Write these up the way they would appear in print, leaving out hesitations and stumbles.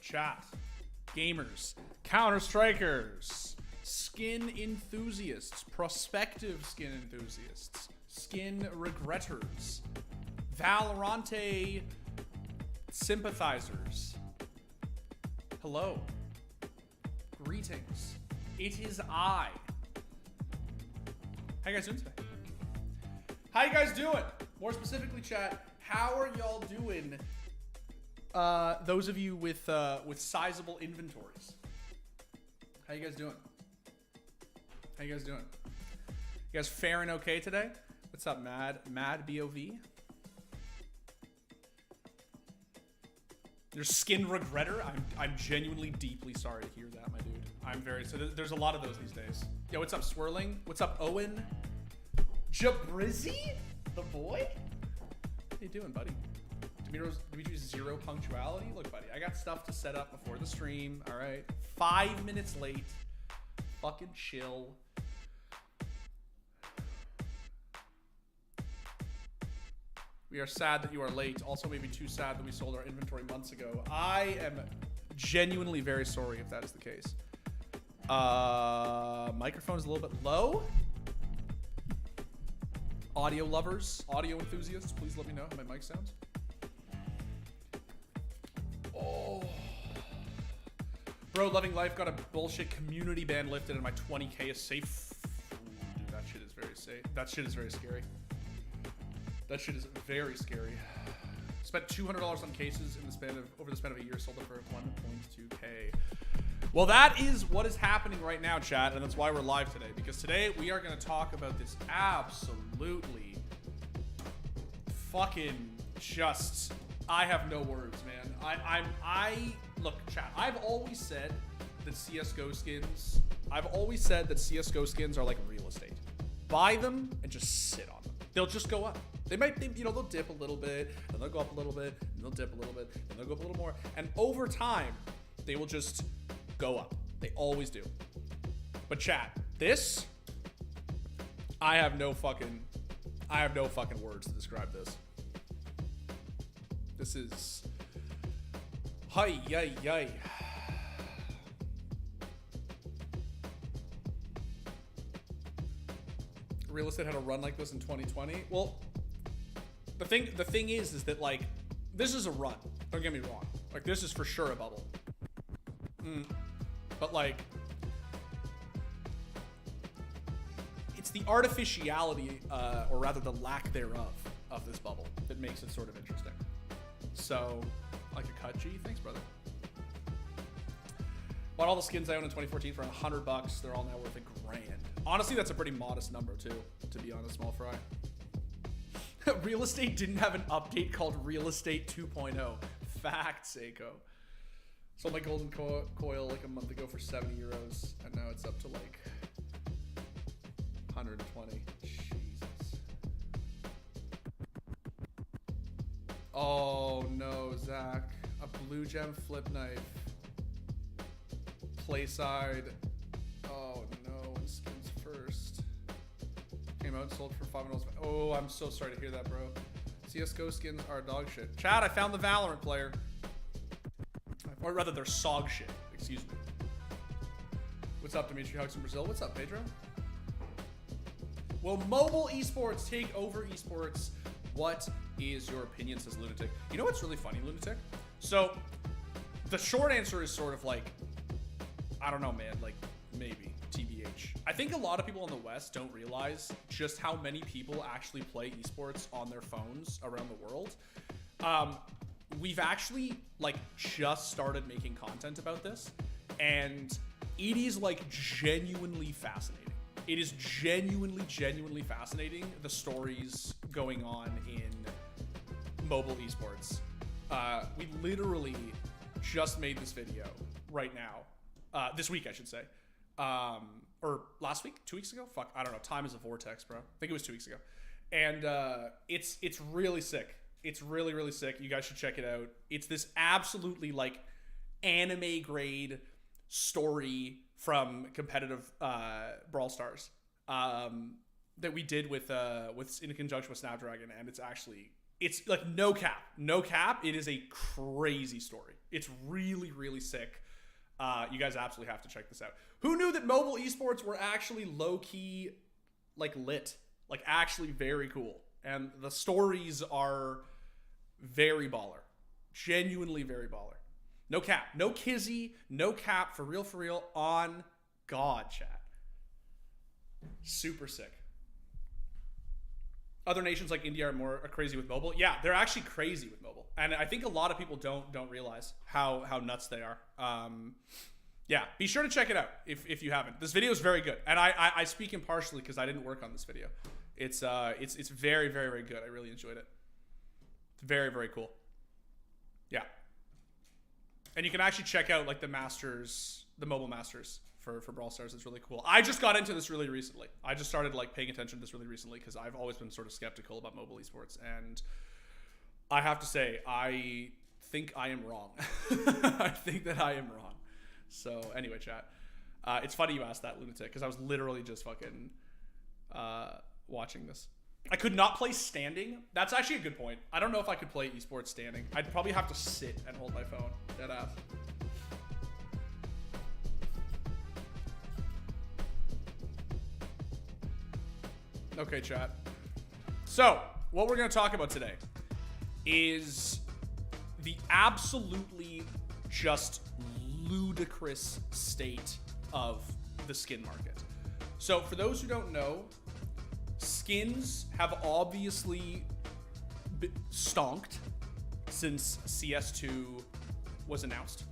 chat, gamers, Counter-Strikers, skin enthusiasts, prospective skin enthusiasts, skin regretters, Valorante sympathizers. Hello. Greetings. It is I. How you guys doing today? How you guys doing? More specifically, chat, how are y'all doing? Those of you with sizable inventories. How you guys doing? How you guys doing? You guys faring okay today? What's up, Mad BOV? Your skin regretter? I'm genuinely deeply sorry to hear that, my dude. I'm very, so there's a lot of those these days. Yo, what's up, Swirling? What's up, Owen? Jabrizzy? The boy? How you doing, buddy? Dimitri's zero punctuality? Look, buddy, I got stuff to set up before the stream, all right? 5 minutes late. Fucking chill. We are sad that you are late. Also, maybe too sad that we sold our inventory months ago. I am genuinely very sorry if that is the case. Microphone's a little bit low. Audio lovers, audio enthusiasts, please let me know how my mic sounds. Oh. Bro, Loving Life got a bullshit community ban lifted and my 20k is safe. Ooh, dude, that shit is very safe. That shit is very scary. That shit is very scary. Spent $200 on cases in the span of over the span of a year, sold it for 1.2k. Well, that is what is happening right now, chat, and that's why we're live today. Because today we are going to talk about this absolutely fucking just. I have no words, man. Look, chat. I've always said that CS:GO skins. I've always said that CS:GO skins are like real estate. Buy them and just sit on them. They'll just go up. They might, they'll dip a little bit, and they'll go up a little bit, and they'll dip a little bit, and they'll go up a little more. And over time, they will just go up. They always do. But chat, this, I have no fucking words to describe this. This is, hi, yay, yay. Real estate had a run like this in 2020. Well, the thing is that like, this is a run. Don't get me wrong. Like, this is for sure a bubble. But like, it's the artificiality, or rather the lack thereof, of this bubble that makes it sort of interesting. So, like a cut G, thanks, brother. Bought all the skins I owned in 2014 for $100. They're all now worth $1,000. Honestly, that's a pretty modest number too, to be honest, small fry. Real estate didn't have an update called Real Estate 2.0. Fact, Seiko. Sold my golden coil like a month ago for 70 euros, and now it's up to like 120. Jesus. Oh no, Zach. A blue gem flip knife. Playside. Oh no, and skins first. Came out and sold for $5. Oh, I'm so sorry to hear that, bro. CS:GO skins are dog shit. Chad, I found the Valorant player. Or rather, they're SOG shit. Excuse me. What's up, Dimitri? Hugs from Brazil. What's up, Pedro? Will mobile esports take over esports? What is your opinion, says Lunatic. You know what's really funny, Lunatic? So, the short answer is sort of like, I don't know, man. Like, maybe. TBH. I think a lot of people in the West don't realize just how many people actually play esports on their phones around the world. We've actually like just started making content about this, and it is like genuinely fascinating. It is genuinely fascinating, the stories going on in mobile esports. We literally just made this video right now, this week I should say, or last week, 2 weeks ago. Fuck, I don't know. Time is a vortex, bro. I think it was 2 weeks ago, and it's really sick. It's really sick. You guys should check it out. It's this absolutely like anime grade story from competitive Brawl Stars that we did with in conjunction with Snapdragon, and it's it's like no cap. It is a crazy story. It's really, really sick. You guys absolutely have to check this out. Who knew that mobile esports were actually low-key, like, lit? Like, actually very cool. And the stories are very baller. Genuinely very baller. No cap. No kizzy. No cap. For real. On God, chat. Super sick. Other nations like India are crazy with mobile. Yeah, they're actually crazy with mobile. And I think a lot of people don't realize how nuts they are. Yeah, be sure to check it out if you haven't. This video is very good. And I speak impartially because I didn't work on this video. It's very, very, very good. I really enjoyed it. It's very, very cool. Yeah. And you can actually check out like the Masters, the mobile Masters for Brawl Stars. It's really cool. I just got into this really recently. I just started like paying attention to this really recently because I've always been sort of skeptical about mobile esports. And I have to say, I think I am wrong. I think that I am wrong. So anyway, chat. It's funny you asked that, Lunatic, because I was literally just fucking watching this. I could not play standing. That's actually a good point. I don't know if I could play esports standing. I'd probably have to sit and hold my phone. Dead ass. Okay, chat. So, what we're going to talk about today is the absolutely just ludicrous state of the skin market. So, for those who don't know, skins have obviously been stonked since CS2 was announced.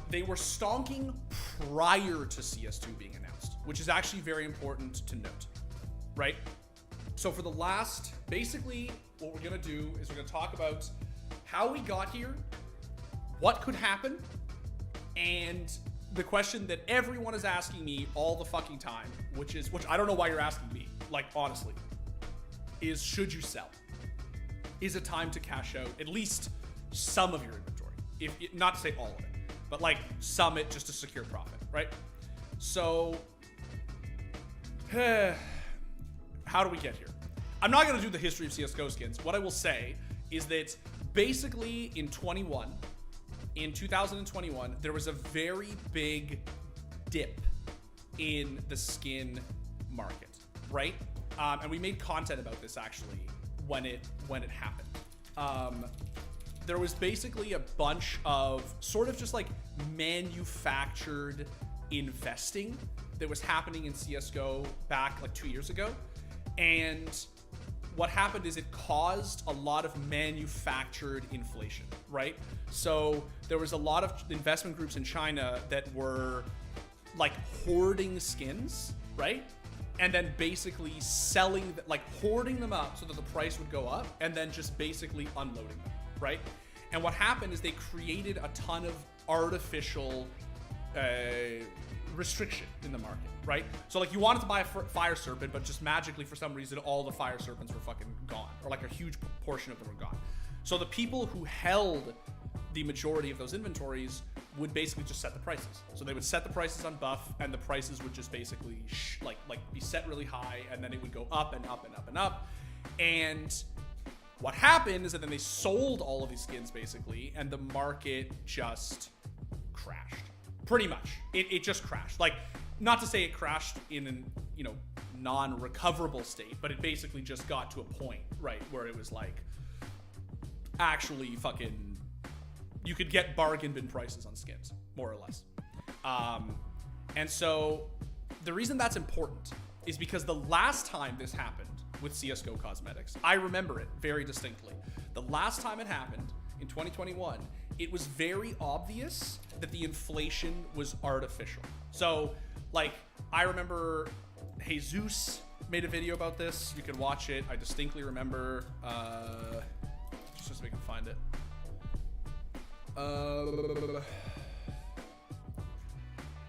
They were stonking prior to CS2 being announced, which is actually very important to note, right? So for the last, basically what we're gonna do is we're gonna talk about how we got here, what could happen, and the question that everyone is asking me all the fucking time, which I don't know why you're asking me, like honestly, is should you sell? Is it time to cash out at least some of your inventory? Not to say all of it, but like some it just to secure profit, right? So, how do we get here? I'm not gonna do the history of CSGO skins. What I will say is that basically in 2021, there was a very big dip in the skin market, right? And we made content about this actually when it happened. There was basically a bunch of sort of just like manufactured investing that was happening in CSGO back like 2 years ago. And what happened is it caused a lot of manufactured inflation, right? So there was a lot of investment groups in China that were like hoarding skins, right? And then basically selling, like hoarding them up so that the price would go up and then just basically unloading them, right? And what happened is they created a ton of artificial restriction in the market, right? So like you wanted to buy a fire serpent, but just magically for some reason all the fire serpents were fucking gone, or like a huge portion of them were gone. So the people who held the majority of those inventories would basically just set the prices. So they would set the prices on buff, and the prices would just basically be set really high, and then it would go up and up and up and up. And what happened is that then they sold all of these skins basically, and the market just crashed. Pretty much. It just crashed. Like, not to say it crashed in an, non-recoverable state, but it basically just got to a point, right, where it was like actually fucking, you could get bargain bin prices on skins, more or less. And so the reason that's important is because the last time this happened with CSGO cosmetics, I remember it very distinctly. The last time it happened in 2021, it was very obvious that the inflation was artificial. So, like, I remember Jesus made a video about this. You can watch it. I distinctly remember, just so we can find it.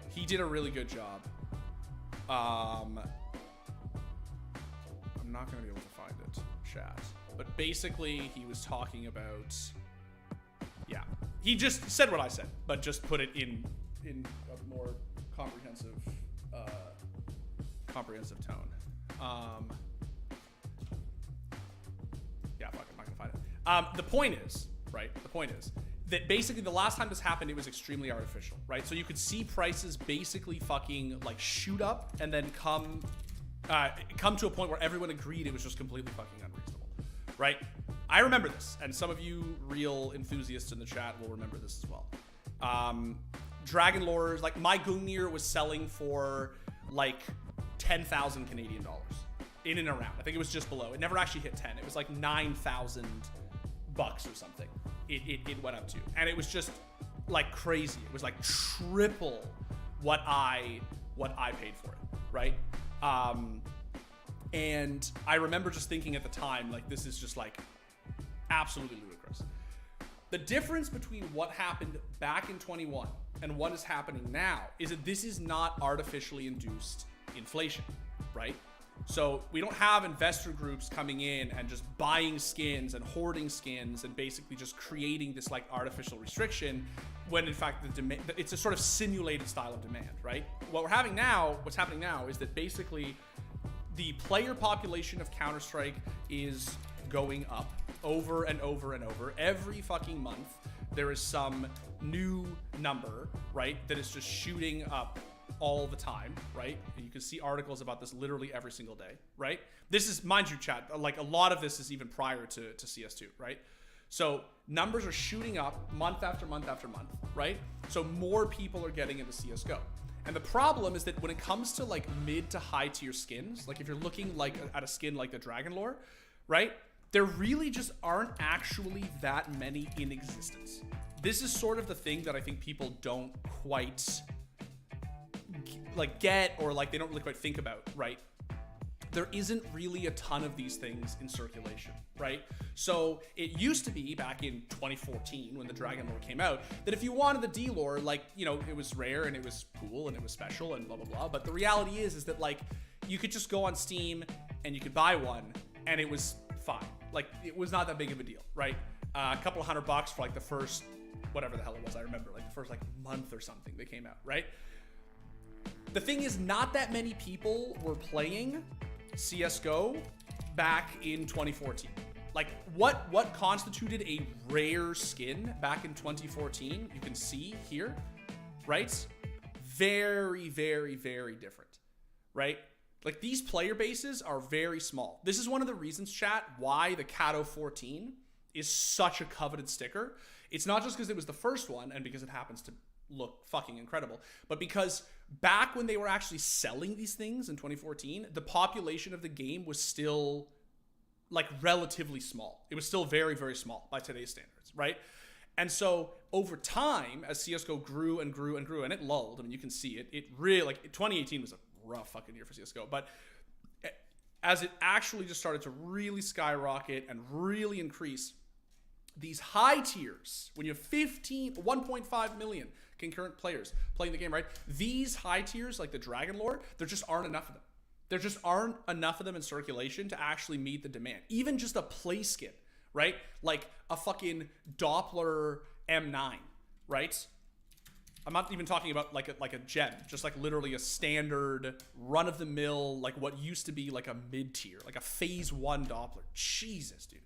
He did a really good job. I'm not gonna be able to find it, chat. But basically, he was talking about, yeah. He just said what I said, but just put it in a more comprehensive tone. Yeah, The point is, right? The point is that basically the last time this happened, it was extremely artificial, right? So you could see prices basically fucking like shoot up and then come to a point where everyone agreed it was just completely fucking unreasonable, right? I remember this, and some of you real enthusiasts in the chat will remember this as well. Dragon lores, like my Gungnir was selling for like 10,000 Canadian dollars in and around. I think it was just below. It never actually hit 10. It was like 9,000 bucks or something. It went up to, and it was just like crazy. It was like triple what I paid for it, right? And I remember just thinking at the time, like, this is just like absolutely ludicrous. The difference between what happened back in 21 and what is happening now is that this is not artificially induced inflation, right? So we don't have investor groups coming in and just buying skins and hoarding skins and basically just creating this like artificial restriction when in fact the demand, it's a sort of simulated style of demand, right? What's happening now is that basically the player population of Counter-Strike is going up over and over and over. Every fucking month there is some new number, right, that is just shooting up all the time, right? And you can see articles about this literally every single day, right? This is, mind you, chat, like a lot of this is even prior to CS2, right? So numbers are shooting up month after month after month, right? So more people are getting into CSGO. And the problem is that when it comes to like mid to high tier skins, like if you're looking like at a skin like the Dragon Lore, right? There really just aren't actually that many in existence. This is sort of the thing that I think people don't quite like get, or like they don't really quite think about, right? There isn't really a ton of these things in circulation, right? So it used to be back in 2014 when the Dragon Lore came out that if you wanted the D lore, like, you know, it was rare and it was cool and it was special and blah, blah, blah. But the reality is that like you could just go on Steam and you could buy one and it was fine. Like it was not that big of a deal, right? A couple of $100 for like the first, whatever the hell it was. I remember like the first like month or something they came out, right? The thing is, not that many people were playing CSGO back in 2014. Like what constituted a rare skin back in 2014, you can see here, right? Very, very, very different, right? Like these player bases are very small. This is one of the reasons, chat, why the Cato 14 is such a coveted sticker. It's not just because it was the first one and because it happens to look fucking incredible, but because back when they were actually selling these things in 2014, the population of the game was still like relatively small. It was still very, very small by today's standards, right? And so over time, as CSGO grew and grew and grew, and it lulled, I mean, you can see it, it really, like 2018 was a rough fucking year for CSGO, but as it actually just started to really skyrocket and really increase, these high tiers, when you have 1.5 million concurrent players playing the game, right? These high tiers, like the Dragon Lore, there just aren't enough of them. There just aren't enough of them in circulation to actually meet the demand. Even just a play skin, right? Like a fucking Doppler M9, right? I'm not even talking about like a gem, just like literally a standard run-of-the-mill, like what used to be like a mid-tier, like a phase 1 Doppler. Jesus, dude.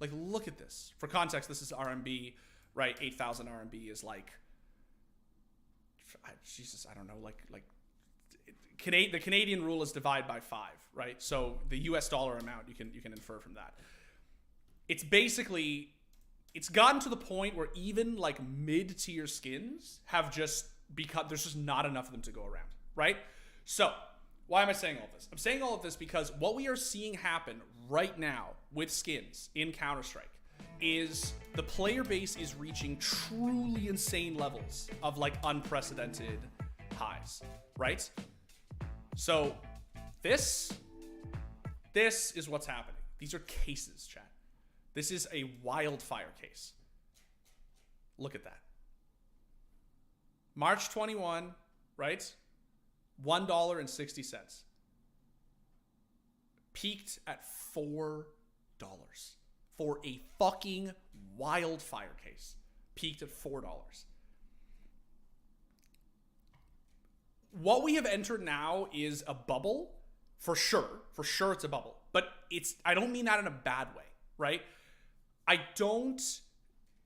Like, look at this. For context, this is RMB, right? 8,000 RMB is like, Jesus, I don't know, like the Canadian rule is divide by 5, right? So the US dollar amount you can infer from that. It's basically, it's gotten to the point where even like mid-tier skins have just become, there's just not enough of them to go around, right? So why am I saying all of this? I'm saying all of this because what we are seeing happen right now with skins in Counter-Strike is the player base is reaching truly insane levels of like unprecedented highs, right? So this is what's happening. These are cases, chat. This is a wildfire case. Look at that. March 21, right? $1.60. Peaked at $4 for a fucking wildfire case. Peaked at $4. What we have entered now is a bubble, for sure. For sure it's a bubble. But I don't mean that in a bad way, right? I don't.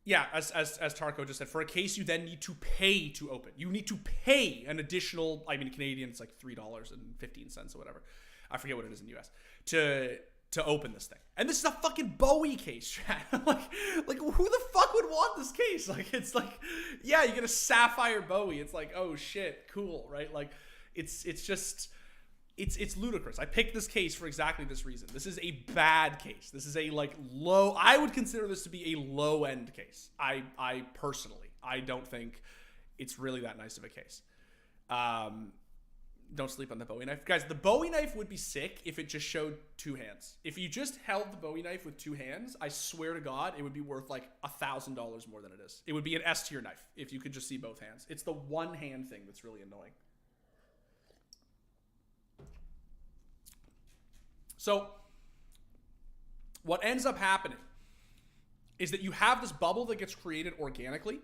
Yeah, as Tarko just said, for a case you then need to pay to open. You need to pay an additional, I mean, Canadian, it's like $3.15 or whatever. I forget what it is in the US to open this thing. And this is a fucking Bowie case, chat. like who the fuck would want this case? Like, it's like, yeah, you get a sapphire Bowie. It's like, oh shit, cool, right? Like, it's just. It's ludicrous. I picked this case for exactly this reason. This is a bad case. This is a low. I would consider this to be a low end case. I personally, I don't think it's really that nice of a case. Don't sleep on the Bowie knife, guys. The Bowie knife would be sick if it just showed two hands. If you just held the Bowie knife with two hands, I swear to God, it would be worth like $1,000 more than it is. It would be an S tier knife if you could just see both hands. It's the one hand thing that's really annoying. So what ends up happening is that you have this bubble that gets created organically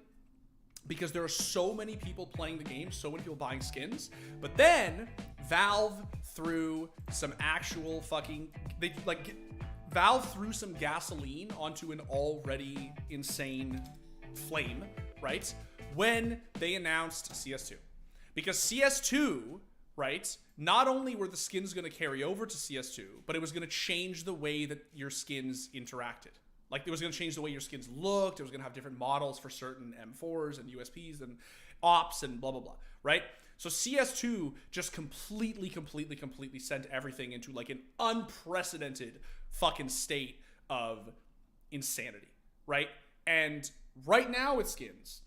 because there are so many people playing the game, so many people buying skins. But then Valve threw some actual Valve threw some gasoline onto an already insane flame, right? When they announced CS2. Because CS2, right, not only were the skins going to carry over to CS2, but it was going to change the way that your skins interacted. Like, it was going to change the way your skins looked. It was going to have different models for certain M4s and USPs and ops and blah, blah, blah, right? So CS2 just completely sent everything into like an unprecedented fucking state of insanity, right? And right now with skins,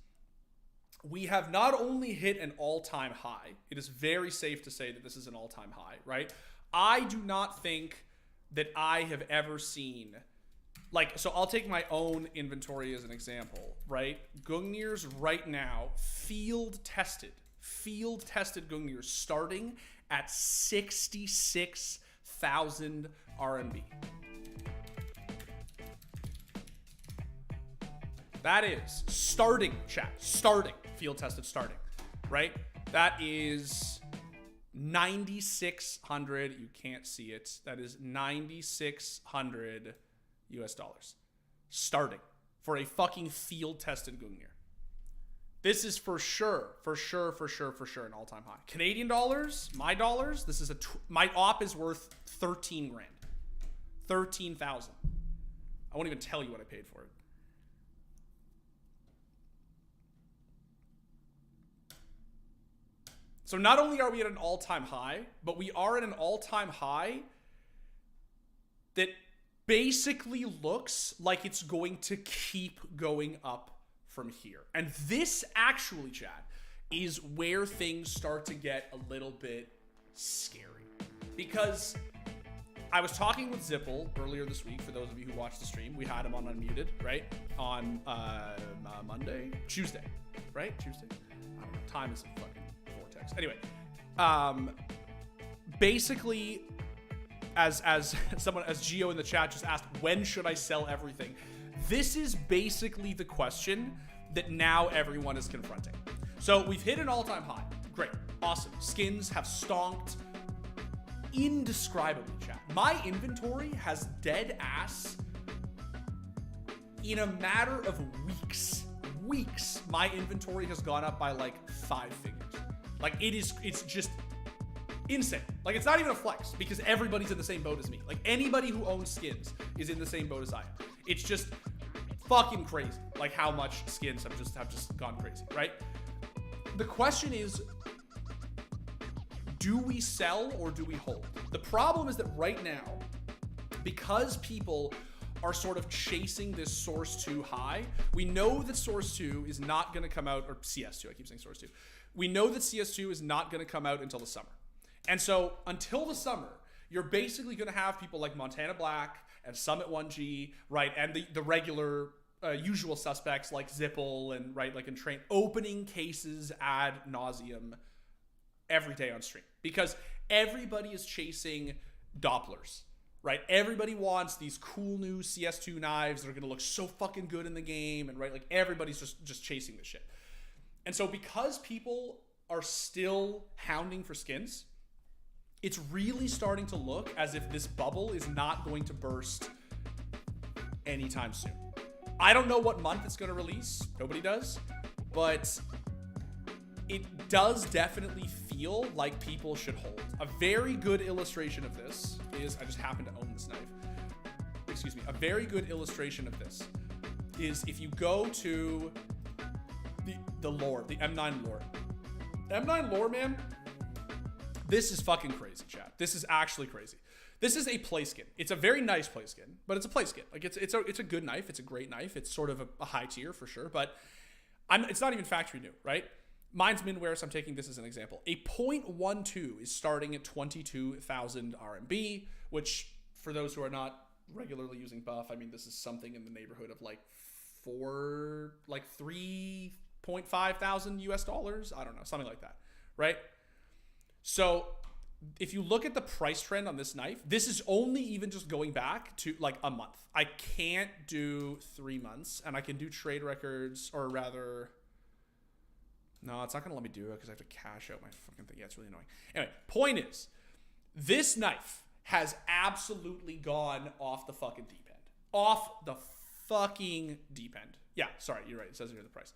we have not only hit an all-time high, it is very safe to say that this is an all-time high, right? I do not think that I have ever seen, so I'll take my own inventory as an example, right? Gungnir's right now, field-tested Gungnir starting at 66,000 RMB. That is starting, chat. Starting. Field tested starting. Right? That is 9,600. You can't see it. That is 9,600 US dollars. Starting. For a fucking field tested Gungnir. This is for sure an all-time high. Canadian dollars, my dollars, this is my op is worth 13 grand. 13,000. I won't even tell you what I paid for it. So not only are we at an all-time high, but we are at an all-time high that basically looks like it's going to keep going up from here. And this actually, chat, is where things start to get a little bit scary. Because I was talking with Zippel earlier this week, for those of you who watched the stream. We had him on Unmuted, right? On Tuesday, right? Tuesday? I don't know. Time is a fucking vortex. Anyway, basically, as Gio in the chat just asked, when should I sell everything? This is basically the question that now everyone is confronting. So we've hit an all-time high. Great. Awesome. Skins have stonked indescribably, chat. My inventory has dead ass, in a matter of weeks, my inventory has gone up by like 5 figures. Like, it's just insane. Like, it's not even a flex because everybody's in the same boat as me. Like, anybody who owns skins is in the same boat as I am. It's just fucking crazy, like how much skins have just gone crazy, right? The question is, do we sell or do we hold? The problem is that right now, because people are sort of chasing this Source 2 high, we know that Source 2 is not going to come out, or CS2, I keep saying Source 2. We know that CS2 is not going to come out until the summer. And so until the summer, you're basically going to have people like Montana Black and Summit 1G, right, and the regular usual suspects like Zippel and, right, like, Entrain, opening cases ad nauseum every day on stream. Because everybody is chasing Dopplers, right? Everybody wants these cool new CS2 knives that are going to look so fucking good in the game, and, right, like, everybody's just chasing this shit. And so because people are still hounding for skins, it's really starting to look as if this bubble is not going to burst anytime soon. I don't know what month it's going to release. Nobody does. But it does definitely feel like people should hold. A very good illustration of this is, I just happen to own this knife. Excuse me. A very good illustration of this is if you go to the lore, the M9 lore. M9 lore, man, this is fucking crazy, chat. This is actually crazy. This is a play skin. It's a very nice play skin, but it's a play skin. Like it's a good knife. It's a great knife. It's sort of a high tier for sure, but it's not even factory new, right? Mine's Minware, so I'm taking this as an example. A .12 is starting at 22,000 RMB, which for those who are not regularly using buff, I mean, this is something in the neighborhood of like 3.5 thousand US dollars. I don't know, something like that, right? So if you look at the price trend on this knife, this is only even just going back to like a month. I can't do 3 months, and I can do trade records, or rather, no, it's not gonna let me do it because I have to cash out my fucking thing. Yeah, it's really annoying. Anyway, point is, this knife has absolutely gone off the fucking deep end. Off the fucking deep end. Yeah, sorry, you're right. It says here the price.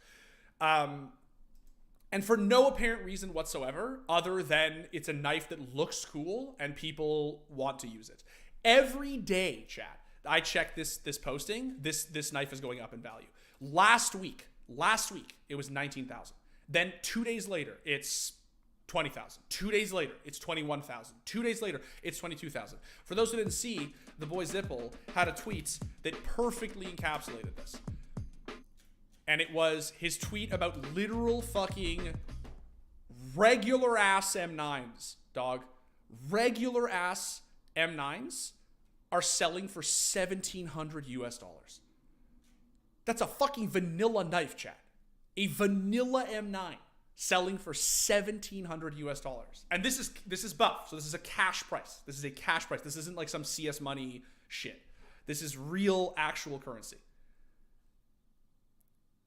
And for no apparent reason whatsoever, other than it's a knife that looks cool and people want to use it. Every day, chat, I check this posting, this knife is going up in value. Last week, it was 19,000. Then 2 days later, it's 20,000. 2 days later, it's 21,000. 2 days later, it's 22,000. For those who didn't see, the boy Zipple had a tweet that perfectly encapsulated this. And it was his tweet about literal fucking regular ass M9s, dog. Regular ass M9s are selling for $1,700 US. That's a fucking vanilla knife, chat. A vanilla M9 selling for $1,700 US. And this is buff, so this is a cash price. This is a cash price. This isn't like some CS money shit. This is real, actual currency.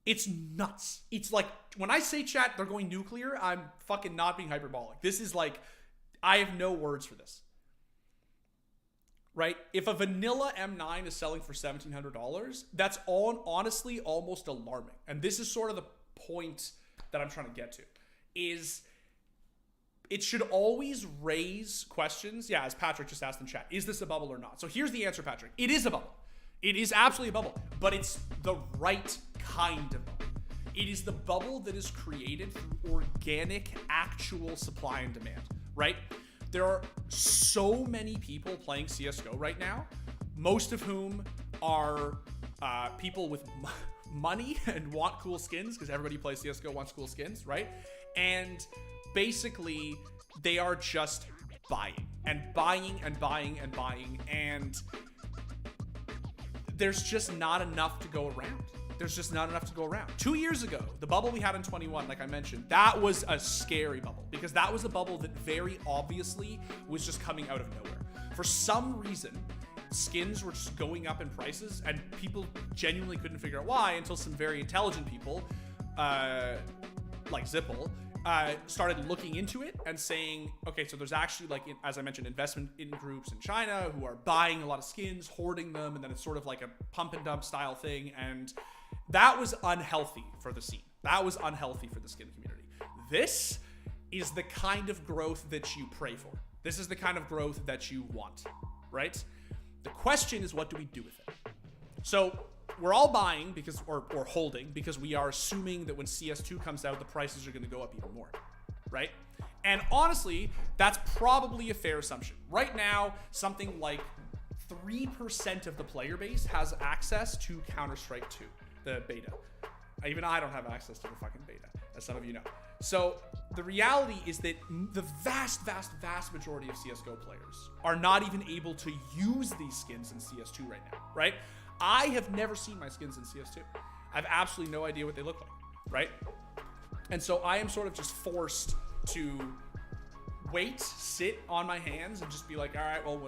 It's nuts. It's like, when I say, chat, they're going nuclear, I'm fucking not being hyperbolic. This is like, I have no words for this. Right? If a vanilla M9 is selling for $1,700, that's honestly almost alarming. And this is sort of the point that I'm trying to get to, is it should always raise questions. Yeah, as Patrick just asked in chat, is this a bubble or not? So here's the answer, Patrick. It is a bubble. It is absolutely a bubble, but it's the right kind of bubble. It is the bubble that is created through organic, actual supply and demand, right? There are so many people playing CSGO right now, most of whom are people with money and want cool skins, because everybody who plays CSGO wants cool skins, right? And basically, they are just buying and buying and buying and buying, and there's just not enough to go around. There's just not enough to go around. 2 years ago, the bubble we had in 21, like I mentioned, that was a scary bubble, because that was a bubble that very obviously was just coming out of nowhere. For some reason, skins were just going up in prices, and people genuinely couldn't figure out why until some very intelligent people, like Zipple, started looking into it and saying, okay, so there's actually, like, as I mentioned, investment in groups in China who are buying a lot of skins, hoarding them, and then it's sort of like a pump and dump style thing, and that was unhealthy for the scene. That was unhealthy for the skin community. This is the kind of growth that you pray for. This is the kind of growth that you want, right? The question is, what do we do with it? So we're all buying because, or holding, because we are assuming that when CS2 comes out, the prices are going to go up even more, right? And honestly, that's probably a fair assumption. Right now, something like 3% of the player base has access to Counter-Strike 2, the beta. Even I don't have access to the fucking beta, as some of you know. So the reality is that the vast, vast, vast majority of CSGO players are not even able to use these skins in CS2 right now, right? I have never seen my skins in CS2. I have absolutely no idea what they look like, right? And so I am sort of just forced to wait, sit on my hands, and just be like, all right, well,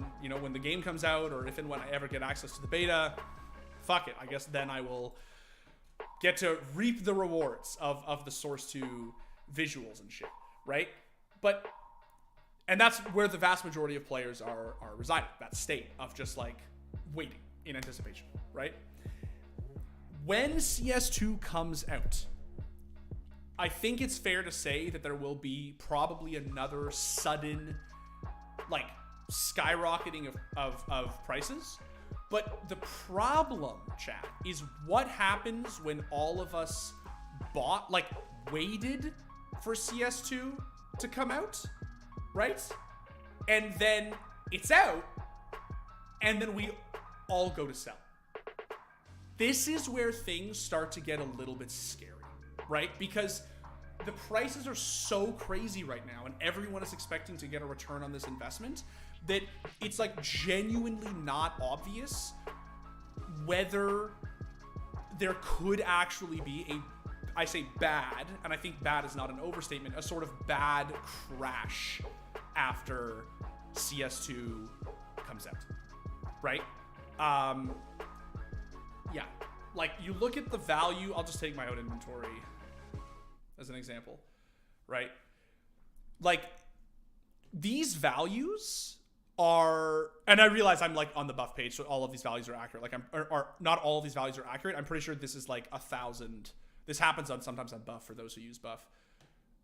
when the game comes out, or if and when I ever get access to the beta, fuck it. I guess then I will get to reap the rewards of the Source 2 visuals and shit, right? And that's where the vast majority of players are residing, that state of just like waiting in anticipation, right? when CS2 comes out, I think it's fair to say that there will be probably another sudden, like, skyrocketing of prices. But the problem, chat, is what happens when all of us waited for CS2 to come out, right? And then it's out, and then we all go to sell. This is where things start to get a little bit scary, right? Because the prices are so crazy right now, and everyone is expecting to get a return on this investment, that it's like genuinely not obvious whether there could actually be I say bad, and I think bad is not an overstatement, a sort of bad crash after CS2 comes out, right? Yeah, like you look at the value, I'll just take my own inventory as an example, right? Like these values are, and I realize I'm like on the buff page, so all of these values are accurate. Like or not all of these values are accurate. I'm pretty sure this is like 1,000. This happens sometimes on buff for those who use buff.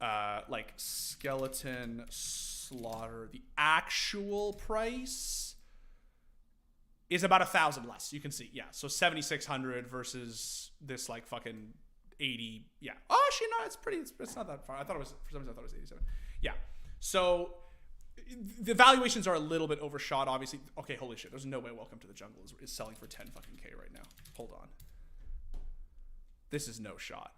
Like skeleton slaughter, the actual price is about 1,000 less. You can see, yeah. So 7,600 versus this like fucking 80. Yeah. Oh, actually, no, it's pretty. It's not that far. I thought it was, for some reason I thought it was 87. Yeah. So the valuations are a little bit overshot, obviously. Okay, holy shit. There's no way Welcome to the Jungle is selling for 10 fucking K right now. Hold on. This is no shot.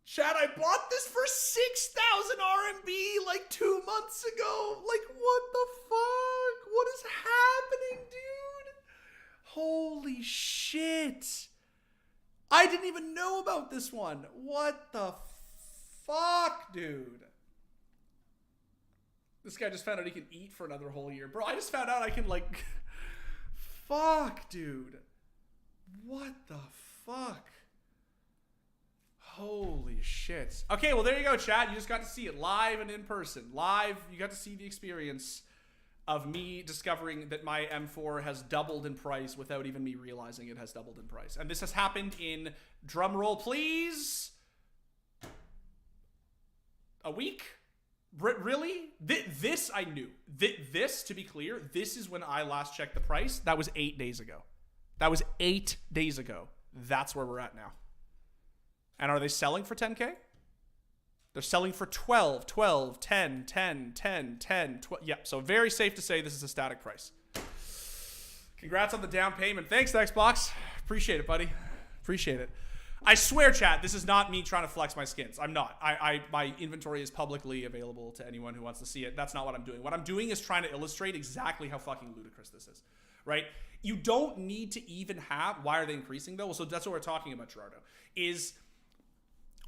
Chad, I bought this for 6,000 RMB like 2 months ago. Like, what the fuck? What is happening, dude? Holy shit. I didn't even know about this one. What the fuck, dude? This guy just found out he can eat for another whole year. Bro, I just found out I can, like... Fuck, dude. What the fuck? Holy shit. Okay, well, there you go, chat. You just got to see it live and in person. Live, you got to see the experience of me discovering that my M4 has doubled in price without even me realizing it has doubled in price. And this has happened in, drum roll please, a week? Really? This I knew. This, to be clear, this is when I last checked the price. That was 8 days ago. That was 8 days ago. That's where we're at now. And are they selling for 10K? They're selling for 12, 12, 10, 10, 10, 10, 12. Yep, so very safe to say this is a static price. Congrats on the down payment. Thanks, Xbox. Appreciate it, buddy. Appreciate it. I swear, chat, this is not me trying to flex my skins. I'm not. My inventory is publicly available to anyone who wants to see it. That's not what I'm doing. What I'm doing is trying to illustrate exactly how fucking ludicrous this is, right? You don't need to even have... Why are they increasing, though? Well, so that's what we're talking about, Gerardo, is...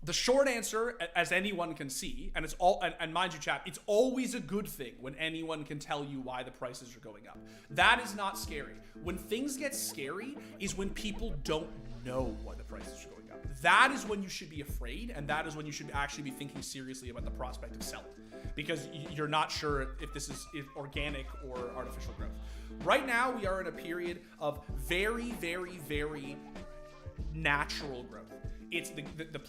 The short answer, as anyone can see, and it's all, and mind you, chat, it's always a good thing when anyone can tell you why the prices are going up. That is not scary. When things get scary is when people don't know why the prices are going up. That is when you should be afraid, and that is when you should actually be thinking seriously about the prospect of selling, because you're not sure if this is organic or artificial growth. Right now, we are in a period of very, very, very natural growth. It's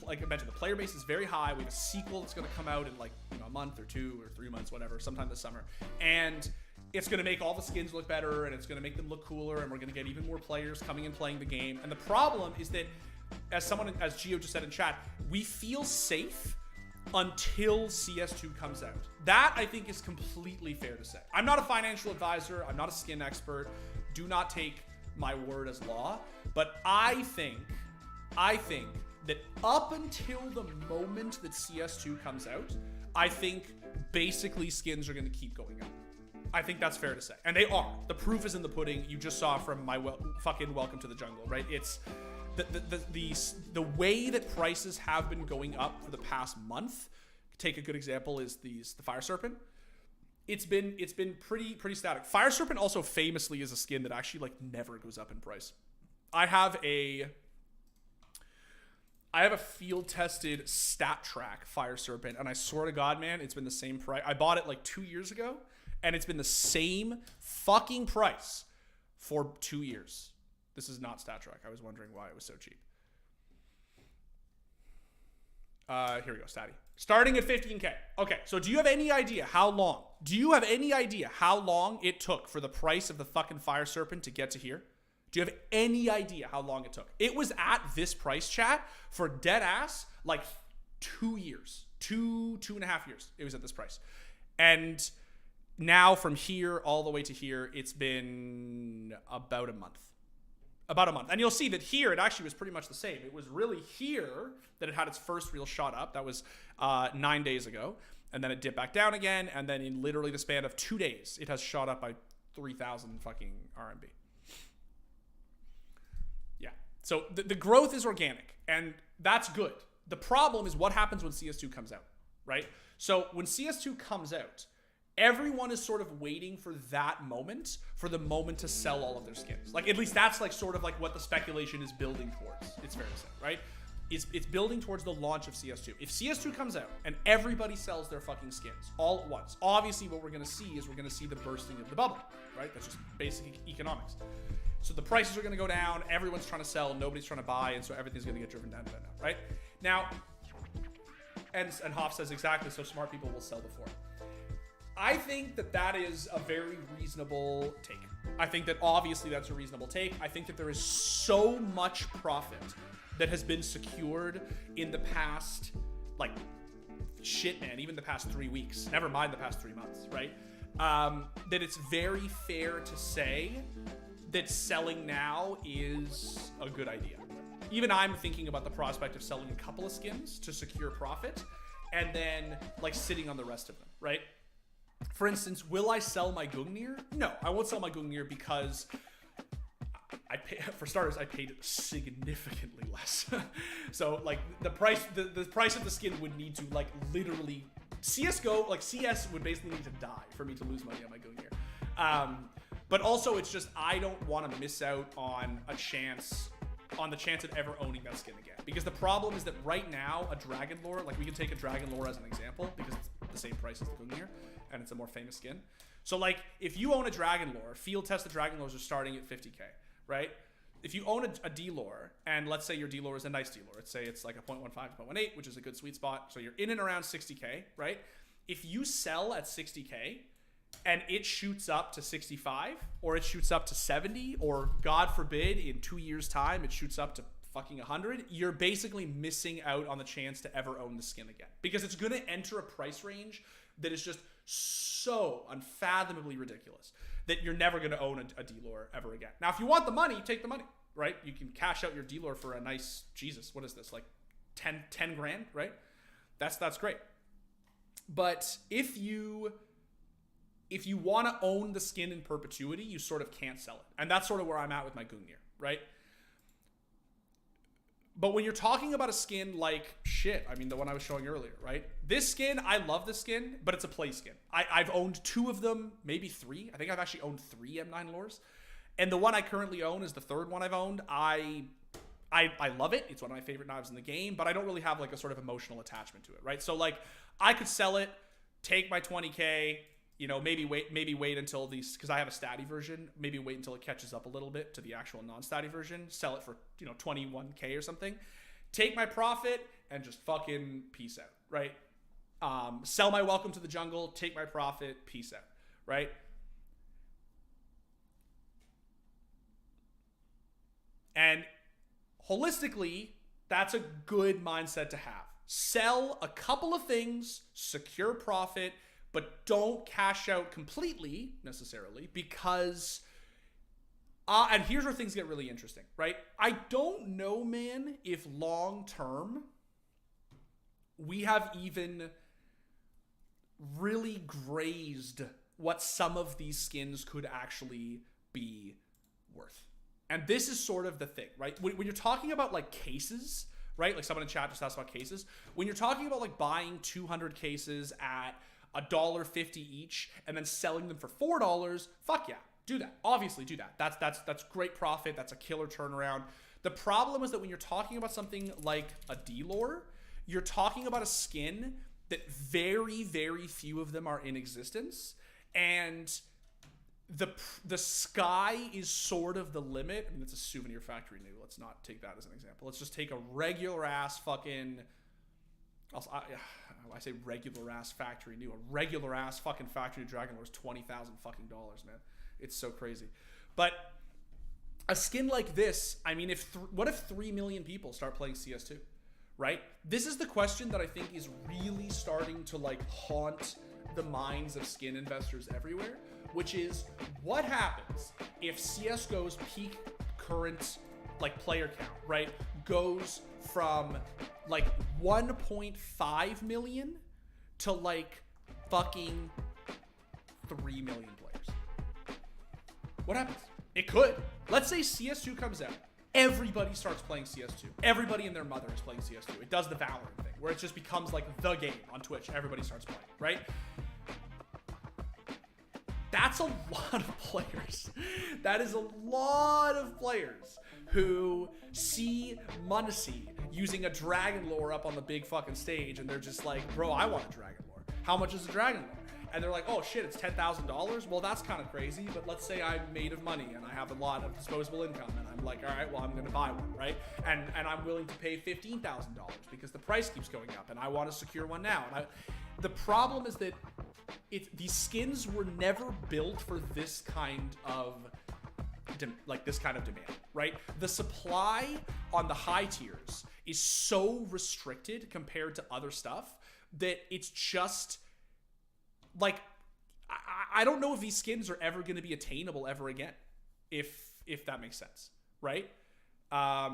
like I mentioned, the player base is very high. We have a sequel that's going to come out in like a month or 2 or 3 months, whatever, sometime this summer, and it's going to make all the skins look better, and it's going to make them look cooler, and we're going to get even more players coming and playing the game. And the problem is that, as Gio just said in chat, we feel safe until CS2 comes out. That I think is completely fair to say. I'm not a financial advisor. I'm not a skin expert. Do not take my word as law. But I think that up until the moment that CS2 comes out, I think basically skins are going to keep going up. I think that's fair to say. And they are. The proof is in the pudding. You just saw from my fucking Welcome to the Jungle, right? It's the way that prices have been going up for the past month. Take a good example is the Fire Serpent. It's been pretty static. Fire Serpent also famously is a skin that actually like never goes up in price. I have a I have a field-tested stat track Fire Serpent, and I swear to God, man, it's been the same price. I bought it like 2 years ago, and it's been the same fucking price for 2 years. This is not stat track. I was wondering why it was so cheap. Here we go, Statty. Starting at 15K. Okay, so do you have any idea how long? Do you have any idea how long it took for the price of the fucking Fire Serpent to get to here? Do you have any idea how long it took? It was at this price, chat, for dead ass, like 2 years. 2.5 years. It was at this price. And now from here all the way to here, it's been about a month. About a month. And you'll see that here, it actually was pretty much the same. It was really here that it had its first real shot up. That was 9 days ago. And then it dipped back down again. And then in literally the span of 2 days, it has shot up by 3,000 fucking RMB. Yeah. So the growth is organic. And that's good. The problem is what happens when CS2 comes out, right? So when CS2 comes out, everyone is sort of waiting for that moment, for the moment to sell all of their skins. Like, at least that's like sort of like what the speculation is building towards. It's fair to say, right? It's building towards the launch of CS2. If CS2 comes out and everybody sells their fucking skins all at once, obviously what we're going to see is we're going to see the bursting of the bubble, right? That's just basic economics. So the prices are going to go down. Everyone's trying to sell. Nobody's trying to buy. And so everything's going to get driven down to that now, right? Now, and Hoff says exactly, so smart people will sell before. I think that that is a very reasonable take. I think that obviously that's a reasonable take. I think that there is so much profit that has been secured in the past, like, shit, man, even the past 3 weeks, never mind the past 3 months, right? That it's very fair to say that selling now is a good idea. Even I'm thinking about the prospect of selling a couple of skins to secure profit and then, like, sitting on the rest of them, right? For instance, will I sell my Gungnir? No, I won't sell my Gungnir because for starters, I paid significantly less. So like the price of the skin would need to like literally CS:GO, like CS would basically need to die for me to lose money on my Gungnir. But also it's just, I don't want to miss out on the chance of ever owning that skin again. Because the problem is that right now, a Dragon Lore, like we can take a Dragon Lore as an example because it's the same price as the Gungnir and it's a more famous skin. So like if you own a Dragon Lore, field test the Dragon Lores are starting at 50K, right? If you own a D-Lore, and let's say your D-Lore is a nice D-Lore, let's say it's like a 0.15 to 0.18, which is a good sweet spot, so you're in and around 60K, right? If you sell at 60K, and it shoots up to 65, or it shoots up to 70, or God forbid, in 2 years' time, it shoots up to fucking 100, you're basically missing out on the chance to ever own the skin again. Because it's going to enter a price range that is just so unfathomably ridiculous that you're never going to own a D-Lore ever again. Now, if you want the money, take the money, right? You can cash out your D-Lore for a nice, Jesus, what is this, like 10 grand, right? That's great. But if you want to own the skin in perpetuity, you sort of can't sell it. And that's sort of where I'm at with my Gungnir, right? But when you're talking about a skin like shit, I mean, the one I was showing earlier, right? This skin, I love this skin, but it's a play skin. I've owned 2 of them, maybe 3. I think I've actually owned 3 M9 Lores. And the one I currently own is the 3rd one I've owned. I love it. It's one of my favorite knives in the game, but I don't really have like a sort of emotional attachment to it, right? So like I could sell it, take my 20K, you know, maybe wait until these, because I have a statty version, maybe wait until it catches up a little bit to the actual non-statty version, sell it for, you know, 21K or something, take my profit and just fucking peace out, right? Sell my Welcome to the Jungle, take my profit, peace out, right? And holistically, that's a good mindset to have. Sell a couple of things, secure profit, but don't cash out completely necessarily because, and here's where things get really interesting, right? I don't know, man, if long term we have even really grazed what some of these skins could actually be worth. And this is sort of the thing, right? When you're talking about like cases, right? Like someone in chat just asked about cases. When you're talking about like buying 200 cases at $1.50 each and then selling them for $4, fuck yeah. Do that. Obviously, do that. That's great profit. That's a killer turnaround. The problem is that when you're talking about something like a D-lore, you're talking about a skin that very, very few of them are in existence, and the sky is sort of the limit. I mean, it's a souvenir factory new. Let's not take that as an example. Let's just take a regular ass fucking. I say regular ass factory new. A regular ass fucking factory Dragon Lore is $20,000 fucking dollars, man. It's so crazy. But a skin like this, I mean, what if 3 million people start playing CS2, right? This is the question that I think is really starting to like haunt the minds of skin investors everywhere, which is what happens if CSGO's peak current like player count, right, goes from like 1.5 million to like fucking 3 million players. What happens? It could. Let's say CS2 comes out. Everybody starts playing CS2. Everybody and their mother is playing CS2. It does the Valorant thing, where it just becomes like the game on Twitch. Everybody starts playing, right? That's a lot of players. That is a lot of players who see Muncie using a Dragon Lore up on the big fucking stage, and they're just like, bro, I want a Dragon Lore. How much is a Dragon Lore? And they're like, oh shit, it's $10,000? Well, that's kind of crazy, but let's say I'm made of money and I have a lot of disposable income, and I'm like, all right, well, I'm gonna buy one, right? And I'm willing to pay $15,000 because the price keeps going up, and I want to secure one now. And the problem is that these skins were never built for this kind of demand, right? The supply on the high tiers is so restricted compared to other stuff that it's just like, I don't know if these skins are ever going to be attainable ever again, if that makes sense, right? I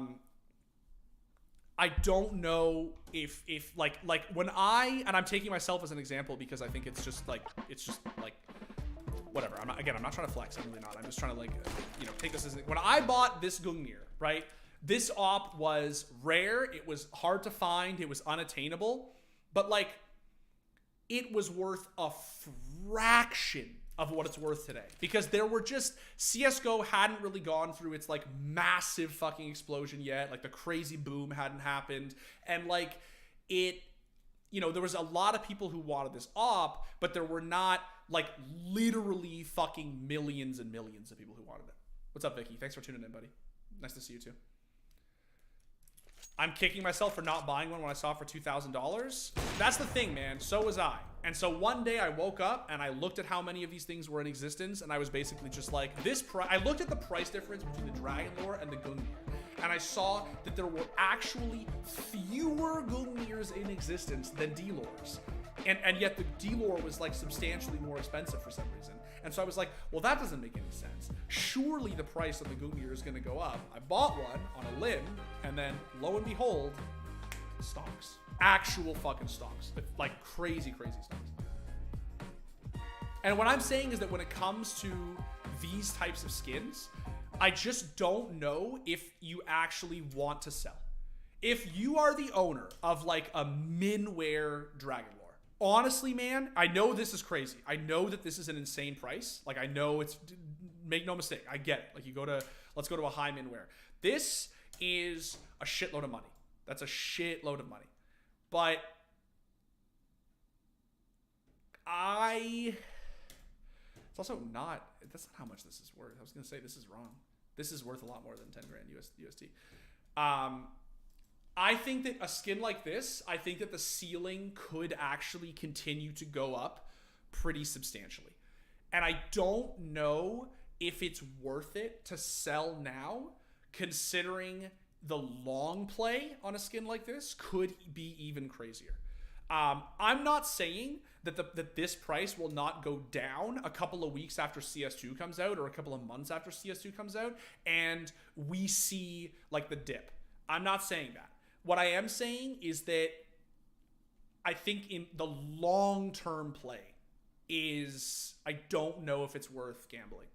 don't know if like when and I'm taking myself as an example because I think it's just like whatever. I'm not trying to flex. I'm really not. I'm just trying to take this as when I bought this Gungnir, right? This op was rare. It was hard to find. It was unattainable, but like it was worth a fraction of what it's worth today, because there were just, CSGO hadn't really gone through its like massive fucking explosion yet. Like the crazy boom hadn't happened. And like there was a lot of people who wanted this op, but there were not like literally fucking millions and millions of people who wanted it. What's up, Vicky? Thanks for tuning in, buddy. Nice to see you too. I'm kicking myself for not buying one when I saw it for $2,000. That's the thing, man. So was I. And so one day I woke up and I looked at how many of these things were in existence, and I was basically just like, I looked at the price difference between the Dragon Lore and the Gungnir, and I saw that there were actually fewer Gungnir's in existence than D-Lores. And yet the D-Lore was like substantially more expensive for some reason. And so I was like, well, that doesn't make any sense. Surely the price of the Gungnir is going to go up. I bought one on a limb, and then lo and behold, stocks. Actual fucking stocks. Like crazy, crazy stocks. And what I'm saying is that when it comes to these types of skins, I just don't know if you actually want to sell. If you are the owner of like a Minware Dragon Lore, honestly, man, I know this is crazy. I know that this is an insane price. Like I know make no mistake. I get it. Like let's go to a high Minware. This is a shitload of money. That's a shitload of money. But it's also not, that's not how much this is worth. I was going to say this is wrong. This is worth a lot more than 10 grand USD. I think that a skin like this, I think that the ceiling could actually continue to go up pretty substantially. And I don't know if it's worth it to sell now, considering the long play on a skin like this could be even crazier. I'm not saying that this price will not go down a couple of weeks after CS2 comes out, or a couple of months after CS2 comes out, and we see like the dip. I'm not saying that. What I am saying is that I think in the long-term play I don't know if it's worth gambling.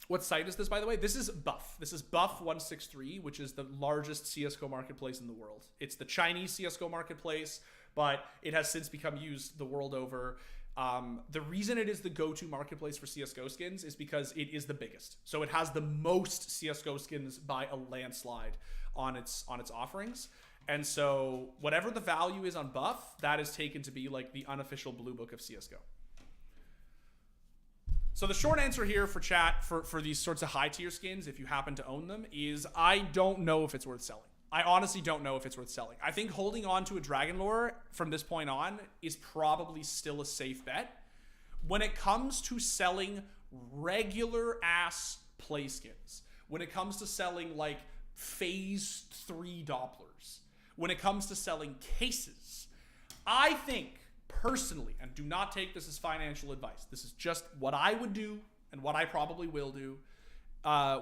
What site is this, by the way? This is Buff. This is Buff163, which is the largest CSGO marketplace in the world. It's the Chinese CSGO marketplace, but it has since become used the world over. The reason it is the go-to marketplace for CSGO skins is because it is the biggest. So it has the most CSGO skins by a landslide on its offerings. And so whatever the value is on buff, that is taken to be like the unofficial blue book of CSGO. So the short answer here for chat for these sorts of high tier skins, if you happen to own them, is I don't know if it's worth selling. I honestly don't know if it's worth selling. I think holding on to a Dragon Lore from this point on is probably still a safe bet. When it comes to selling regular ass play skins, when it comes to selling like phase 3 Dopplers, when it comes to selling cases, I think personally, and do not take this as financial advice, this is just what I would do and what I probably will do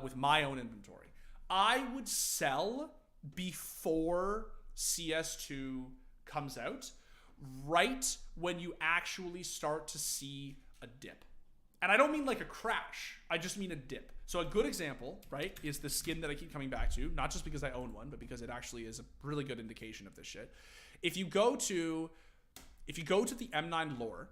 with my own inventory. I would sell before CS2 comes out, right when you actually start to see a dip. And I don't mean like a crash, I just mean a dip. So a good example, right, is the skin that I keep coming back to, not just because I own one, but because it actually is a really good indication of this shit. If you go to the M9 lore,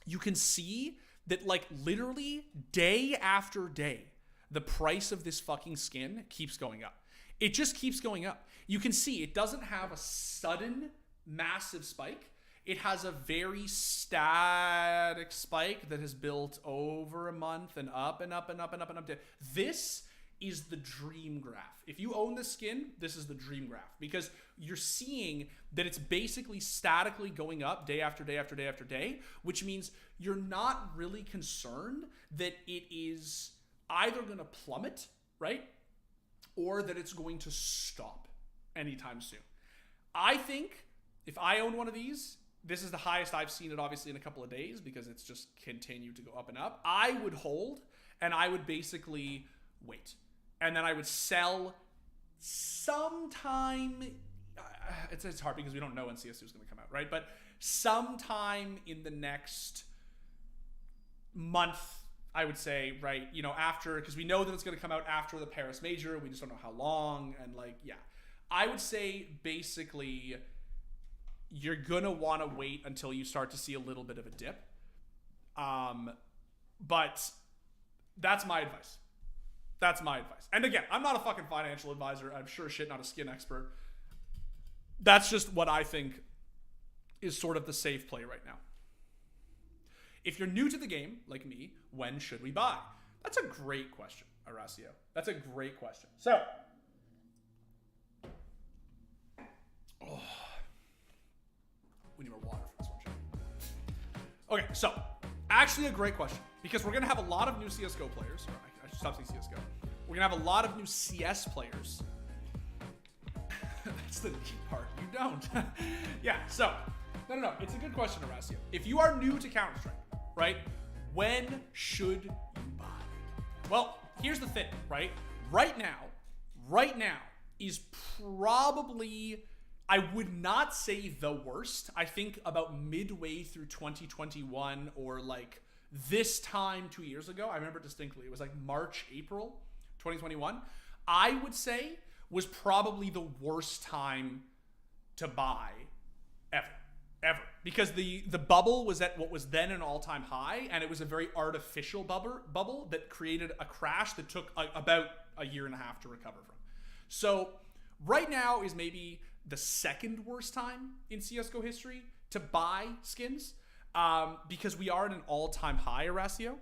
you can see that like literally day after day, the price of this fucking skin keeps going up. It just keeps going up. You can see it doesn't have a sudden massive spike. It has a very static spike that has built over a month and up and up and up and up and up. This is the dream graph. If you own this skin, this is the dream graph, because you're seeing that it's basically statically going up day after day after day after day, which means you're not really concerned that it is either going to plummet, right? Or that it's going to stop anytime soon. I think if I own one of these, this is the highest I've seen it obviously in a couple of days because it's just continued to go up and up. I would hold and I would basically wait. And then I would sell sometime, it's hard because we don't know when CS2 is going to come out, right? But sometime in the next month, I would say, right, you know, after, because we know that it's going to come out after the Paris Major, we just don't know how long, and like, yeah. I would say, basically, you're going to want to wait until you start to see a little bit of a dip. But that's my advice. That's my advice. And again, I'm not a fucking financial advisor. I'm sure shit not a skin expert. That's just what I think is sort of the safe play right now. If you're new to the game, like me, when should we buy? That's a great question, Horacio. That's a great question. So, we need more water for this one, Joe. Okay, so, actually a great question, because we're going to have a lot of new CSGO players. Or I should stop saying CSGO. We're going to have a lot of new CS players. That's the key part. You don't. Yeah, so, no. It's a good question, Horacio. If you are new to Counter-Strike, right? When should you buy? Well, here's the thing, right? Right now is probably, I would not say the worst. I think about midway through 2021 or like this time 2 years ago, I remember distinctly, it was like March, April 2021, I would say was probably the worst time to buy ever. Because the bubble was at what was then an all-time high, and it was a very artificial bubble that created a crash that took about a year and a half to recover from. So right now is maybe the second worst time in CSGO history to buy skins, because we are at an all-time high, Horacio.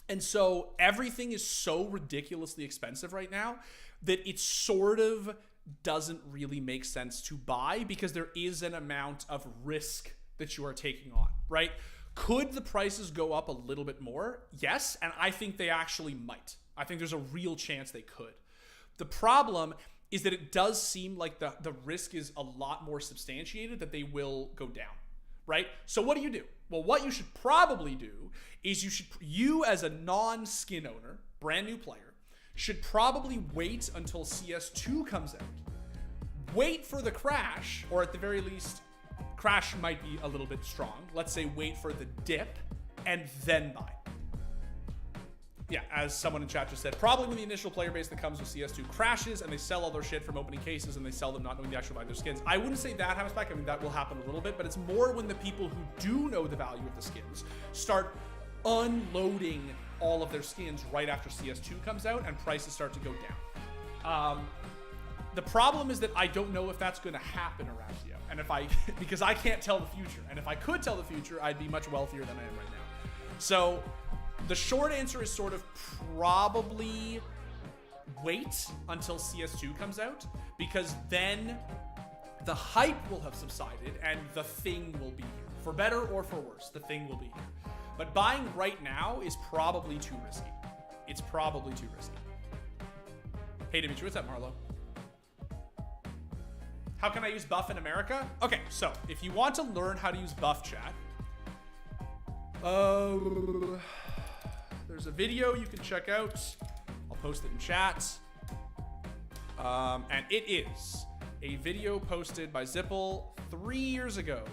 And so everything is so ridiculously expensive right now that it sort of doesn't really make sense to buy, because there is an amount of risk that you are taking on, right? Could the prices go up a little bit more? Yes, and I think they actually might. I think there's a real chance they could. The problem is that it does seem like the risk is a lot more substantiated that they will go down, right? So what do? Well, what you should probably do is you as a non-skin owner, brand new player, should probably wait until CS2 comes out. Wait for the crash, or at the very least, crash might be a little bit strong. Let's say wait for the dip, and then buy. Yeah, as someone in chat just said, probably when the initial player base that comes with CS2 crashes and they sell all their shit from opening cases and they sell them not knowing the actual value of their skins. I wouldn't say that happens back. I mean, that will happen a little bit, but it's more when the people who do know the value of the skins start unloading all of their skins right after CS2 comes out and prices start to go down. The problem is that I don't know if that's going to happen, Orazio, and because I can't tell the future, and if I could tell the future, I'd be much wealthier than I am right now. So the short answer is sort of probably wait until CS2 comes out, because then the hype will have subsided and the thing will be here. For better or for worse, the thing will be here. But buying right now is probably too risky. It's probably too risky. Hey, Dimitri, what's up, Marlo? How can I use buff in America? Okay, so if you want to learn how to use buff, chat, there's a video you can check out. I'll post it in chat. And it is a video posted by Zipple 3 years ago.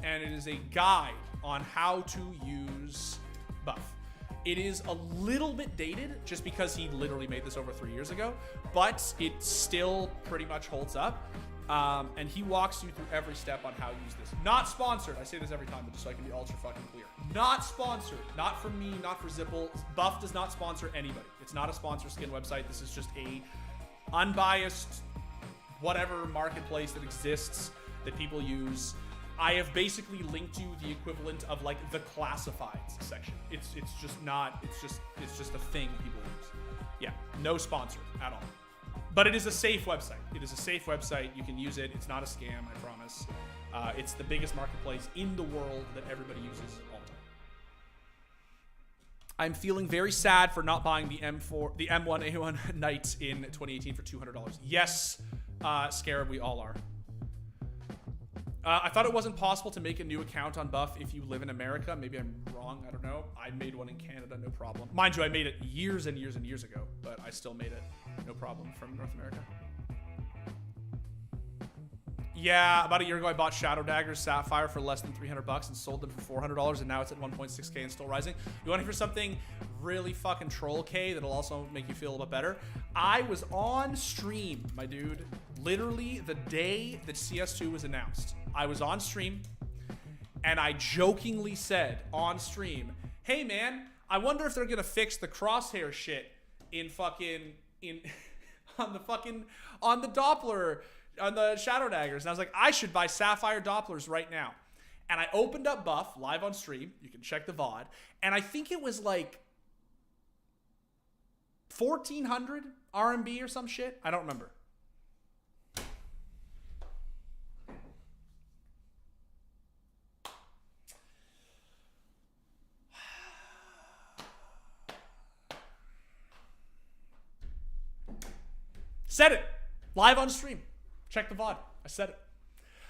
And it is a guide on how to use buff. It is a little bit dated just because he literally made this over 3 years ago, but it still pretty much holds up. And he walks you through every step on how to use this. Not sponsored. I say this every time, but just so I can be ultra fucking clear. Not sponsored. Not from me, not for Zipple. Buff does not sponsor anybody. It's not a sponsor skin website. This is just a unbiased whatever marketplace that exists that people use. I have basically linked you the equivalent of like the classifieds section. It's just not, it's just a thing people use. Yeah, no sponsor at all. But it is a safe website. It is a safe website. You can use it. It's not a scam, I promise. It's the biggest marketplace in the world that everybody uses all the time. I'm feeling very sad for not buying the M1A1 Knight in 2018 for $200. Yes, Scarab, we all are. I thought it wasn't possible to make a new account on Buff if you live in America. Maybe I'm wrong. I don't know. I made one in Canada, no problem. Mind you, I made it years and years and years ago, but I still made it, no problem, from North America. Yeah, about a year ago, I bought Shadow Daggers Sapphire for less than $300 and sold them for $400, and now it's at 1.6K and still rising. You want to hear something really fucking troll K that'll also make you feel a little bit better? I was on stream, my dude, literally the day that CS2 was announced. I was on stream, and I jokingly said on stream, hey man, I wonder if they're gonna fix the crosshair shit in on the Doppler, on the Shadow Daggers. And I was like, I should buy Sapphire Dopplers right now. And I opened up Buff live on stream. You can check the VOD. And I think it was like 1,400 RMB or some shit. I don't remember. Said it live on stream. Check the VOD. I said it.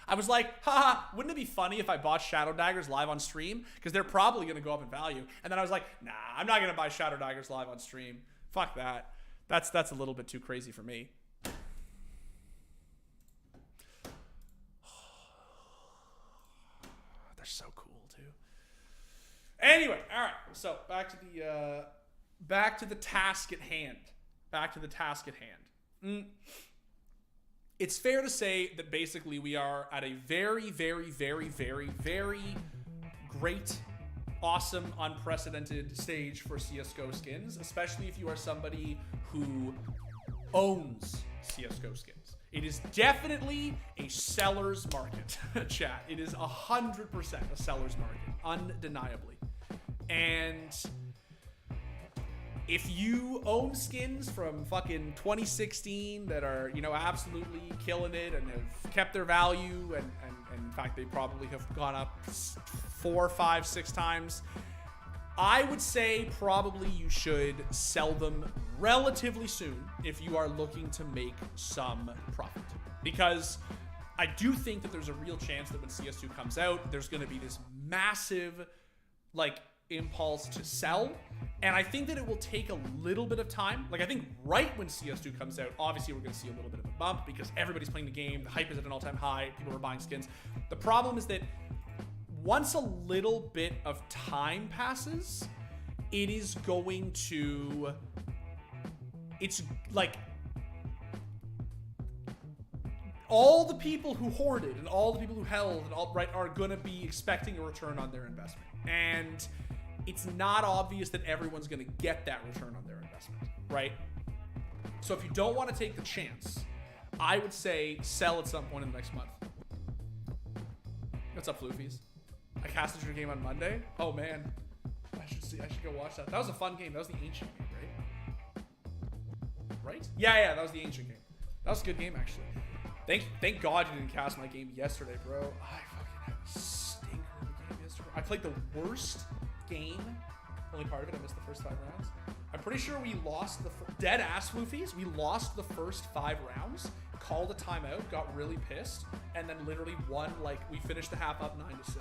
I was like, haha, wouldn't it be funny if I bought Shadow Daggers live on stream? Because they're probably going to go up in value. And then I was like, nah, I'm not going to buy Shadow Daggers live on stream. Fuck that. That's a little bit too crazy for me. They're so cool, too. Anyway, all right. So back to the task at hand. Back to the task at hand. It's fair to say that basically we are at a very, very, very, very, very great, awesome, unprecedented stage for CSGO skins, especially if you are somebody who owns CSGO skins. It is definitely a seller's market, chat. It is 100% a seller's market, undeniably. And if you own skins from fucking 2016 that are, you know, absolutely killing it and have kept their value, and in fact, they probably have gone up 4, 5, 6 times, I would say probably you should sell them relatively soon if you are looking to make some profit. Because I do think that there's a real chance that when CS2 comes out, there's going to be this massive, like, impulse to sell, and I think that it will take a little bit of time. Like, I think right when CS2 comes out, obviously we're going to see a little bit of a bump because everybody's playing the game, the hype is at an all-time high, people are buying skins. The problem is that once a little bit of time passes, it is going to, it's like, all the people who hoarded and all the people who held and all, right, are going to be expecting a return on their investment. And it's not obvious that everyone's going to get that return on their investment, right? So if you don't want to take the chance, I would say sell at some point in the next month. What's up, Floofies? I casted your game on Monday. Oh man, I should go watch that. That was a fun game. That was the ancient game, right? Right? Yeah, that was the ancient game. That was a good game, actually. Thank God you didn't cast my game yesterday, bro. I fucking had a stinker of a game yesterday. I played the worst game. Only part of it, I missed the first 5 rounds. I'm pretty sure we lost the dead ass Floofies. We lost the first 5 rounds, called a timeout, got really pissed, and then literally won. Like, we finished the half up 9-6.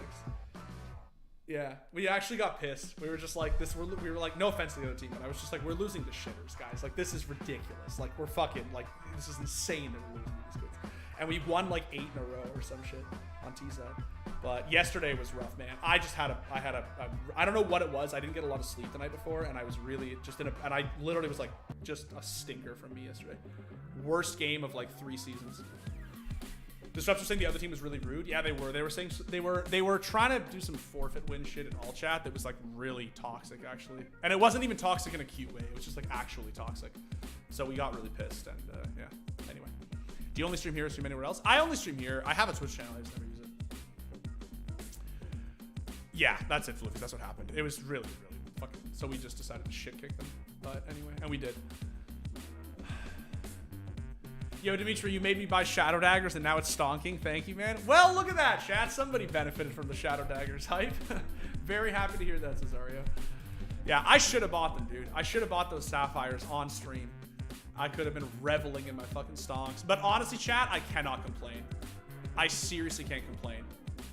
Yeah, we actually got pissed. We were just like, we were like, no offense to the other team, but I was just like, we're losing to shitters, guys. Like, this is ridiculous. Like, we're fucking, like, this is insane that we're losing to these kids. And we won like 8 in a row or some shit on T-side. But yesterday was rough, man. I don't know what it was. I didn't get a lot of sleep the night before, and I was really just and I literally was like, just a stinker from me yesterday. Worst game of like 3 seasons. Disrupts were saying the other team was really rude. Yeah, they were. They were saying they were trying to do some forfeit win shit in all chat that was like really toxic, actually. And it wasn't even toxic in a cute way. It was just like actually toxic. So we got really pissed, and yeah. Anyway, do you only stream here or stream anywhere else? I only stream here. I have a Twitch channel. I just never use it. Yeah, that's it, Fluffy. That's what happened. It was really, really fucking. So we just decided to shit kick them. But anyway, and we did. Yo, Dimitri, you made me buy Shadow Daggers, and now it's stonking. Thank you, man. Well, look at that, chat. Somebody benefited from the Shadow Daggers hype. Very happy to hear that, Cesario. Yeah, I should have bought them, dude. I should have bought those Sapphires on stream. I could have been reveling in my fucking stonks. But honestly, chat, I cannot complain. I seriously can't complain.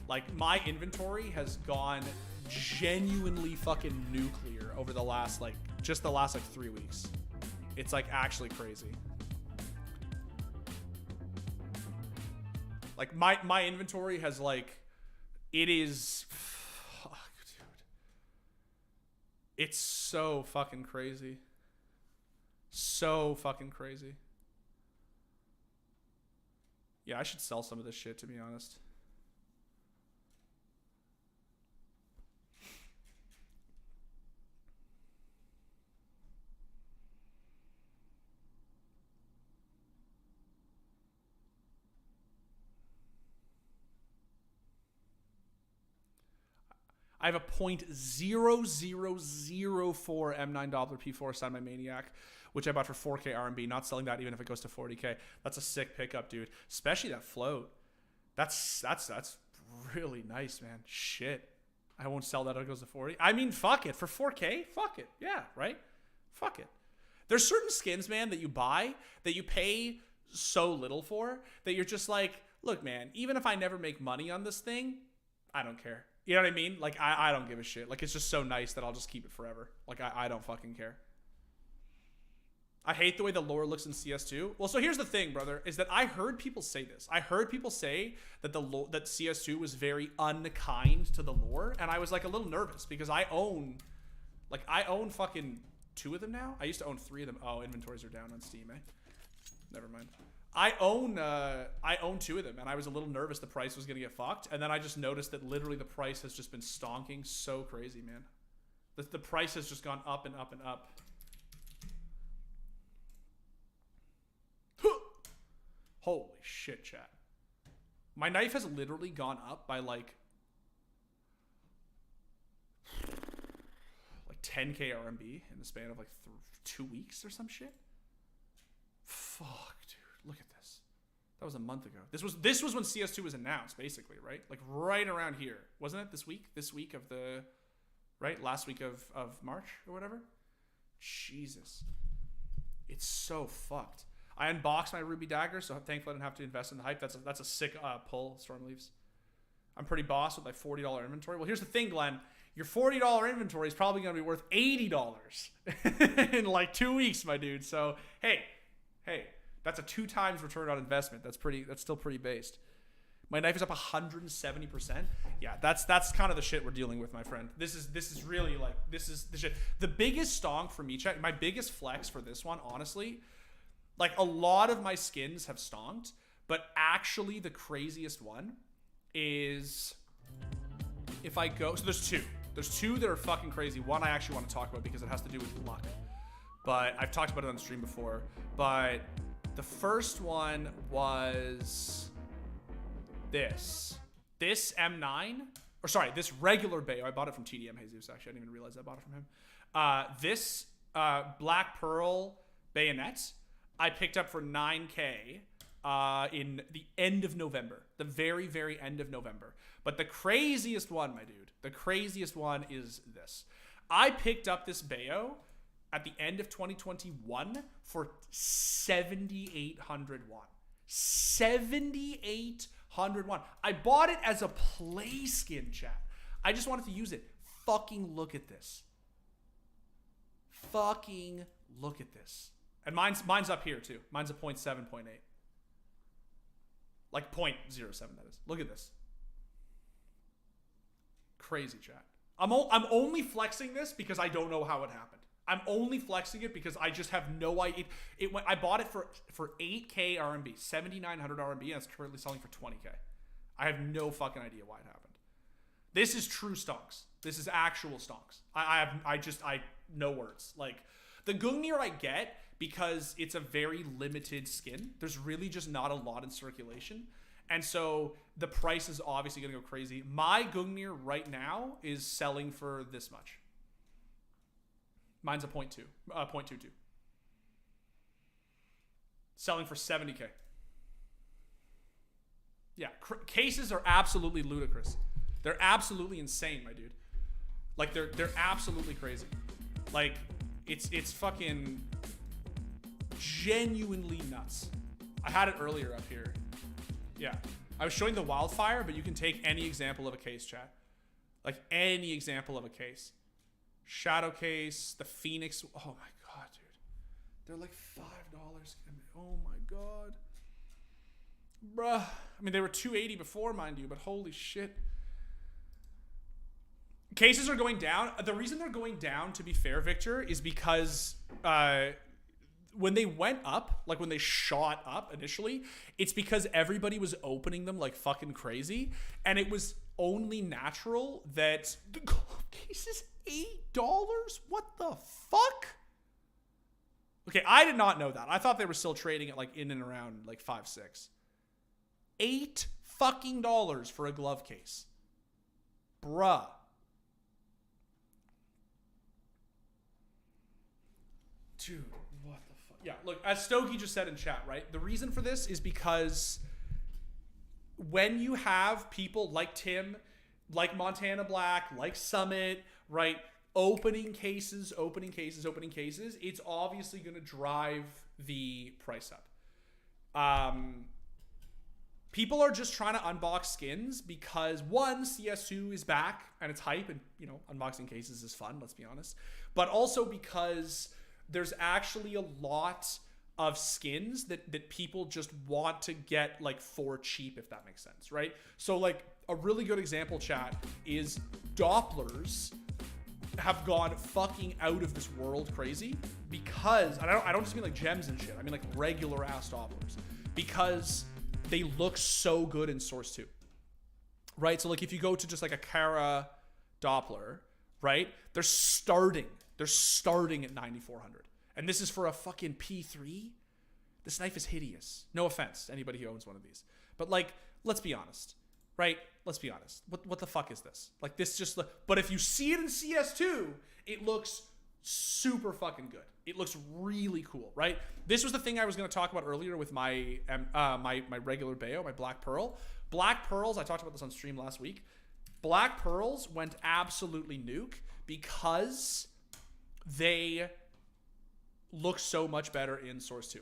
Like, my inventory has gone genuinely fucking nuclear over the last, like, just the last, like, 3 weeks. It's, like, actually crazy. Like, my inventory has, like, it is, fuck, dude. It's so fucking crazy. So fucking crazy. Yeah, I should sell some of this shit, to be honest. I have a .0004 M9 Doppler P4 signed by Maniac, which I bought for 4K RMB. Not selling that even if it goes to 40K. That's a sick pickup, dude. Especially that float. That's really nice, man. Shit. I won't sell that if it goes to 40. I mean, fuck it. For 4K? Fuck it. Yeah, right? Fuck it. There's certain skins, man, that you buy that you pay so little for that you're just like, look, man, even if I never make money on this thing, I don't care. You know what I mean? Like, I don't give a shit. Like, it's just so nice that I'll just keep it forever. Like, I don't fucking care. I hate the way the lore looks in CS2. Well, so here's the thing, brother, is that I heard people say this. I heard people say that that CS2 was very unkind to the lore, and I was, like, a little nervous because I own fucking 2 of them now. I used to own 3 of them. Oh, inventories are down on Steam, eh? Never mind. I own 2 of them, and I was a little nervous the price was gonna get fucked, and then I just noticed that literally the price has just been stonking so crazy, man. The price has just gone up and up and up. Holy shit, chat. My knife has literally gone up by like 10K RMB in the span of like 2 weeks or some shit. Fuck, dude. Look at this. That was a month ago. This was when CS2 was announced, basically, right? Like right around here. Wasn't it this week? This week of the, right? Last week of March or whatever? Jesus. It's so fucked. I unboxed my Ruby Dagger, so thankfully I didn't have to invest in the hype. That's a sick pull, Stormleaves. I'm pretty boss with my $40 inventory. Well, here's the thing, Glenn. Your $40 inventory is probably going to be worth $80 in like 2 weeks, my dude. So, hey, that's a 2 times return on investment. That's still pretty based. My knife is up 170%. Yeah, that's kind of the shit we're dealing with, my friend. This is really like, this is the shit. The biggest stonk for me, chat, my biggest flex for this one, honestly, like a lot of my skins have stonked, but actually the craziest one is if I go, so there's two that are fucking crazy. One I actually want to talk about because it has to do with luck, but I've talked about it on the stream before. But the first one was this M9, or sorry, this regular Bayo. I bought it from TDM Jesus, actually. I didn't even realize I bought it from him. This Black Pearl bayonet I picked up for 9K in the end of November, the very, very end of November. But the craziest one, my dude, the craziest one is this. I picked up this Bayo at the end of 2021 for 7,800 won. 7,800 won. I bought it as a play skin, chat. I just wanted to use it. Fucking look at this. Fucking look at this. And mine's up here too. Mine's a 0.7, 0.8. Like 0.07, that is. Look at this. Crazy, chat. I'm only flexing this because I don't know how it happened. I'm only flexing it because I just have no idea. I bought it for 8K RMB, 7,900 RMB, and it's currently selling for 20K. I have no fucking idea why it happened. This is true stonks. This is actual stonks. I no words. Like, the Gungnir I get because it's a very limited skin. There's really just not a lot in circulation. And so the price is obviously going to go crazy. My Gungnir right now is selling for this much. Mine's a 0.22. Selling for 70K. Yeah, cases are absolutely ludicrous. They're absolutely insane, my dude. Like, they're absolutely crazy. Like, it's fucking genuinely nuts. I had it earlier up here. Yeah. I was showing the wildfire, but you can take any example of a case, chat. Like, any example of a case. Shadow case, the Phoenix. Oh my god, dude. They're like $5. Oh my god. Bruh. I mean, they were $280 before, mind you, but holy shit. Cases are going down. The reason they're going down, to be fair, Victor, is because when they went up, like when they shot up initially, it's because everybody was opening them like fucking crazy. And it was only natural that the case is $8? What the fuck? Okay, I did not know that. I thought they were still trading it like in and around like 5, 6. $8 fucking for a glove case. Bruh. Dude, what the fuck? Yeah, look, as Stokey just said in chat, right? The reason for this is because when you have people like Tim, like Montana Black, like Summit, right, opening cases, it's obviously going to drive the price up. People are just trying to unbox skins because, one, CS2 is back and it's hype, and, you know, unboxing cases is fun, let's be honest. But also because there's actually a lot of skins that people just want to get, like, for cheap, if that makes sense, right? So, like, a really good example, chat, is Dopplers have gone fucking out of this world crazy because, and I don't just mean like gems and shit, I mean like regular ass Dopplers, because they look so good in Source 2, right? So like if you go to just like a Kara Doppler, right, they're starting at 9,400, and this is for a fucking P3. This knife is hideous. No offense to anybody who owns one of these, but like, let's be honest, right? Let's be honest. What the fuck is this? Like, this just but if you see it in CS2, it looks super fucking good. It looks really cool, right? This was the thing I was going to talk about earlier with my my regular Bayo, my Black Pearl. Black Pearls, I talked about this on stream last week. Black Pearls went absolutely nuke because they look so much better in Source 2.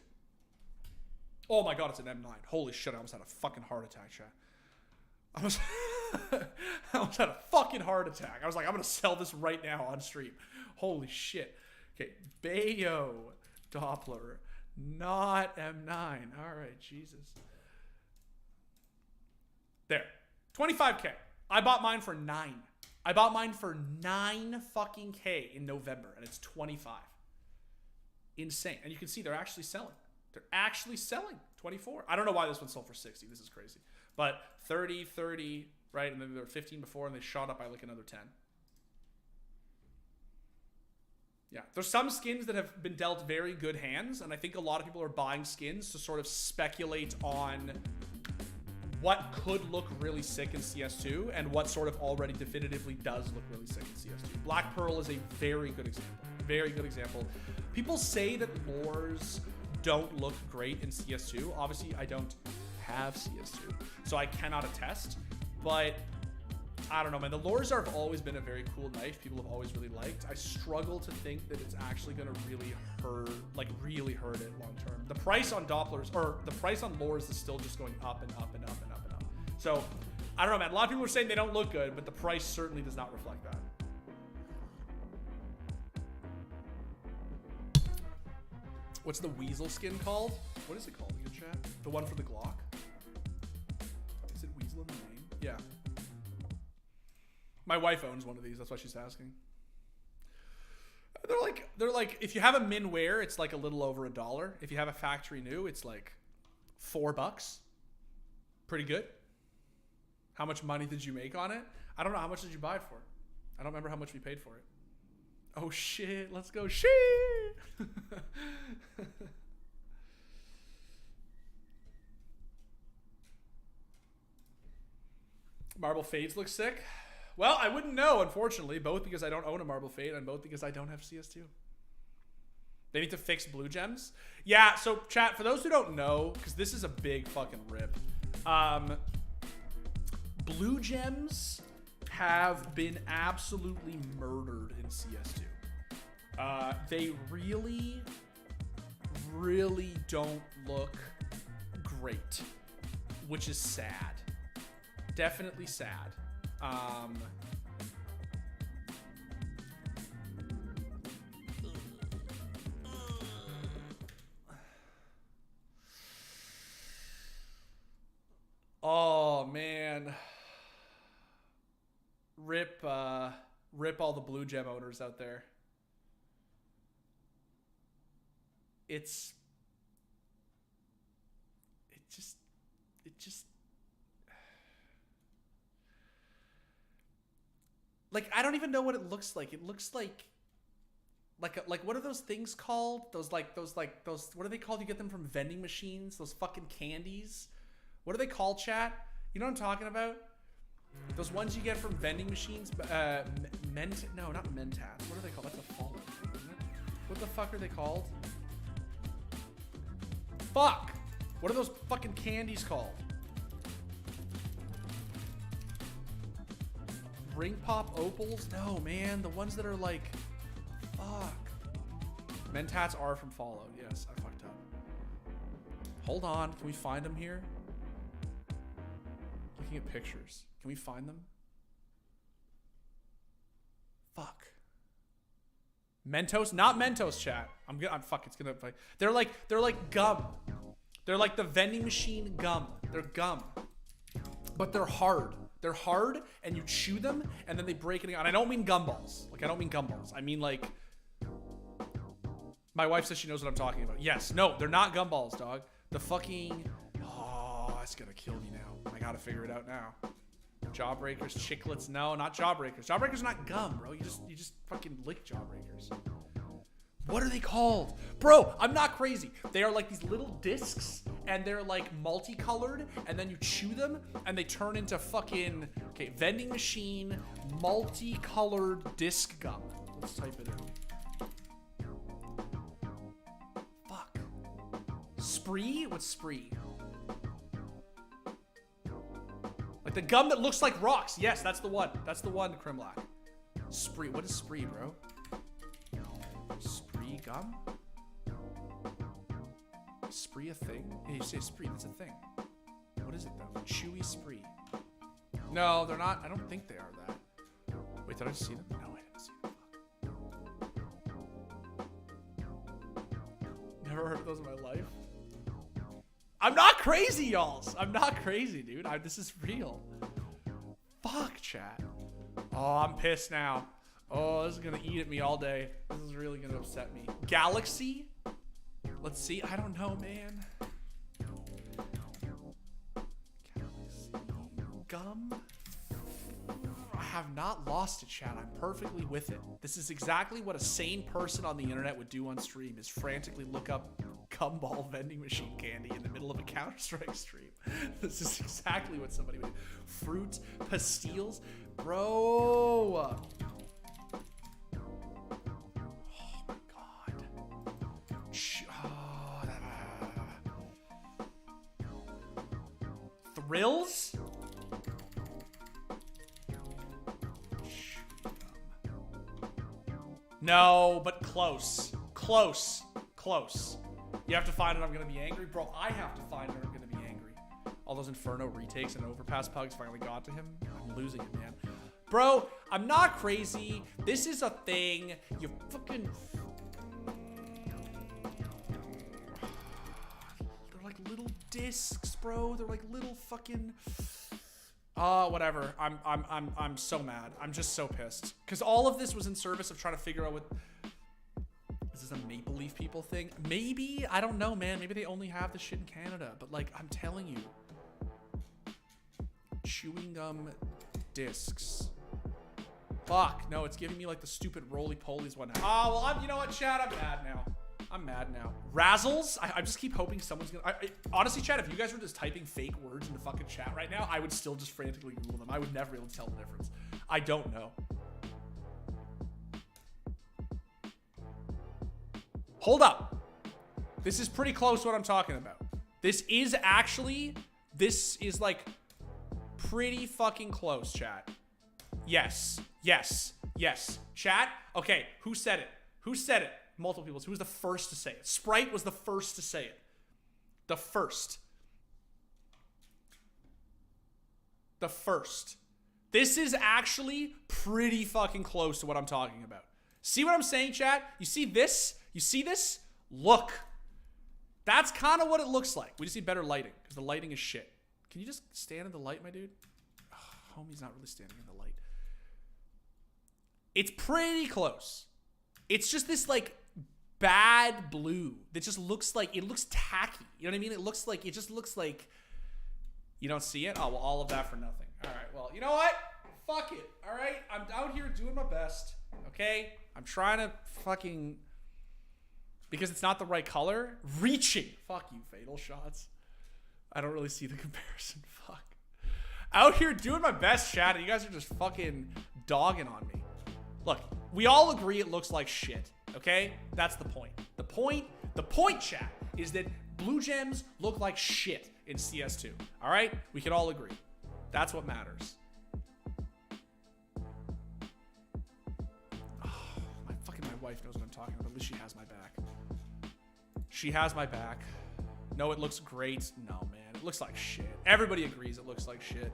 Oh my god, it's an M9. Holy shit, I almost had a fucking heart attack, chat. I almost had a fucking heart attack. I was like, I'm going to sell this right now on stream. Holy shit. Okay, Bayo Doppler, not M9. All right, Jesus. There. 25K. I bought mine for 9. I bought mine for 9 fucking K in November, and it's 25. Insane. And you can see they're actually selling. They're actually selling 24. I don't know why this one sold for 60. This is crazy. But 30, 30, right? And then they were 15 before, and they shot up by like another 10. Yeah. There's some skins that have been dealt very good hands, and I think a lot of people are buying skins to sort of speculate on what could look really sick in CS2 and what sort of already definitively does look really sick in CS2. Black Pearl is a very good example. Very good example. People say that lures don't look great in CS2. Obviously, I don't have CS2, so I cannot attest. But I don't know, man. The lures have always been a very cool knife. People have always really liked. I struggle to think that it's actually going to really hurt, like really hurt it long term. The price on Dopplers, or the price on lures is still just going up and up and up and up and up. So I don't know, man. A lot of people are saying they don't look good, but the price certainly does not reflect that. What's the Weasel skin called? What is it called in chat? The one for the Glock? Is it Weasel in the name? Yeah. My wife owns one of these. That's why she's asking. They're like, if you have a min wear, it's like a little over $1. If you have a factory new, it's like $4. Pretty good. How much money did you make on it? I don't know. How much did you buy it for? I don't remember how much we paid for it. Oh shit, let's go shit. Marble Fades look sick. Well, I wouldn't know, unfortunately, both because I don't own a Marble Fade and both because I don't have CS2. They need to fix blue gems. Yeah, so chat, for those who don't know, because this is a big fucking rip, blue gems have been absolutely murdered in CS2. They really, really don't look great, which is sad. Definitely sad. Oh man. Rip all the blue gem owners out there. It just like, I don't even know what it looks like. It looks like what are those things called? Those what are they called? You get them from vending machines, those fucking candies. What are they called, chat? You know what I'm talking about? Those ones you get from vending machines, no, not Mentats. What are they called? That's a fallen thing, isn't it? What the fuck are they called? Fuck! What are those fucking candies called? Ring Pop Opals? No, man. The ones that are like... Fuck. Mentats are from Fallout. Yes, I fucked up. Hold on. Can we find them here? Looking at pictures. Can we find them? Fuck. Mentos? Not Mentos, chat. Fuck, it's gonna... They're like gum. They're like the vending machine gum. They're gum. But they're hard. They're hard, and you chew them, and then they break it. And I don't mean gumballs. Like, I don't mean gumballs. I mean, like... My wife says she knows what I'm talking about. Yes. No, they're not gumballs, dog. The fucking... Oh, that's gonna kill me now. I gotta figure it out now. Jawbreakers, chiclets. No, not jawbreakers. Jawbreakers are not gum, bro. You just fucking lick jawbreakers. What are they called? Bro, I'm not crazy. They are like these little discs, and they're like multicolored, and then you chew them, and they turn into fucking, okay, vending machine, multicolored disc gum. Let's type it in. Fuck. Spree? What's Spree? Like the gum that looks like rocks. Yes, that's the one. That's the one, Crimlack. Spree. What is Spree, bro? Spree gum? Is Spree a thing? Yeah, you say Spree, that's a thing. What is it though? Chewy Spree. No, they're not. I don't think they are that. Wait, did I see them? No, I didn't see them. Never heard of those in my life. I'm not crazy, y'all. I'm not crazy, dude. This is real. Fuck, chat. Oh, I'm pissed now. Oh, this is gonna eat at me all day. This is really gonna upset me. Galaxy? Let's see. I don't know, man. Galaxy. Gum? I have not lost it, chat. I'm perfectly with it. This is exactly what a sane person on the internet would do on stream, is frantically look up gumball vending machine candy in the middle of a Counter-Strike stream. This is exactly what somebody would do. Fruit pastilles? Bro! Oh my god. Thrills? No, but close. Close. Close. You have to find it, I'm gonna be angry. Bro, I have to find it, I'm gonna be angry. All those Inferno retakes and overpass pugs finally got to him. I'm losing it, man. Bro, I'm not crazy. This is a thing. You fucking... They're like little discs, bro. They're like little fucking... whatever. I'm so mad. I'm just so pissed. Because all of this was in service of trying to figure out what... Is this a Maple Leaf people thing? Maybe. I don't know, man. Maybe they only have this shit in Canada. But, like, I'm telling you. Chewing gum discs. Fuck. No, it's giving me, like, the stupid roly-polies one. Oh, well, you know what, Chad? I'm mad now. I'm mad now. Razzles? I just keep hoping someone's gonna... honestly, Chad, if you guys were just typing fake words into fucking chat right now, I would still just frantically Google them. I would never be able to tell the difference. I don't know. Hold up. This is pretty close to what I'm talking about. This is actually... This is, like, pretty fucking close, chat. Yes. Yes. Yes. Chat? Okay, who said it? Who said it? Multiple people. Who was the first to say it? Sprite was the first to say it. The first. The first. This is actually pretty fucking close to what I'm talking about. See what I'm saying, chat? You see this? You see this? Look. That's kind of what it looks like. We just need better lighting because the lighting is shit. Can you just stand in the light, my dude? Oh, homie's not really standing in the light. It's pretty close. It's just this, like, bad blue that just looks like, it looks tacky. You know what I mean? It just looks like, you don't see it? Oh, well, all of that for nothing. All right, well, you know what? Fuck it, all right? I'm out here doing my best, okay? I'm trying to fucking, because it's not the right color, reaching. Fuck you, fatal shots. I don't really see the comparison, fuck. Out here doing my best, chat, and you guys are just fucking dogging on me. Look, we all agree it looks like shit. Okay? That's the point. The point, chat, is that blue gems look like shit in CS2. All right? We can all agree. That's what matters. Oh, my wife knows what I'm talking about. At least she has my back. She has my back. No, it looks great. No, man. It looks like shit. Everybody agrees it looks like shit.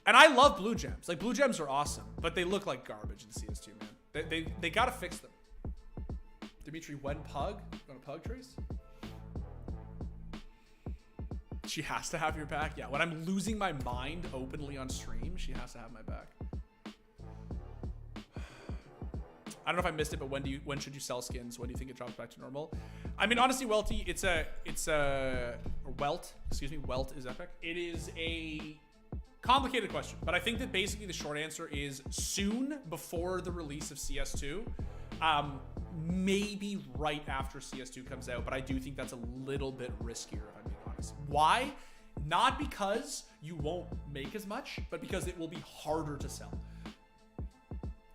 And I love blue gems. Like, blue gems are awesome, but they look like garbage in CS2, man. They gotta fix them. Dimitri, when pug? You want a pug, Trace? She has to have your back? Yeah, when I'm losing my mind openly on stream, she has to have my back. I don't know if I missed it, but when should you sell skins? When do you think it drops back to normal? I mean, honestly, Welty, Welt is epic. It is a complicated question, but I think that basically the short answer is soon before the release of CS2. Maybe right after CS2 comes out, but I do think that's a little bit riskier, if I'm being honest. Why? Not because you won't make as much, but because it will be harder to sell.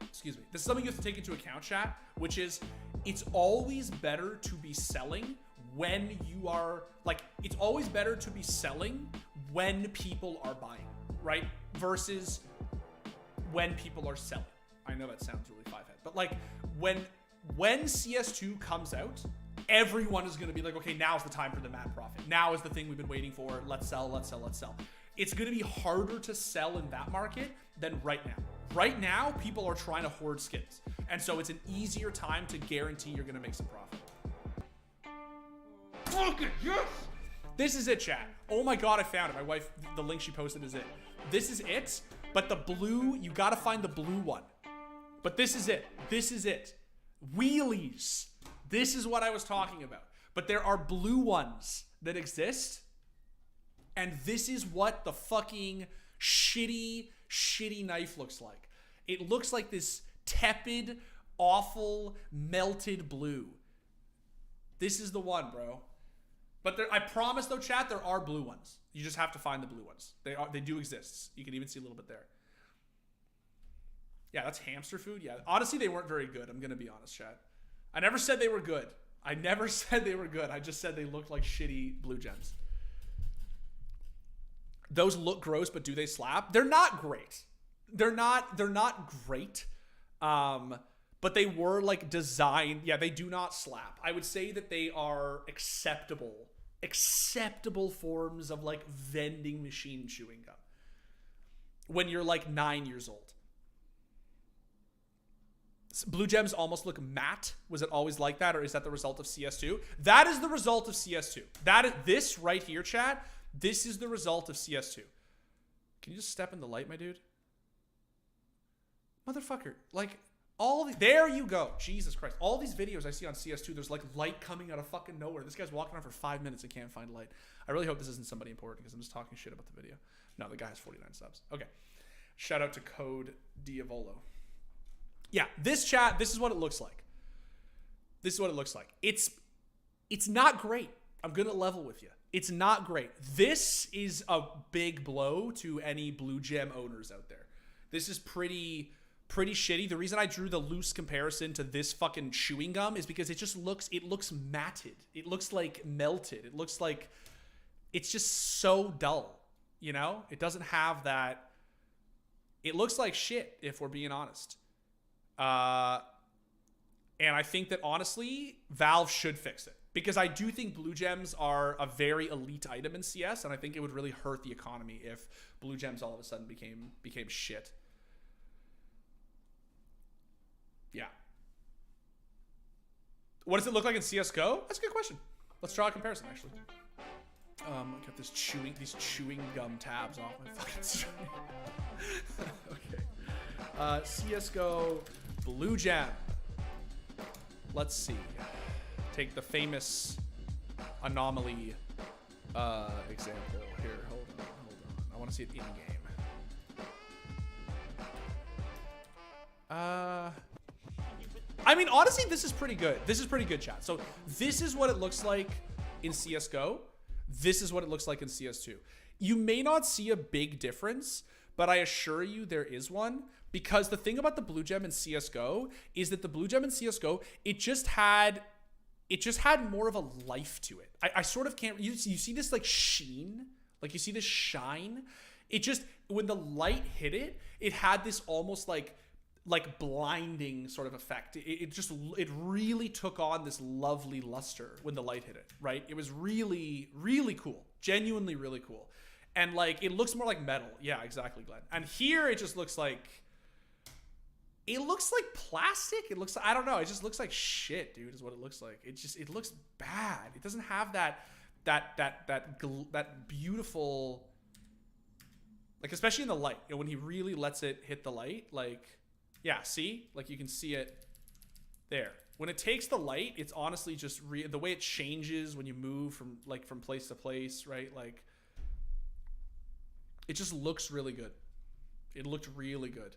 Excuse me. This is something you have to take into account, chat, which is it's always better to be selling when you are, like, it's always better to be selling when people are buying, right? Versus when people are selling. I know that sounds really five-head, but like when CS2 comes out, everyone is going to be like, okay, now's the time for the mad profit. Now is the thing we've been waiting for. Let's sell, let's sell, let's sell. It's going to be harder to sell in that market than right now. Right now, people are trying to hoard skins. And so it's an easier time to guarantee you're going to make some profit. Fuck it, yes! This is it, chat. Oh my god, I found it. My wife, the link she posted is it. This is it, but the blue, you gotta find the blue one. But this is it. This is it. Wheelies. This is what I was talking about. But there are blue ones that exist. And this is what the fucking shitty knife looks like. It looks like this tepid, awful, melted blue. This is the one, bro. But there, I promise though, chat, there are blue ones. You just have to find the blue ones. They do exist. You can even see a little bit there. Yeah, that's hamster food. Yeah, honestly, they weren't very good. I'm gonna be honest, chat. I never said they were good. I never said they were good. I just said they looked like shitty blue gems. Those look gross, but do they slap? They're not great. They're not great. But they were like designed. Yeah, they do not slap. I would say that they are acceptable forms of like vending machine chewing gum. When you're like 9 years old. Blue gems almost look matte. Was it always like that, or is that the result of CS2? That is the result of CS2. That is this right here, chat. This is the result of CS2. Can you just step in the light, my dude? Motherfucker. Like, there you go. Jesus Christ. All these videos I see on CS2, there's like light coming out of fucking nowhere. This guy's walking around for 5 minutes and can't find light. I really hope this isn't somebody important because I'm just talking shit about the video. No, the guy has 49 subs. Okay. Shout out to Code Diavolo. Yeah, this chat, this is what it looks like. This is what it looks like. It's not great. I'm going to level with you. It's not great. This is a big blow to any blue gem owners out there. This is pretty shitty. The reason I drew the loose comparison to this fucking chewing gum is because it looks matted. It looks like melted. It looks like it's just so dull, you know? It doesn't have that. It looks like shit, if we're being honest. And I think that honestly, Valve should fix it. Because I do think blue gems are a very elite item in CS, and I think it would really hurt the economy if blue gems all of a sudden became shit. Yeah. What does it look like in CSGO? That's a good question. Let's draw a comparison, actually. Got these chewing gum tabs off my fucking screen. Okay. CSGO blue gem. Let's see. Take the famous anomaly example here. Hold on. I want to see it in game. I mean, honestly, this is pretty good. This is pretty good, chat. So this is what it looks like in CSGO. This is what it looks like in CS2. You may not see a big difference, but I assure you there is one. Because the thing about the blue gem in CSGO is that the blue gem in CSGO, it just had more of a life to it. I sort of can't, you see this like sheen, like you see this shine. It just, when the light hit it, it had this almost like blinding sort of effect. It really took on this lovely luster when the light hit it, right? It was really, really cool. Genuinely really cool. And like, it looks more like metal. Yeah, exactly, Glenn. And here it just looks like, it looks like plastic. It looks, I don't know. It just looks like shit, dude, is what it looks like. It looks bad. It doesn't have that beautiful, like, especially in the light, you know, when he really lets it hit the light, like, yeah, see, like you can see it there. When it takes the light, it's honestly just the way it changes when you move from place to place, right? Like, it just looks really good. It looked really good.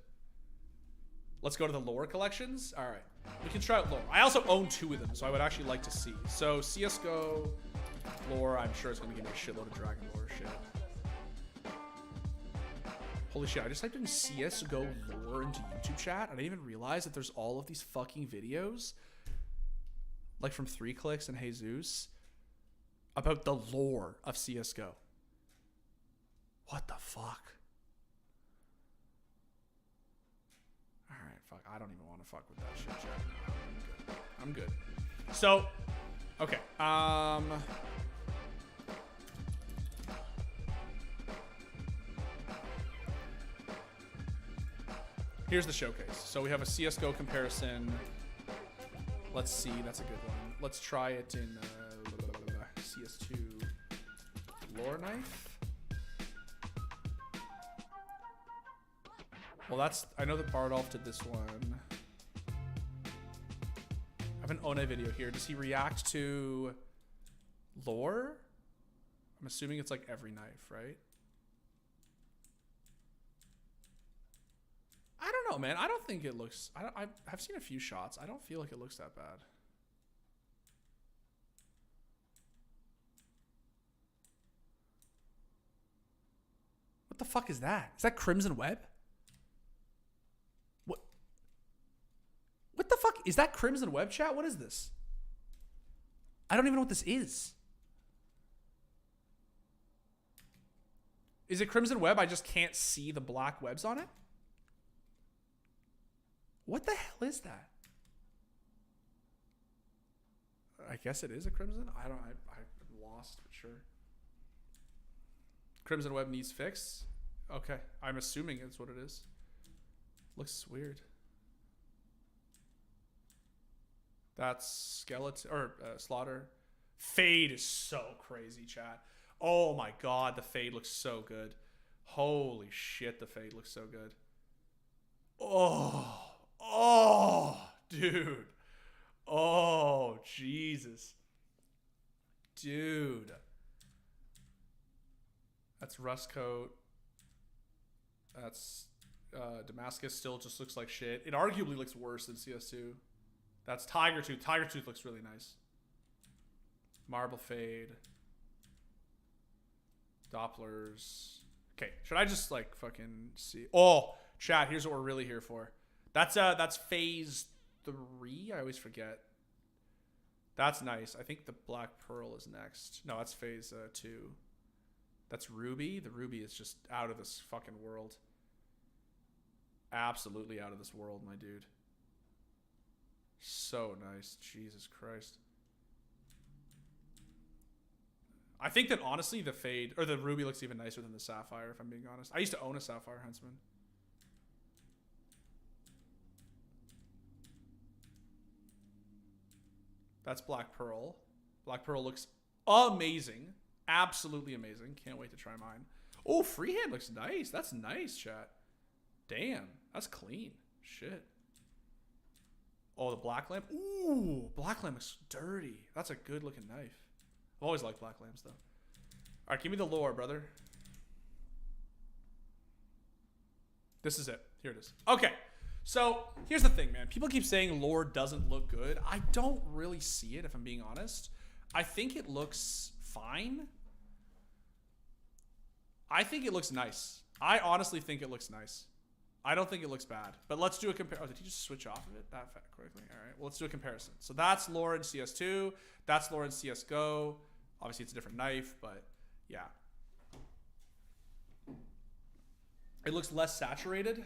Let's go to the lore collections. All right, we can try out lore. I also own 2 of them, so I would actually like to see. So CSGO lore, I'm sure it's gonna give me a shitload of dragon lore shit. Holy shit, I just typed in CSGO lore into YouTube chat. I didn't even realize that there's all of these fucking videos, like from 3 Clicks and Jesus, about the lore of CSGO. What the fuck? Fuck, I don't even want to fuck with that shit, chat. I'm good. So, okay. Here's the showcase. So we have a CSGO comparison. Let's see. That's a good one. Let's try it in CS2. Lore knife. Well, that's... I know that Bardolph did this one. I have an One video here. Does he react to lore? I'm assuming it's like every knife, right? I don't know, man. I don't think it looks... I've seen a few shots. I don't feel like it looks that bad. What the fuck is that? Is that Crimson Web? What the fuck? Is that Crimson Web, chat? What is this? I don't even know what this is. Is it Crimson Web? I just can't see the black webs on it. What the hell is that? I guess it is a Crimson. I'm lost, but sure. Crimson Web needs fixed. Okay, I'm assuming it's what it is. Looks weird. That's skeleton or slaughter. Fade is so crazy, chat. Oh my god, the fade looks so good. Holy shit, the fade looks so good. Oh, dude. Oh, Jesus. Dude. That's Rust Coat. That's Damascus still just looks like shit. It arguably looks worse than CS2. That's Tiger Tooth. Tiger Tooth looks really nice. Marble Fade. Dopplers. Okay, should I just like fucking see? Oh, chat, here's what we're really here for. That's phase 3. I always forget. That's nice. I think the Black Pearl is next. No, that's phase 2. That's Ruby. The Ruby is just out of this fucking world. Absolutely out of this world, my dude. So nice. Jesus Christ. I think that honestly the fade or the Ruby looks even nicer than the Sapphire, if I'm being honest. I used to own a Sapphire Huntsman. That's Black Pearl. Black Pearl looks amazing. Absolutely amazing. Can't wait to try mine. Oh, freehand looks nice. That's nice, chat. Damn. That's clean. Shit. Oh, the Black Lamp. Ooh, Black Lamp looks dirty. That's a good looking knife. I've always liked Black Lamps, though. All right, give me the lore, brother. This is it. Here it is. Okay. So here's the thing, man. People keep saying lore doesn't look good. I don't really see it, if I'm being honest. I think it looks fine. I think it looks nice. I honestly think it looks nice. I don't think it looks bad. But let's do a comparison. Oh, did he just switch off of it that quickly? All right. Well, let's do a comparison. So that's lore in CS2. That's lore in CSGO. Obviously, it's a different knife, but yeah. It looks less saturated.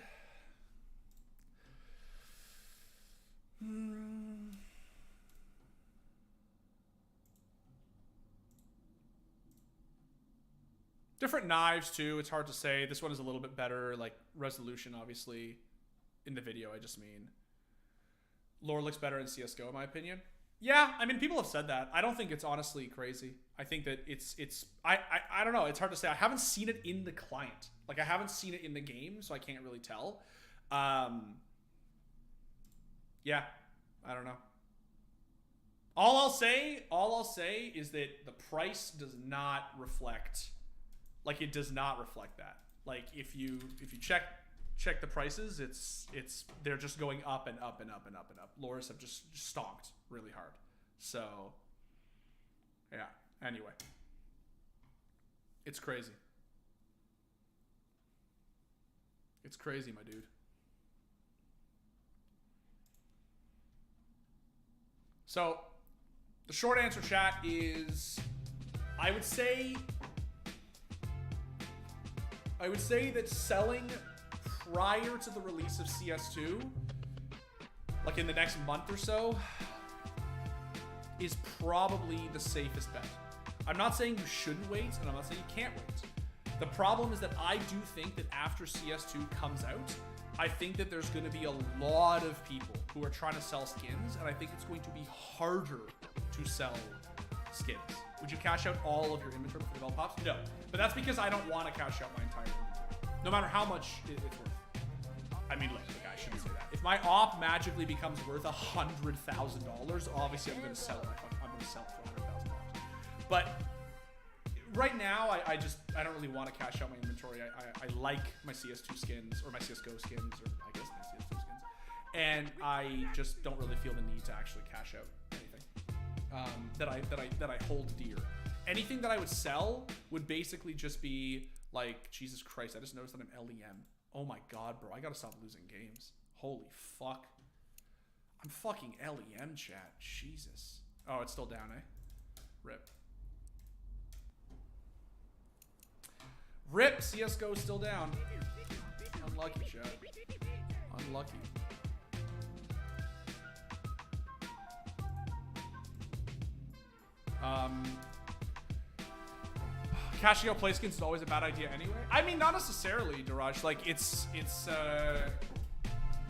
Different knives too. It's hard to say. This one is a little bit better, like resolution, obviously. In the video, I just mean. Lore looks better in CSGO, in my opinion. Yeah, I mean, people have said that. I don't think it's honestly crazy. I think that I don't know. It's hard to say. I haven't seen it in the client. Like, I haven't seen it in the game, so I can't really tell. Yeah, I don't know. All I'll say is that the price does not reflect, like, it does not reflect that. Like, if you check the prices, they're just going up and up and up and up and up. Lores have just stonked really hard. So, yeah. Anyway, it's crazy. It's crazy, my dude. So, the short answer, chat, is I would say that selling prior to the release of CS2, like in the next month or so, is probably the safest bet. I'm not saying you shouldn't wait, and I'm not saying you can't wait. The problem is that I do think that after CS2 comes out, I think that there's going to be a lot of people who are trying to sell skins, and I think it's going to be harder to sell skins. Would you cash out all of your inventory before the bell pops? No, but that's because I don't want to cash out my entire inventory, no matter how much it's worth. I mean, look, I shouldn't say that. If my op magically becomes worth $100,000, obviously I'm going to sell it. I'm going to sell it for $100,000. But right now, I don't really want to cash out my inventory. I like my CS2 skins, or my CSGO skins, or I guess my CS2 skins. And I just don't really feel the need to actually cash out anything that I hold dear. Anything that I would sell would basically just be like, Jesus Christ, I just noticed that I'm LEM. Oh my God, bro, I gotta stop losing games. Holy fuck. I'm fucking LEM, chat. Jesus. Oh, it's still down, eh? Rip. Rip, CSGO still down. Unlucky, chat. Unlucky. Cashing out play skins is always a bad idea anyway. I mean, not necessarily, Daraj. Like,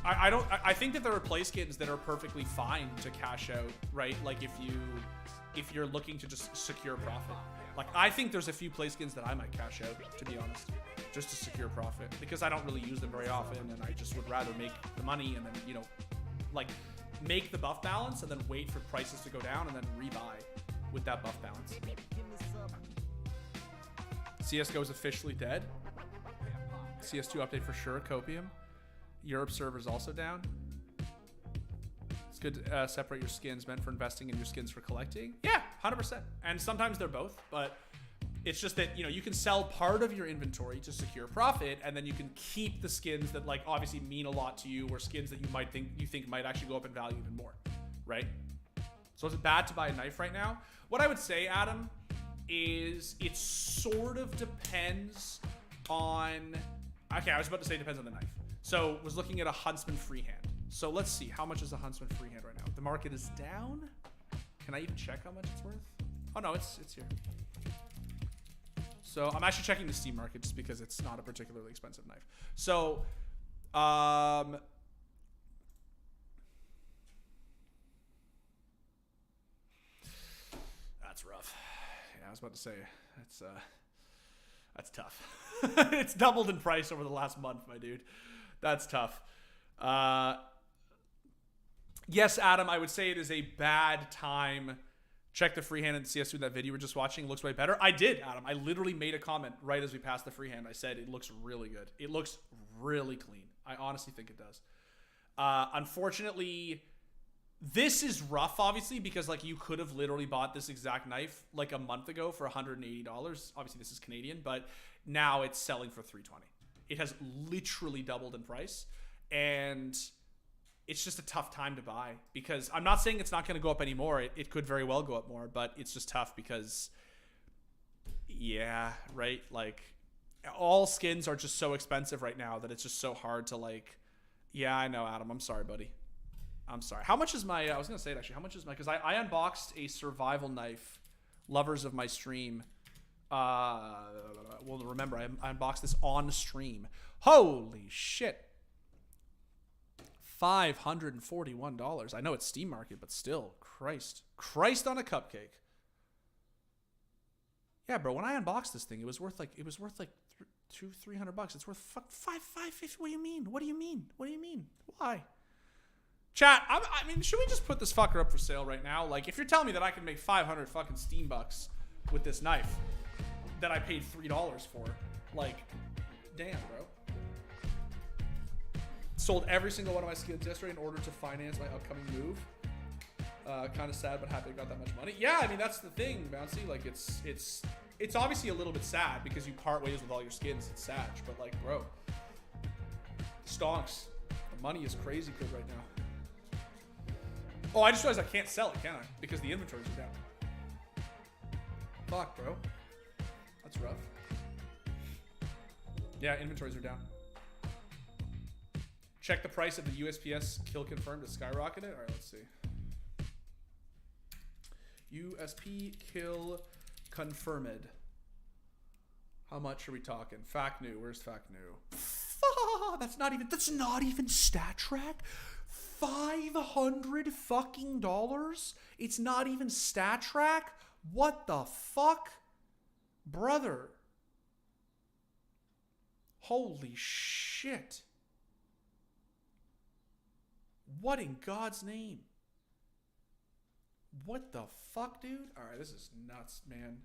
I think that there are play skins that are perfectly fine to cash out, right? Like, if you're looking to just secure profit. Like, I think there's a few play skins that I might cash out, to be honest, just to secure profit, because I don't really use them very often, and I just would rather make the money and then, you know, like, make the buff balance and then wait for prices to go down and then rebuy with that buff balance. CSGO is officially dead. CS2 update for sure. Copium. Europe servers also down. It's good to separate your skins meant for investing and your skins for collecting. Yeah, 100%. And sometimes they're both, but it's just that, you know, you can sell part of your inventory to secure profit, and then you can keep the skins that, like, obviously mean a lot to you, or skins that you think might actually go up in value even more, right? So is it bad to buy a knife right now? What I would say, Adam, is it sort of depends on... Okay, I was about to say it depends on the knife. So was looking at a Huntsman freehand. So let's see, how much is a Huntsman freehand right now? The market is down. Can I even check how much it's worth? Oh no, it's here. So I'm actually checking the Steam market just because it's not a particularly expensive knife. So, that's rough. Yeah, I was about to say, that's tough. It's doubled in price over the last month, my dude. That's tough. Yes, Adam, I would say it is a bad time. Check the freehand and CS2 that video you were just watching. It looks way better. I did, Adam. I literally made a comment right as we passed the freehand. I said it looks really good. It looks really clean. I honestly think it does. Unfortunately, this is rough, obviously, because like you could have literally bought this exact knife like a month ago for $180. Obviously, this is Canadian, but now it's selling for $320. It has literally doubled in price, and it's just a tough time to buy, because I'm not saying it's not going to go up anymore. It could very well go up more, but it's just tough because, yeah, right? Like, all skins are just so expensive right now that it's just so hard to, like, yeah, I know, Adam. I'm sorry, buddy. I'm sorry. How much is my, I was going to say it actually, how much is my, because I unboxed a survival knife, lovers of my stream. Well, remember, I unboxed this on stream. Holy shit. $541. I know it's Steam market, but still, Christ on a cupcake. Yeah, bro, when I unboxed this thing, it was worth like $200-300. It's worth $550. What do you mean? What do you mean? What do you mean? Why? Chat, I mean, should we just put this fucker up for sale right now? Like, if you're telling me that I can make 500 fucking Steam bucks with this knife that I paid $3 for, like, damn, bro. Sold every single one of my skins yesterday in order to finance my upcoming move. Kind of sad, but happy I got that much money. Yeah, I mean, that's the thing, Bouncy. Like, it's obviously a little bit sad because you part ways with all your skins. It's sad, but like, bro, stonks. The money is crazy good right now. Oh, I just realized I can't sell it, can I? Because the inventories are down. Fuck, bro. That's rough. Yeah, inventories are down. Check the price of the USPS kill confirmed to skyrocket it. All right, let's see. USP kill confirmed. How much are we talking? Fact new. Where's fact new? That's not even stat track. $500 fucking dollars. It's not even stat track. What the fuck? Brother. Holy shit. What in God's name? What the fuck, dude? All right, this is nuts, man.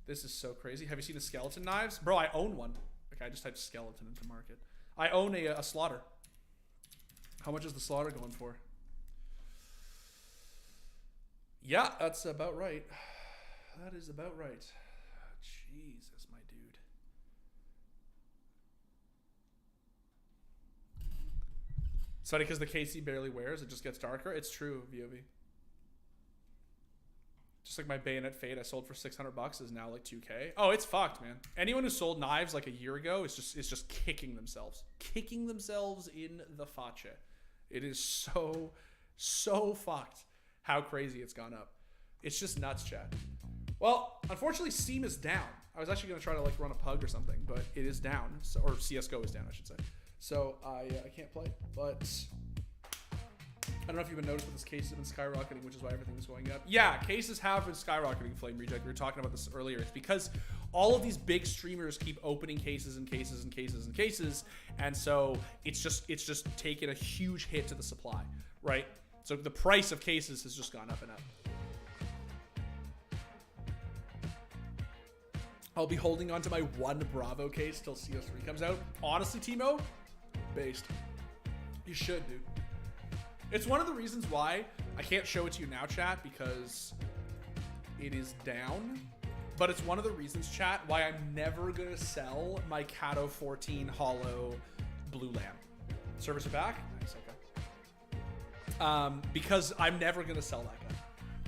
This is so crazy. Have you seen the skeleton knives? Bro, I own one. Like, I just typed skeleton into market. I own a slaughter. How much is the slaughter going for? Yeah, that's about right. That is about right. Jesus, my dude. It's funny because the KC barely wears. It just gets darker. It's true, VOV. Just like my Bayonet Fade I sold for $600 is now like 2K. Oh, it's fucked, man. Anyone who sold knives like a year ago is just kicking themselves. Kicking themselves in the facha. It is so fucked how crazy it's gone up. It's just nuts, chat. Well, unfortunately, Steam is down. I was actually going to try to like run a pug or something, but it is down. So, or CSGO is down, I should say. So I can't play, but I don't know if you've been noticed, but this case has been skyrocketing, which is why everything is going up. Yeah, cases have been skyrocketing, Flame Reject. We were talking about this earlier. It's because all of these big streamers keep opening cases and cases and cases and cases, and so it's just taken a huge hit to the supply, right? So the price of cases has just gone up and up. I'll be holding on to my one Bravo case till CS3 comes out. Honestly, Timo, based. You should, dude. It's one of the reasons why I can't show it to you now, chat, because it is down. But it's one of the reasons, chat, why I'm never going to sell my Cato 14 Hollow Blue Lamp. Servers are back? Nice, okay. Because I'm never going to sell that gun.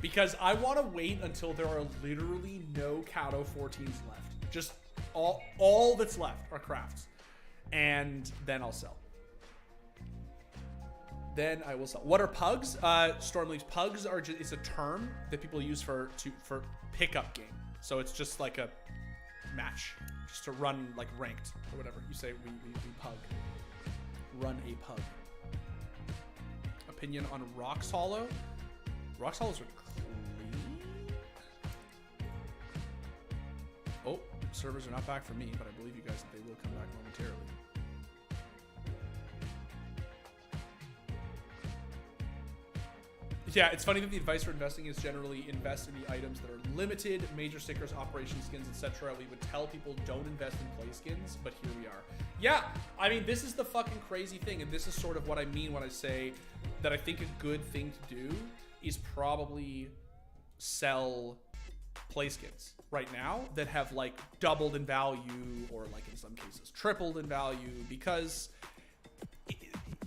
Because I want to wait until there are literally no Cato 14s left. Just all that's left are crafts. And then I'll sell. Then I will sell. What are pugs? Stormleafs. Pugs are just, it's a term that people use for pickup game. So it's just like a match, just to run like ranked or whatever. You say we pug. Run a pug. Opinion on Rocks Hollow. Rocks Hollows are clean. Oh, servers are not back for me, but I believe you guys that they will come back momentarily. Yeah, it's funny that the advice for investing is generally invest in the items that are limited, major stickers, operation skins, etc. We would tell people don't invest in play skins, but here we are. Yeah, I mean, this is the fucking crazy thing, and this is sort of what I mean when I say that I think a good thing to do is probably sell play skins right now that have like doubled in value or like in some cases tripled in value, because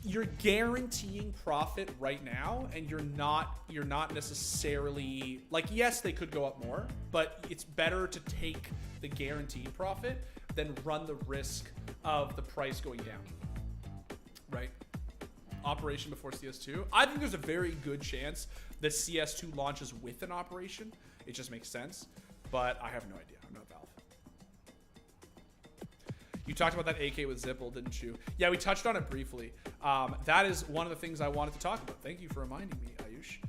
you're guaranteeing profit right now, and you're not necessarily like, yes, they could go up more, but it's better to take the guaranteed profit than run the risk of the price going down, right? Operation before CS2. I think there's a very good chance that CS2 launches with an operation. It just makes sense, but I have no idea. I'm not Valve. You talked about that AK with Zipple, didn't you? Yeah, we touched on it briefly. That is one of the things I wanted to talk about. Thank you for reminding me, Ayush.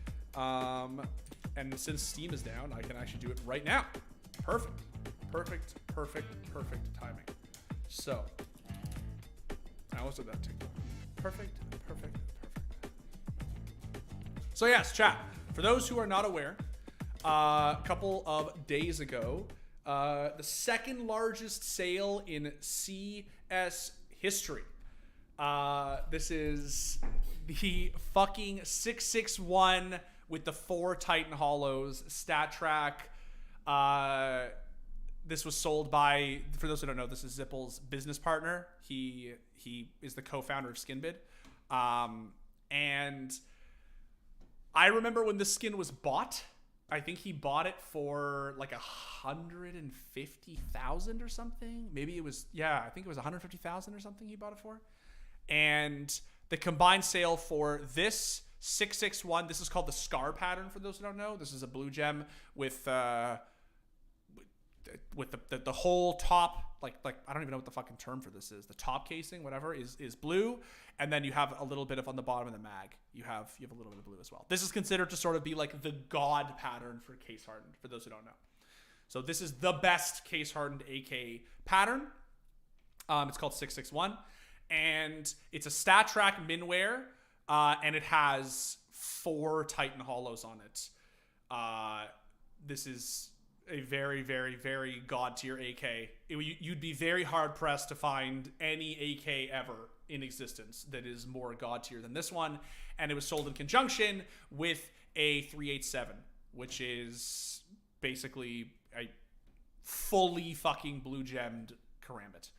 And since Steam is down, I can actually do it right now. Perfect. Perfect, perfect, perfect timing. So, I almost did that too. Perfect, perfect, perfect. So yes, chat. For those who are not aware, a couple of days ago, the second largest sale in CS history. This is the fucking 661 with the 4 Titan Hollows stat track. This was sold by, for those who don't know, this is Zipple's business partner. He is the co-founder of Skinbid. And I remember when this skin was bought. I think he bought it for like 150,000 or something. Maybe it was, yeah, I think it was 150,000 or something he bought it for. And the combined sale for this 661, this is called the Scar pattern for those who don't know. This is a blue gem with with the whole top, like I don't even know what the fucking term for this is. The top casing, whatever, is blue, and then you have a little bit of on the bottom of the mag. You have a little bit of blue as well. This is considered to sort of be like the god pattern for case hardened. For those who don't know, so this is the best case hardened AK pattern. It's called 661, and it's a StatTrak Minware, and it has 4 Titan hollows on it. This is a very, very, very god tier AK. You'd be very hard pressed to find any AK ever in existence that is more god tier than this one. And it was sold in conjunction with a 387, which is basically a fully fucking blue gemmed karambit.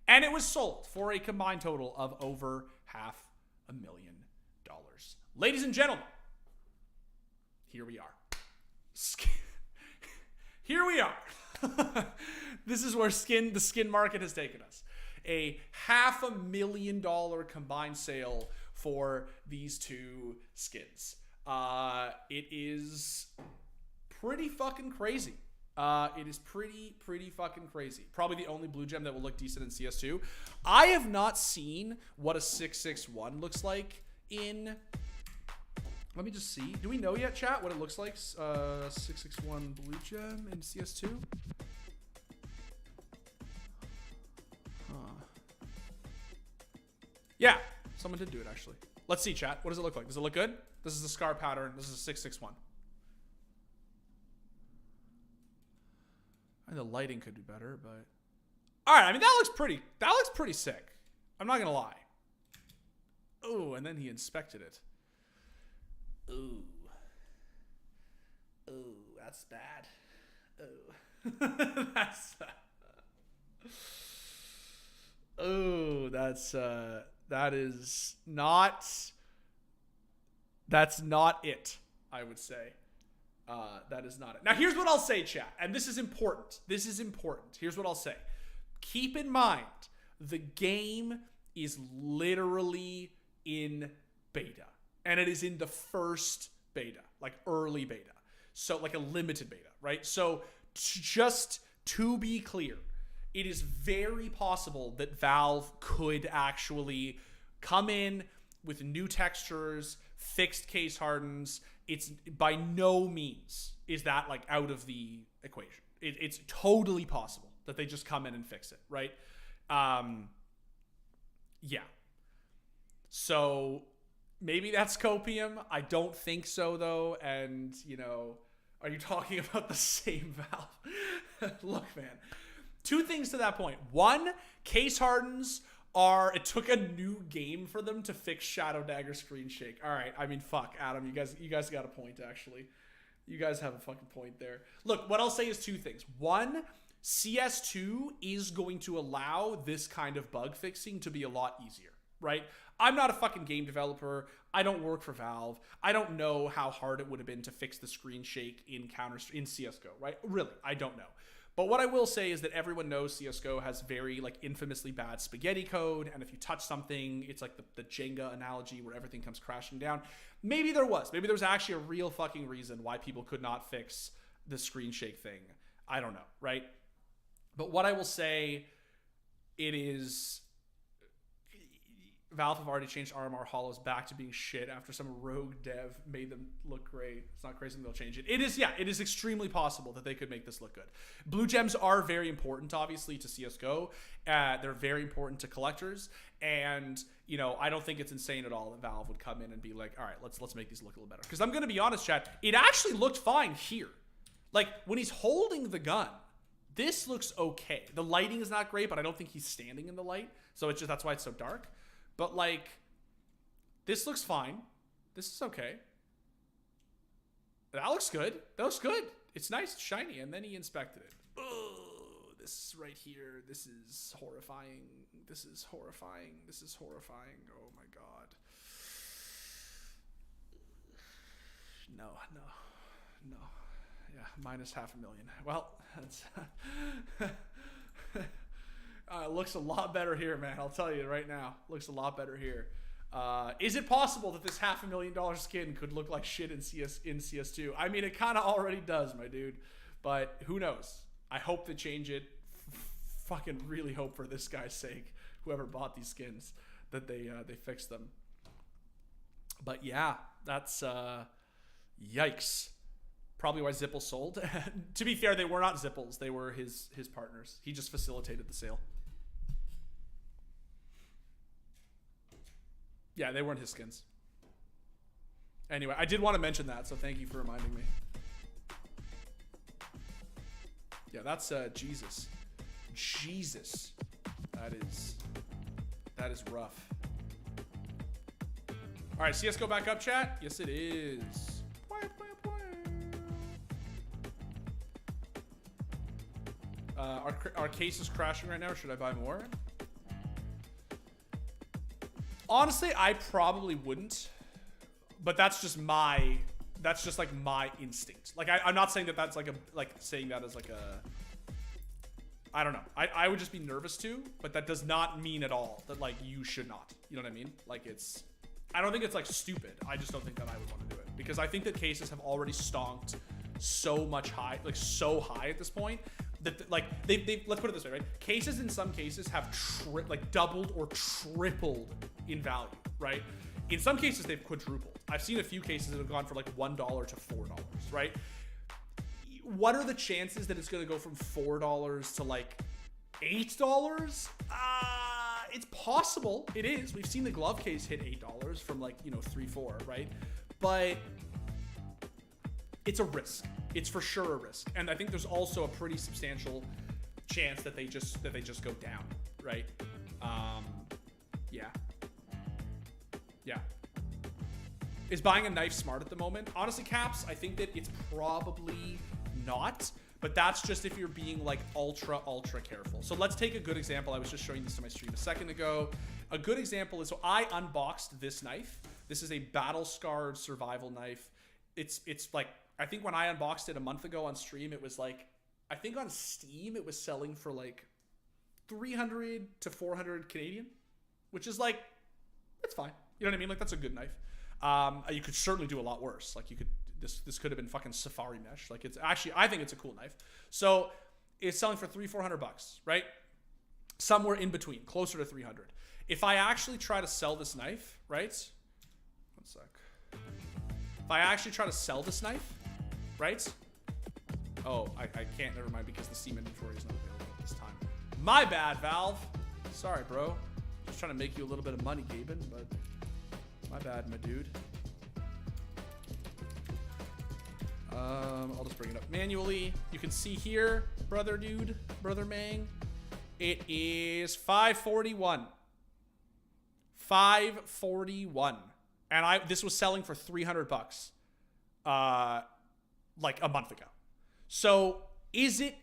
And it was sold for a combined total of over $500,000. Ladies and gentlemen, here we are. Here we are. This is where the skin market has taken us. A $500,000 combined sale for these 2 skins. It is pretty fucking crazy. It is pretty fucking crazy. Probably the only blue gem that will look decent in CS2. I have not seen what a 661 looks like in... Let me just see. Do we know yet, chat, what it looks like? 661 blue gem in CS2? Yeah, someone did do it, actually. Let's see, chat. What does it look like? Does it look good? This is the scar pattern. This is a 661. I mean, the lighting could be better, but... Alright, I mean, that looks pretty sick. I'm not gonna lie. Oh, and then he inspected it. Ooh. Ooh, that's bad. Ooh. That's not it, I would say. That is not it. Now, here's what I'll say, chat, and this is important. Here's what I'll say. Keep in mind, the game is literally in beta. And it is in the first beta, like early beta. So like a limited beta, right? So just to be clear, it is very possible that Valve could actually come in with new textures, fixed case hardens. It's by no means is that like out of the equation. It's totally possible that they just come in and fix it, right? Yeah. So... maybe that's copium. I don't think so, though. And, you know, are you talking about the same Valve? Look, man. 2 things to that point. 1, case hardens are... it took a new game for them to fix Shadow Dagger screen shake. All right. I mean, fuck, Adam. You guys got a point, actually. You guys have a fucking point there. Look, what I'll say is 2 things. 1, CS2 is going to allow this kind of bug fixing to be a lot easier, right? I'm not a fucking game developer. I don't work for Valve. I don't know how hard it would have been to fix the screen shake in CSGO, right? Really, I don't know. But what I will say is that everyone knows CSGO has very like infamously bad spaghetti code, and if you touch something, it's like the Jenga analogy where everything comes crashing down. Maybe there was actually a real fucking reason why people could not fix the screen shake thing. I don't know, right? But what I will say, it is... Valve have already changed RMR hollows back to being shit after some rogue dev made them look great. It's not crazy they'll change it. It is extremely possible that they could make this look good. Blue gems are very important, obviously, to CSGO. They're very important to collectors. And, you know, I don't think it's insane at all that Valve would come in and be like, all right, let's make these look a little better. Because I'm going to be honest, chat, it actually looked fine here. Like, when he's holding the gun, this looks okay. The lighting is not great, but I don't think he's standing in the light. So it's just, that's why it's so dark. But, like, this looks fine. This is okay. That looks good. That looks good. It's nice, it's shiny. And then he inspected it. Oh, this right here. This is horrifying. This is horrifying. This is horrifying. Oh, my God. No. Yeah, minus $500,000. Well, that's... looks a lot better here, man. I'll tell you right now. Looks a lot better here. Is it possible that this $500,000 skin could look like shit in CS2? I mean, it kind of already does, my dude. But who knows? I hope they change it. Fucking really hope for this guy's sake, whoever bought these skins, that they fix them. But yeah, that's yikes. Probably why Zippel sold. To be fair, they were not Zippel's. They were his partners. He just facilitated the sale. Yeah, they weren't his skins. Anyway, I did want to mention that, so thank you for reminding me. Yeah, that's Jesus. Jesus. That is rough. All right, CS:GO back up, chat? Yes, it is. Our case is crashing right now, or should I buy more? Honestly, I probably wouldn't. But that's just like my instinct. Like I'm not saying that that's like saying that as like a, I don't know. I would just be nervous too, but that does not mean at all that like you should not. You know what I mean? Like I don't think it's like stupid. I just don't think that I would want to do it because I think that cases have already stonked so much high, like so high at this point that like they let's put it this way, right? Cases in some cases have like doubled or tripled in value, right? In some cases they've quadrupled. I've seen a few cases that have gone for like $1 to $4, right? What are the chances that it's going to go from $4 to like $8? It's possible. It is. We've seen the glove case hit $8 from like, you know, 3-4, right? But it's a risk. It's for sure a risk. And I think there's also a pretty substantial chance that they just go down, right? Yeah. Yeah. Is buying a knife smart at the moment? Honestly, Caps, I think that it's probably not, but that's just if you're being like ultra careful. So let's take a good example. I was just showing this to my stream a second ago. A good example is, so I unboxed this knife. This is a battle-scarred survival knife. It's like, I think when I unboxed it a month ago on stream, it was like, I think on Steam, it was selling for like 300 to 400 Canadian, which is like, it's fine. You know what I mean? Like, that's a good knife. You could certainly do a lot worse. Like, you could, this could have been fucking safari mesh. Like, it's actually, I think it's a cool knife. So it's selling for $300-400, right? Somewhere in between, closer to 300. If I actually try to sell this knife, right? One sec. If I actually try to sell this knife, right? Oh, I can't, never mind, because the Steam inventory is not available at this time. My bad, Valve. Sorry, bro. Just trying to make you a little bit of money, Gaben, but my bad, my dude. I'll just bring it up manually. You can see here, brother Mang. It is 541. 541. And this was selling for $300 like a month ago. So is it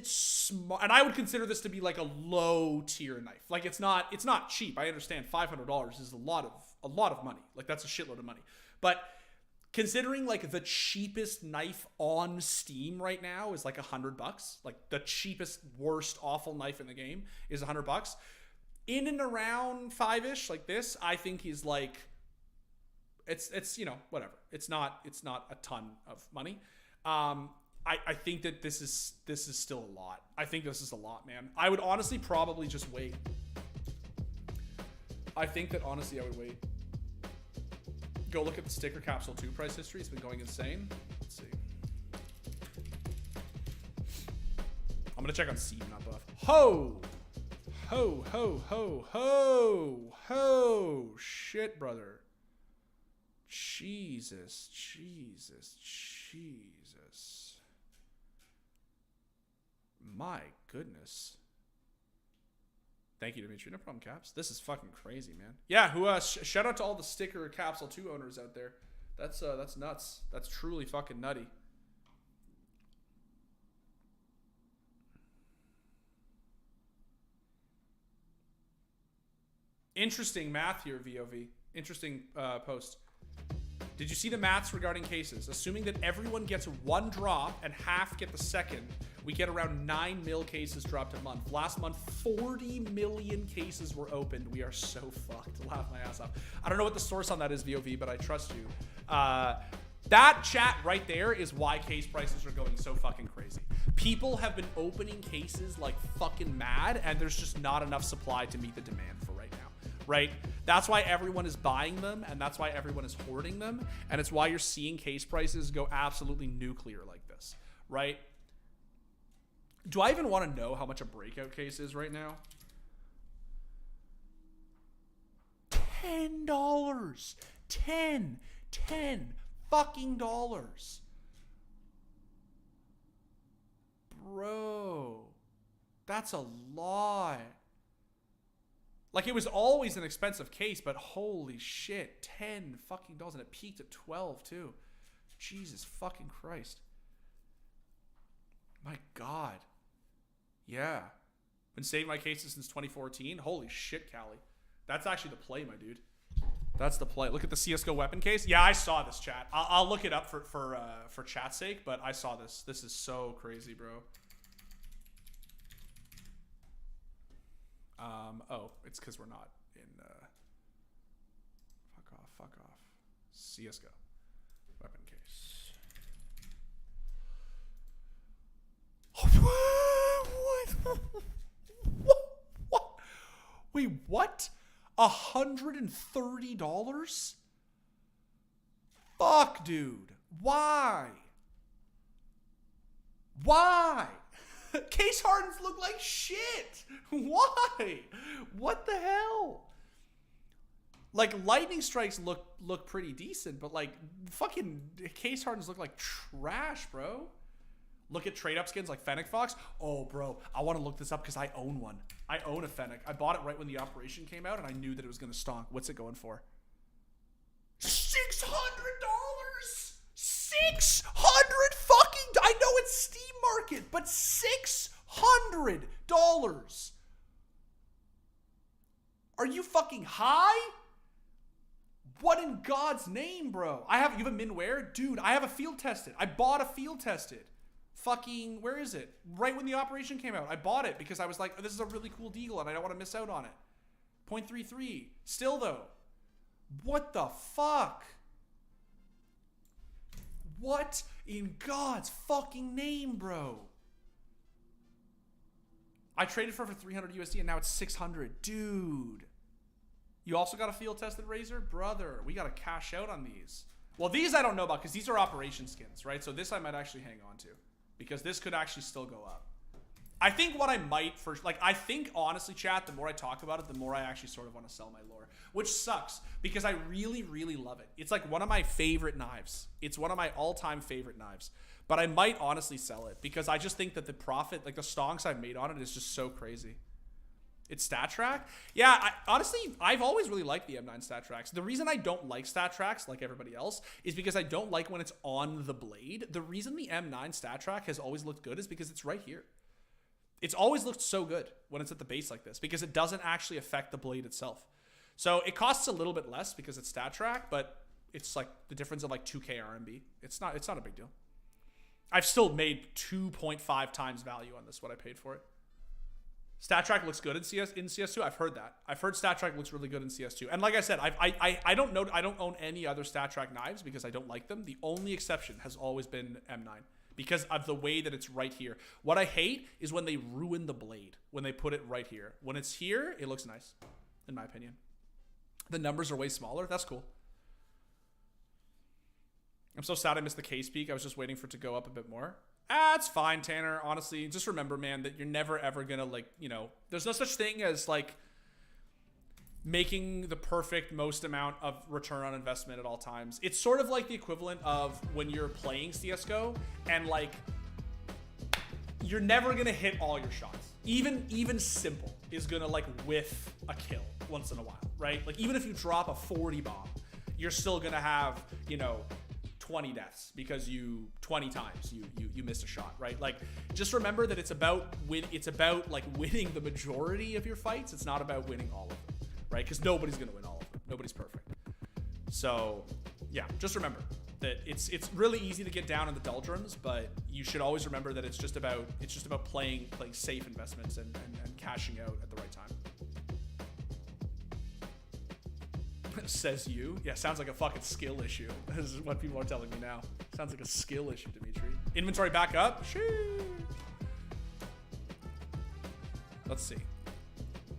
smart? And I would consider this to be like a low tier knife. Like it's not cheap. I understand $500 is a lot of money. Like that's a shitload of money. But considering like the cheapest knife on Steam right now is like $100, like the cheapest, worst, awful knife in the game is $100. In and around 5-ish, like this, I think is like, it's you know, whatever. It's not a ton of money. I think that this is still a lot. I think this is a lot, man. I would honestly probably just wait. I think that honestly I would wait. Go look at the sticker capsule 2 price history. It's been going insane. Let's see. I'm gonna check on Steam, not Buff. Ho! Ho, ho, ho, ho! Ho! Shit, brother. Jesus. My goodness. Thank you, Dimitri. No problem, Caps. This is fucking crazy, man. Yeah, shout out to all the sticker capsule 2 owners out there. That's nuts. That's truly fucking nutty. Interesting math here, VOV. Interesting post. Did you see the maths regarding cases? Assuming that everyone gets 1 drop and half get the second, we get around 9 mil cases dropped a month. Last month, 40 million cases were opened. We are so fucked. Laugh my ass off. I don't know what the source on that is, VOV, but I trust you. That chat right there is why case prices are going so fucking crazy. People have been opening cases like fucking mad, and there's just not enough supply to meet the demand for right now, right? That's why everyone is buying them, and that's why everyone is hoarding them, and it's why you're seeing case prices go absolutely nuclear like this, right? Do I even want to know how much a breakout case is right now? $10. 10 fucking dollars. Bro, that's a lot. Like, it was always an expensive case, but holy shit, 10 fucking dollars, and it peaked at 12 too. Jesus fucking Christ. My God. Yeah. Been saving my cases since 2014. Holy shit, Callie. That's actually the play, my dude. That's the play. Look at the CSGO weapon case. Yeah, I saw this, chat. I'll look it up for chat's sake, but I saw this. This is so crazy, bro. Oh, it's because we're not in. Fuck off. CSGO weapon case. What? Wait, what? $130? Fuck, dude. Why? Case hardens look like shit. Why? What the hell? Like, lightning strikes look pretty decent, but like fucking case hardens look like trash, bro. Look at trade up skins like Fennec Fox. Oh, bro, I want to look this up because I own one. I own a Fennec. I bought it right when the operation came out, and I knew that it was going to stonk. What's it going for? $600? 600 fucking... I know it's Steam Market, but $600. Are you fucking high? What in God's name, bro? You have a Minware? Dude, I have a field tested. I bought a field tested. Fucking, where is it? Right when the operation came out. I bought it because I was like, this is a really cool deal and I don't want to miss out on it. 0.33. Still though. What the fuck? What in God's fucking name, bro? I traded for 300 USD and now it's 600. Dude. You also got a field tested Razor? Brother, we got to cash out on these. Well, these I don't know about because these are operation skins, right? So this I might actually hang on to because this could actually still go up. I think what I might first, like, I think honestly, chat, the more I talk about it, the more I actually sort of want to sell my lore, which sucks because I really, really love it. It's like one of my favorite knives. It's one of my all-time favorite knives, but I might honestly sell it because I just think that the profit, like the stonks I've made on it is just so crazy. It's stat track. Yeah, honestly, I've always really liked the M9 stat tracks. The reason I don't like stat tracks like everybody else is because I don't like when it's on the blade. The reason the M9 stat track has always looked good is because it's right here. It's always looked so good when it's at the base like this because it doesn't actually affect the blade itself. So it costs a little bit less because it's stat track, but it's like the difference of like 2K RMB. It's not a big deal. I've still made 2.5 times value on this, what I paid for it. StatTrack looks good in CS2. I've heard that. I've heard StatTrack looks really good in CS2. And like I said, I don't know. I don't own any other StatTrack knives because I don't like them. The only exception has always been M9 because of the way that it's right here. What I hate is when they ruin the blade when they put it right here. When it's here, it looks nice, in my opinion. The numbers are way smaller. That's cool. I'm so sad I missed the case peak. I was just waiting for it to go up a bit more. It's fine, Tanner. Honestly, just remember, man, that you're never ever gonna, like, you know, there's no such thing as like making the perfect most amount of return on investment at all times. It's sort of like the equivalent of when you're playing CSGO and like you're never gonna hit all your shots. Even simple is gonna like whiff a kill once in a while, right? Like even if you drop a 40 bomb, you're still gonna have, you know, 20 deaths because 20 times you missed a shot, right? Like just remember that it's about like winning the majority of your fights. It's not about winning all of them, right? Because nobody's gonna win all of them. Nobody's perfect. So yeah, just remember that it's really easy to get down in the doldrums, but you should always remember that it's just about playing safe investments and cashing out at the right time. Says you. Yeah, sounds like a fucking skill issue. This is what people are telling me now. Sounds like a skill issue, Dimitri. Inventory back up. Sheesh. Let's see.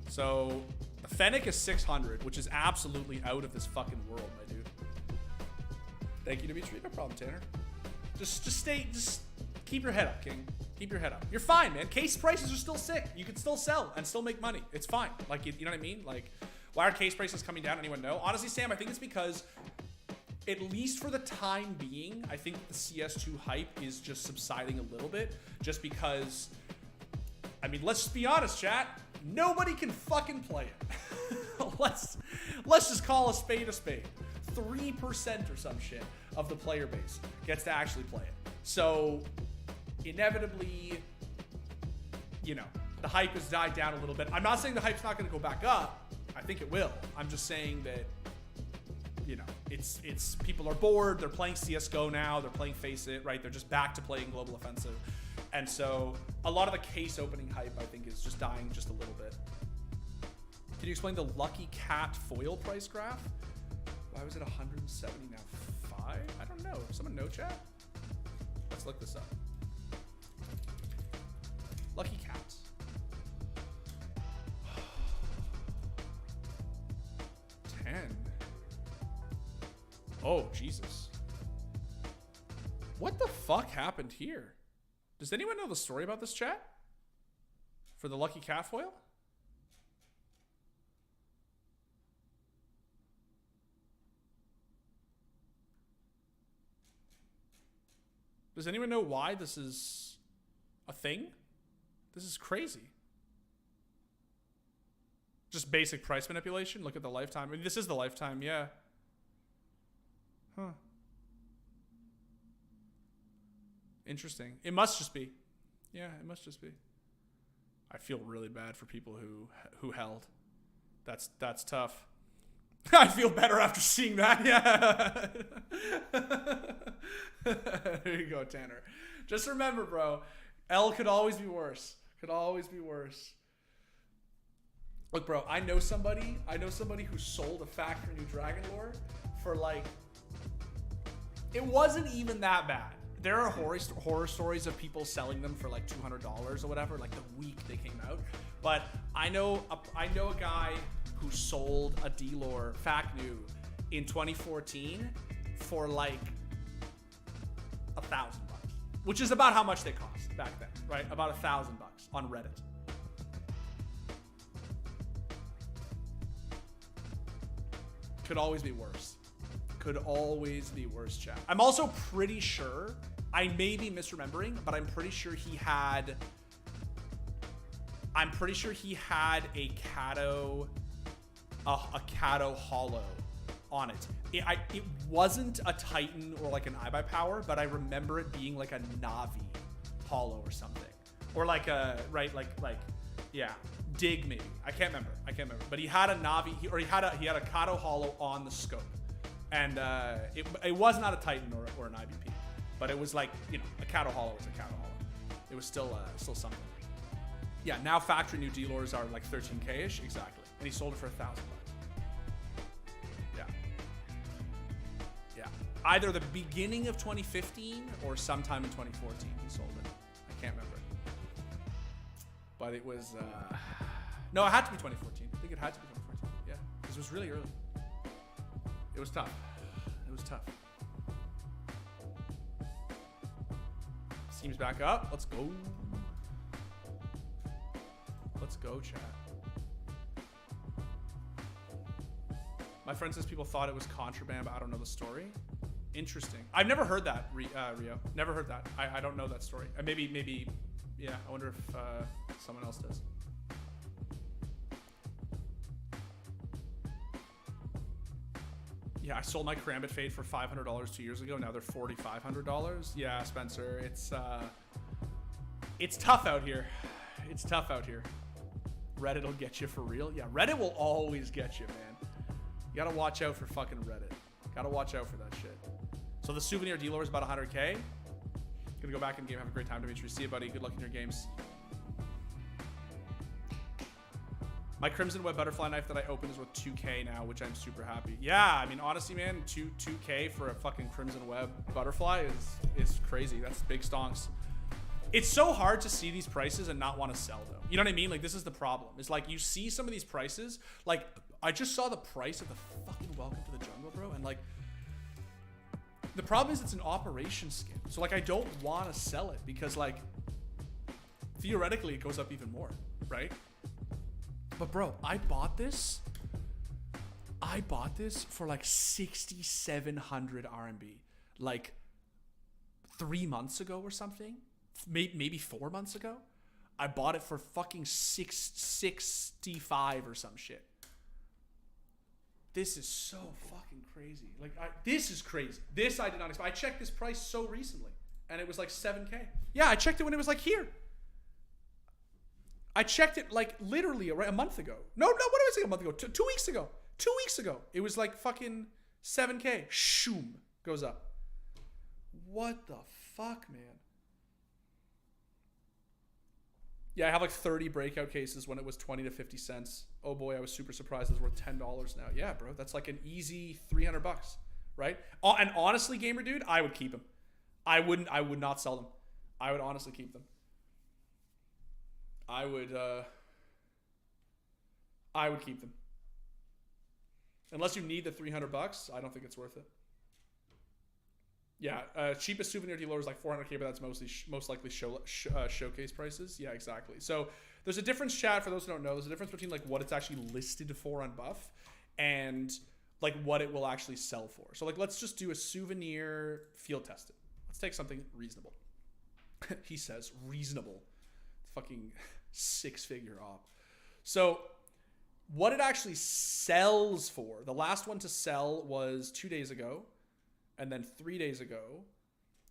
So the Fennec is 600, which is absolutely out of this fucking world, my dude. Thank you, Dimitri. No problem, Tanner. Just keep your head up, King. Keep your head up. You're fine, man. Case prices are still sick. You can still sell and still make money. It's fine. Like, you know what I mean? Like, why are case prices coming down? Anyone know? Honestly, Sam, I think it's because, at least for the time being, I think the CS2 hype is just subsiding a little bit. Just because, I mean, let's just be honest, chat. Nobody can fucking play it. let's just call a spade a spade. 3% or some shit of the player base gets to actually play it. So, inevitably, you know, the hype has died down a little bit. I'm not saying the hype's not going to go back up. I think it will. I'm just saying that, you know, it's people are bored. They're playing CSGO now. They're playing Face It, right? They're just back to playing Global Offensive. And so a lot of the case opening hype, I think, is just dying just a little bit. Can you explain the Lucky Cat foil price graph? Why was it 170 now 5? I don't know. Someone know, chat? Let's look this up. Lucky Cats. Oh, Jesus. What the fuck happened here? Does anyone know the story about this, chat? For the Lucky Cat foil? Does anyone know why this is a thing? This is crazy. Just basic price manipulation. Look at the lifetime. I mean, this is the lifetime, yeah. Huh. Interesting. It must just be. Yeah, it must just be. I feel really bad for people who held. That's tough. I feel better after seeing that. Yeah. There you go, Tanner. Just remember, bro, L could always be worse. Could always be worse. Look, bro, I know somebody who sold a factory new Dragon Lore for like, it wasn't even that bad. There are horror stories of people selling them for like $200 or whatever, like the week they came out. But I know a guy who sold a D-Lore fact new in 2014 for like $1,000, which is about how much they cost back then, right? About $1,000 on Reddit. Could always be worse. Could always be worse, chat. I'm also pretty sure, I may be misremembering, but I'm pretty sure he had a Kato hollow on it. It wasn't a Titan or like an iBuy Power, but I remember it being like a Navi hollow or something. Or like a, right, like yeah, Dig maybe. I can't remember. But he had a Navi, he had a Kato hollow on the scope. And it was not a Titan or an IBP, but it was like, you know, a Kato hollow was a Kato hollow. It was still something. Yeah, now factory new D-Lores are like 13K-ish, exactly. And he sold it for $1,000. Yeah. Yeah. Either the beginning of 2015 or sometime in 2014 he sold it. I can't remember. But it was, no, it had to be 2014. I think it had to be 2014. Yeah, because it was really early. It was tough. It was tough. Steam's back up. Let's go. Let's go, chat. My friend says people thought it was contraband, but I don't know the story. Interesting. I've never heard that, Rio. Never heard that. I don't know that story. Maybe, yeah, I wonder if someone else does. Yeah, I sold my Karambit Fade for $500 2 years ago. Now they're $4,500. Yeah, Spencer, it's tough out here. It's tough out here. Reddit will get you for real. Yeah, Reddit will always get you, man. You gotta watch out for fucking Reddit. Gotta watch out for that shit. So the souvenir dealer is about 100K. Gonna go back in game. Have a great time, Dimitri. See you, buddy. Good luck in your games. My Crimson Web Butterfly knife that I opened is worth 2K now, which I'm super happy. Yeah, I mean, honestly, man, 2K for a fucking Crimson Web Butterfly is crazy. That's big stonks. It's so hard to see these prices and not want to sell though. You know what I mean? Like, this is the problem. It's like you see some of these prices. Like, I just saw the price of the fucking Welcome to the Jungle, bro, and like, the problem is it's an operation skin. So like, I don't want to sell it because like, theoretically it goes up even more, right? But bro, I bought this for like 6,700 RMB, like 3 months ago or something, maybe 4 months ago. I bought it for fucking 665 or some shit. This is so fucking crazy. Like, this is crazy. This I did not expect. I checked this price so recently, and it was like 7K. Yeah, I checked it when it was like here. I checked it like literally a month ago. No, what did I say a month ago? 2 weeks ago. 2 weeks ago. It was like fucking 7K. Shoom. Goes up. What the fuck, man? Yeah, I have like 30 breakout cases when it was 20 to 50 cents. Oh boy, I was super surprised it's worth $10 now. Yeah, bro, that's like an easy 300 bucks, right? And honestly, gamer dude, I would keep them. I would not sell them. I would honestly keep them. I would keep them. Unless you need the 300 bucks, I don't think it's worth it. Yeah, cheapest souvenir dealer is like 400K, but that's most likely showcase prices. Yeah, exactly. So there's a difference, chat, for those who don't know. There's a difference between like what it's actually listed for on Buff and like what it will actually sell for. So like, let's just do a souvenir field test it. Let's take something reasonable. He says reasonable. Fucking 6-figure op. So what it actually sells for, the last one to sell was 2 days ago. And then 3 days ago.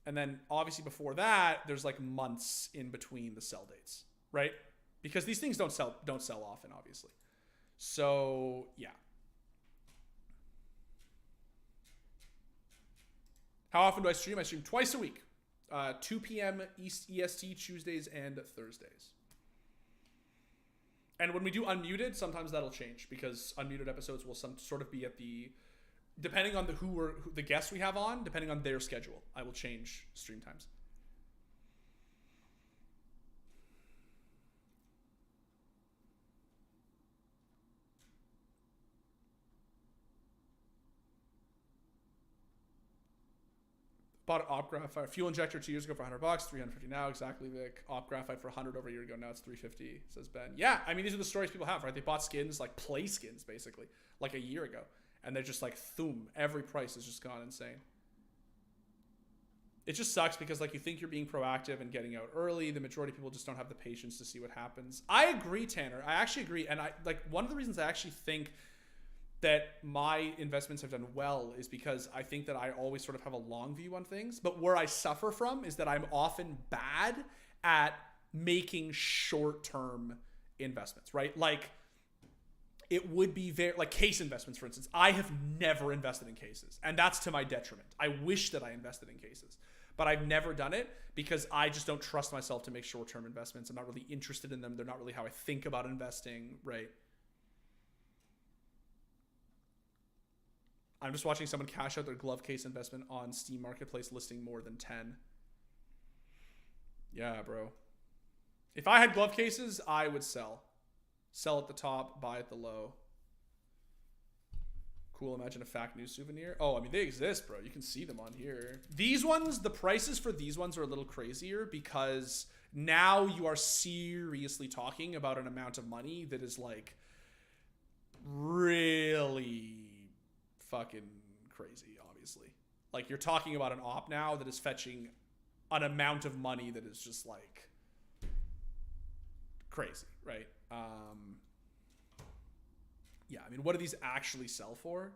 And then obviously before that, there's like months in between the sell dates, right? Because these things don't sell often, obviously. So yeah. How often do I stream? I stream twice a week. 2 p.m. EST, Tuesdays and Thursdays. And when we do unmuted, sometimes that'll change because unmuted episodes will sort of be at the... Depending on who the guests we have on, depending on their schedule, I will change stream times. Bought an op graphite fuel injector 2 years ago for $100, 350 now. Exactly, Vic. Op graphite for 100 over a year ago. Now it's 350. Says Ben. Yeah, I mean, these are the stories people have, right? They bought skins, like play skins, basically, like a year ago. And they're just like, thoom, every price has just gone insane. It just sucks because like you think you're being proactive and getting out early. The majority of people just don't have the patience to see what happens. I agree, Tanner. I actually agree. And I like one of the reasons I actually think that my investments have done well is because I think that I always sort of have a long view on things. But where I suffer from is that I'm often bad at making short-term investments, right? Like, it would be very, like case investments, for instance. I have never invested in cases, and that's to my detriment. I wish that I invested in cases, but I've never done it because I just don't trust myself to make short-term investments. I'm not really interested in them. They're not really how I think about investing, right? I'm just watching someone cash out their glove case investment on Steam Marketplace listing more than 10. Yeah, bro. If I had glove cases, I would sell. Sell at the top, buy at the low. Cool, imagine a fact news souvenir. Oh, I mean, they exist, bro. You can see them on here. These ones, the prices for these ones are a little crazier because now you are seriously talking about an amount of money that is like really fucking crazy, obviously. Like, you're talking about an op now that is fetching an amount of money that is just like crazy, right? Yeah, I mean, what do these actually sell for?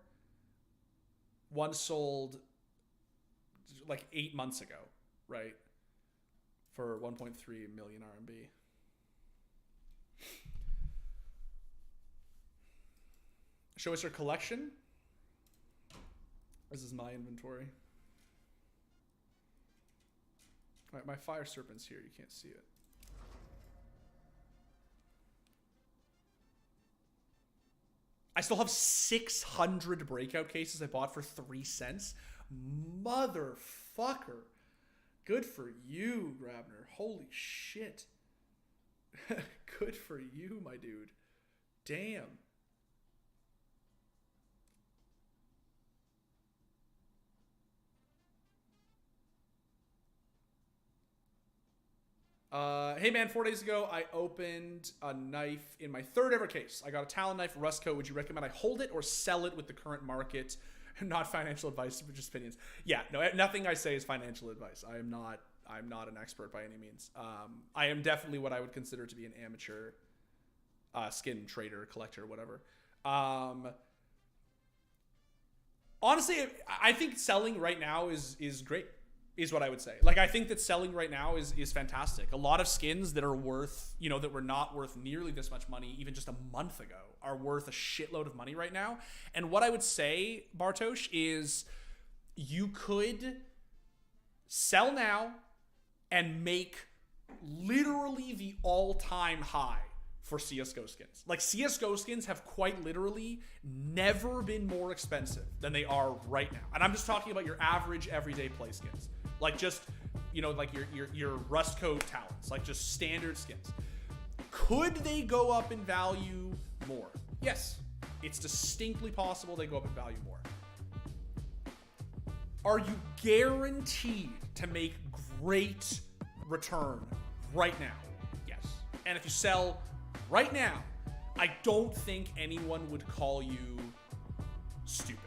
One sold like 8 months ago, right? For 1.3 million RMB. Show us your collection. This is my inventory. All right, my fire serpent's here. You can't see it. I still have 600 breakout cases I bought for 3 cents. Motherfucker. Good for you, Grabner. Holy shit. Good for you, my dude. Damn. Hey man, 4 days ago, I opened a knife in my 3rd ever case. I got a Talon knife, Rustco. Would you recommend I hold it or sell it with the current market? Not financial advice, but just opinions. Yeah, no, nothing I say is financial advice. I'm not an expert by any means. I am definitely what I would consider to be an amateur skin trader, collector, whatever. Honestly, I think selling right now is great. Is what I would say. Like, I think that selling right now is fantastic. A lot of skins that are worth, that were not worth nearly this much money even just a month ago are worth a shitload of money right now. And what I would say, Bartosz, is you could sell now and make literally the all-time high for CSGO skins. Like, CSGO skins have quite literally never been more expensive than they are right now. And I'm just talking about your average everyday play skins. Like, just, like your Rustco Talons, like just standard skins. Could they go up in value more? Yes, it's distinctly possible they go up in value more. Are you guaranteed to make great return right now? Yes. And if you sell right now, I don't think anyone would call you stupid.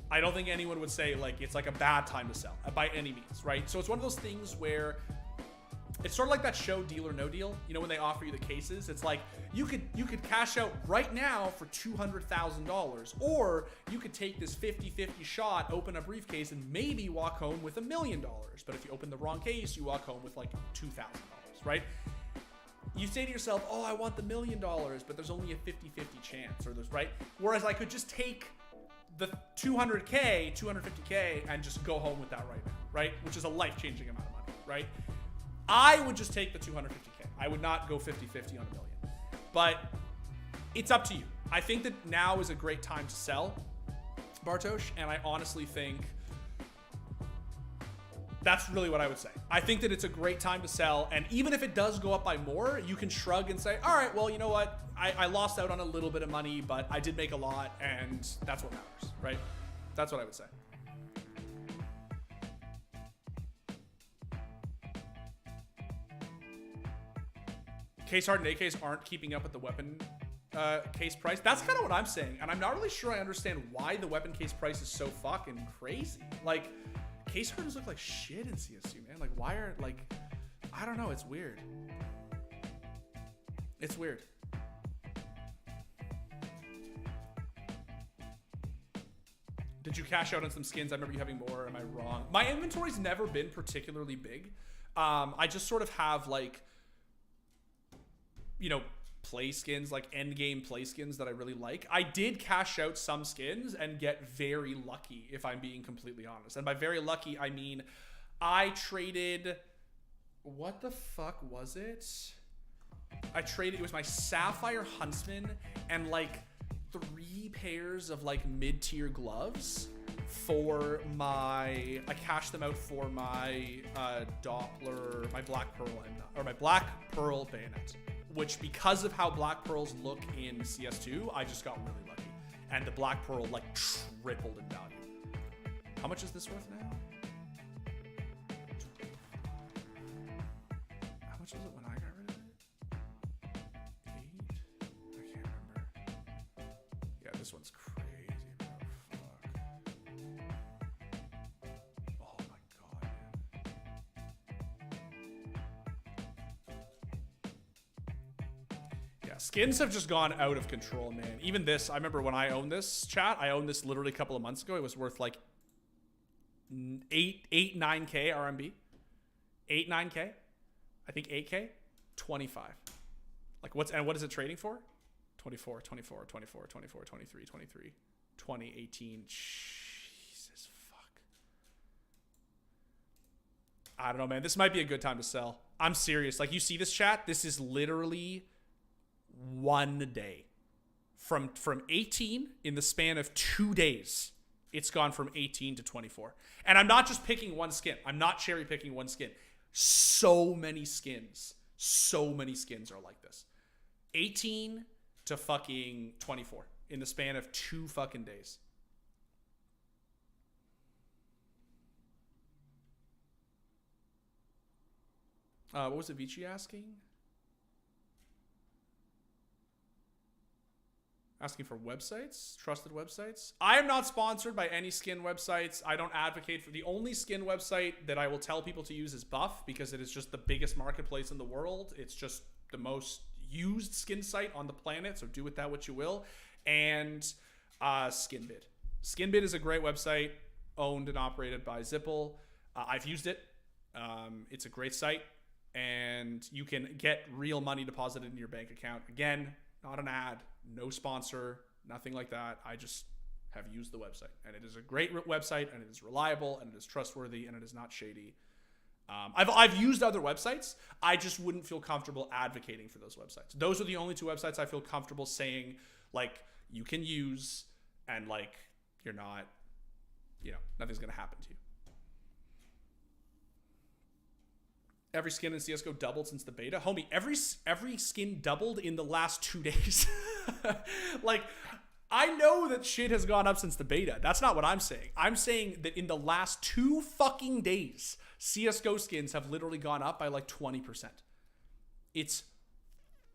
I don't think anyone would say, like, it's like a bad time to sell by any means, right? So it's one of those things where it's sort of like that show Deal or No Deal. When they offer you the cases, it's like you could cash out right now for $200,000, or you could take this 50-50 shot, open a briefcase, and maybe walk home with $1 million. But if you open the wrong case, you walk home with like $2,000, right? You say to yourself, oh, I want the $1 million, but there's only a 50-50 chance, or there's, right? Whereas I could just take the 200K, 250K, and just go home with that right now, right? Which is a life-changing amount of money, right? I would just take the 250K. I would not go 50-50 on $1 million. But it's up to you. I think that now is a great time to sell, Bartosz, and I honestly think that's really what I would say. I think that it's a great time to sell, and even if it does go up by more, you can shrug and say, all right, well, you know what? I lost out on a little bit of money, but I did make a lot, and that's what matters, right? That's what I would say. Case hard and AKs aren't keeping up with the weapon case price. That's kind of what I'm saying, and I'm not really sure I understand why the weapon case price is so fucking crazy. Like, case hardens look like shit in CSU, man. Like, why are, like, I don't know. It's weird. It's weird. Did you cash out on some skins? I remember you having more. Am I wrong? My inventory's never been particularly big. I just sort of have, like, play skins, like end game play skins that I really like. I did cash out some skins and get very lucky, if I'm being completely honest. And by very lucky, I mean I traded, what the fuck was it? It was my Sapphire Huntsman and like 3 pairs of like mid-tier gloves for I cashed them out for my Doppler, my Black Pearl, or my Black Pearl bayonet. Which, because of how Black Pearls look in CS2, I just got really lucky. And the Black Pearl, like, tripled in value. How much is this worth now? How much was it when I got rid of it? 8? I can't remember. Yeah, this one's crazy, bro. Fuck. Oh my god, man. Skins have just gone out of control, man. Even this, I remember when I owned this, chat, I owned this literally a couple of months ago. It was worth like 9K RMB. 9K? I think 8K? 25. Like what is it trading for? 24, 24, 24, 24, 23, 23, 20, 18. Jesus fuck. I don't know, man. This might be a good time to sell. I'm serious. Like, you see this, chat? This is literally 1 day. From 18 in the span of 2 days. It's gone from 18 to 24. And I'm not just picking one skin. I'm not cherry picking one skin. So many skins are like this. 18 to fucking 24 in the span of 2 fucking days. What was it Vici asking? Asking for websites, trusted websites. I am not sponsored by any skin websites. I don't advocate for the only skin website that I will tell people to use is Buff because it is just the biggest marketplace in the world. It's just the most used skin site on the planet. So do with that what you will. And Skinbid. Skinbid is a great website owned and operated by Zipple. I've used it. It's a great site and you can get real money deposited in your bank account. Again, not an ad, no sponsor, nothing like that. I just have used the website and it is a great website and it is reliable and it is trustworthy and it is not shady. I've used other websites. I just wouldn't feel comfortable advocating for those websites. Those are the only 2 websites I feel comfortable saying like you can use and like you're not, nothing's going to happen to you. Every skin in CSGO doubled since the beta. Homie, every skin doubled in the last 2 days. Like, I know that shit has gone up since the beta. That's not what I'm saying. I'm saying that in the last 2 fucking days, CSGO skins have literally gone up by like 20%. It's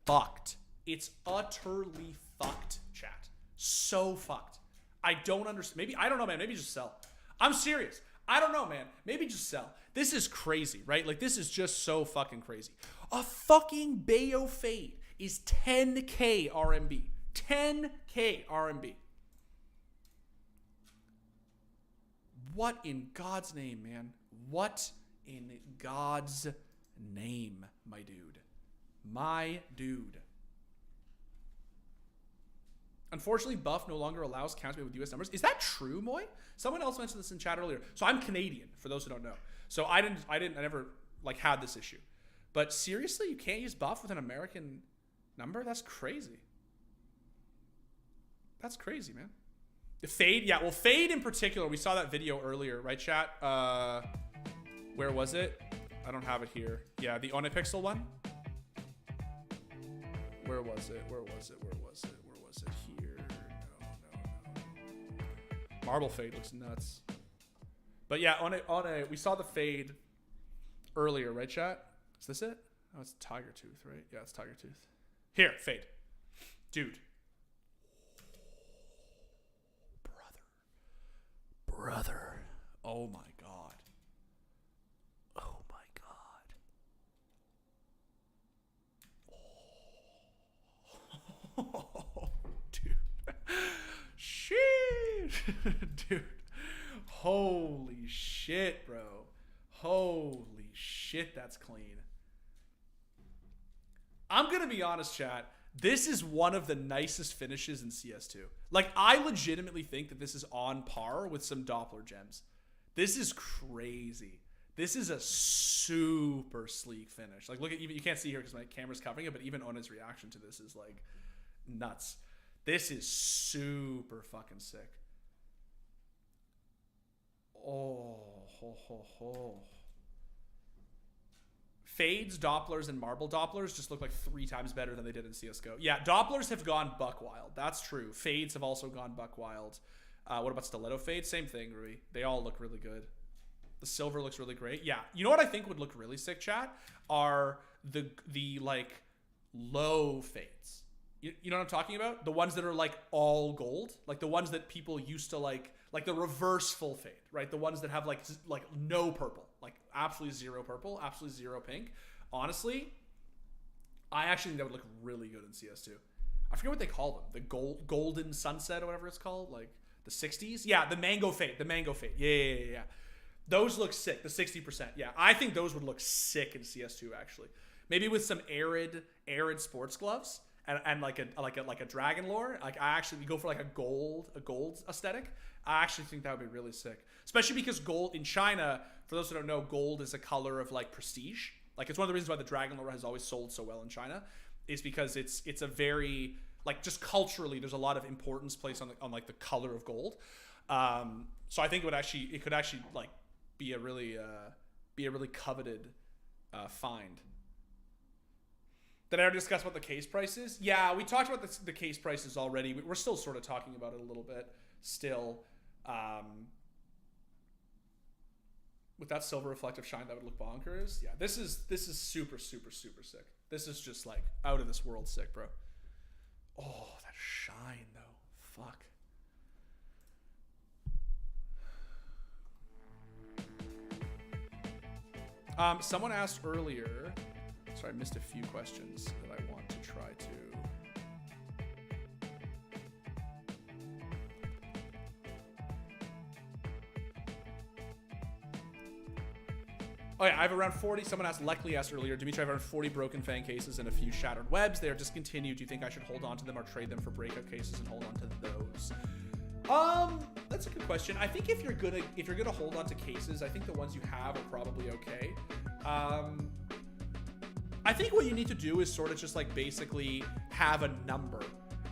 fucked. It's utterly fucked, chat. So fucked. I don't understand. Maybe, I don't know, man. Maybe just sell. I'm serious. I don't know, man. Maybe just sell. This is crazy, right? Like, this is just so fucking crazy. A fucking Bayo Fade is 10K RMB. 10K RMB. What in God's name, man? What in God's name, my dude? My dude. Unfortunately, Buff no longer allows counts with US numbers. Is that true, Moy? Someone else mentioned this in chat earlier. So I'm Canadian, for those who don't know. So I never like had this issue. But seriously, you can't use Buff with an American number? That's crazy. That's crazy, man. The Fade, yeah. Well, Fade in particular, we saw that video earlier, right, chat? Where was it? I don't have it here. Yeah, the Onipixel one. Where was it? Where was it? Where was it? Where was it? Here. No. Marble Fade looks nuts. But yeah, we saw the Fade earlier, right, chat? Is this it? Oh, it's Tiger Tooth, right? Yeah, it's Tiger Tooth. Here, Fade. Dude. Brother. Oh my God. Oh my God. Oh, dude. Shit. Dude. Holy shit, bro. Holy shit, that's clean. I'm going to be honest, chat. This is one of the nicest finishes in CS2. Like, I legitimately think that this is on par with some Doppler gems. This is crazy. This is a super sleek finish. Like, look at, you can't see here because my camera's covering it, but even Ona's reaction to this is like nuts. This is super fucking sick. Oh, ho, ho, ho. Fades, Dopplers, and Marble Dopplers just look like 3 times better than they did in CSGO. Yeah, Dopplers have gone buck wild. That's true. Fades have also gone buck wild. What about Stiletto Fade? Same thing, Rui. They all look really good. The silver looks really great. Yeah, you know what I think would look really sick, chat? Are the like low fades. You know what I'm talking about? The ones that are like all gold, like the ones that people used to like the reverse full fade, right? The ones that have like no purple, like absolutely zero purple, absolutely zero pink. Honestly, I actually think that would look really good in CS2. I forget what they call them. The golden sunset or whatever it's called, like the 60s. Yeah, the mango fade. Yeah. Those look sick. The 60%. Yeah, I think those would look sick in CS2 actually. Maybe with some arid sports gloves. And like a dragon lore, like I actually go for like a gold aesthetic. I actually think that would be really sick, especially because gold in China, for those who don't know, gold is a color of like prestige. Like it's one of the reasons why the dragon lore has always sold so well in China, is because it's a very like just culturally, there's a lot of importance placed on like the color of gold. So I think it could actually like be a really coveted find. Did I already discuss what the case price is? Yeah, we talked about the case prices already. We're still sort of talking about it a little bit still. With that silver reflective shine, that would look bonkers. Yeah, this is super, super, super sick. This is just like out of this world sick, bro. Oh, that shine though. Fuck. Someone asked earlier. Sorry, I missed a few questions that I want to try to. Oh yeah, I have around 40. Someone asked, Leckley asked earlier, Dimitri, I have around 40 broken fang cases and a few shattered webs. They are discontinued. Do you think I should hold on to them or trade them for breakout cases and hold on to those? That's a good question. I think if you're gonna hold on to cases, I think the ones you have are probably okay. I think what you need to do is sort of just like basically have a number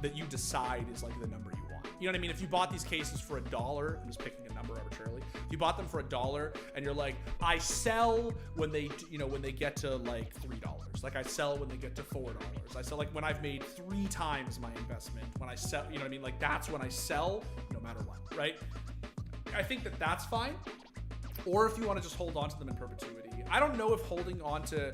that you decide is like the number you want. You know what I mean? If you bought these cases for $1, I'm just picking a number arbitrarily. If you bought them for $1 and you're like, I sell when they get to like $3. Like I sell when they get to $4. I sell like when I've made 3 times my investment. When I sell, you know what I mean? Like that's when I sell no matter what, right? I think that that's fine. Or if you want to just hold on to them in perpetuity. I don't know if holding on to,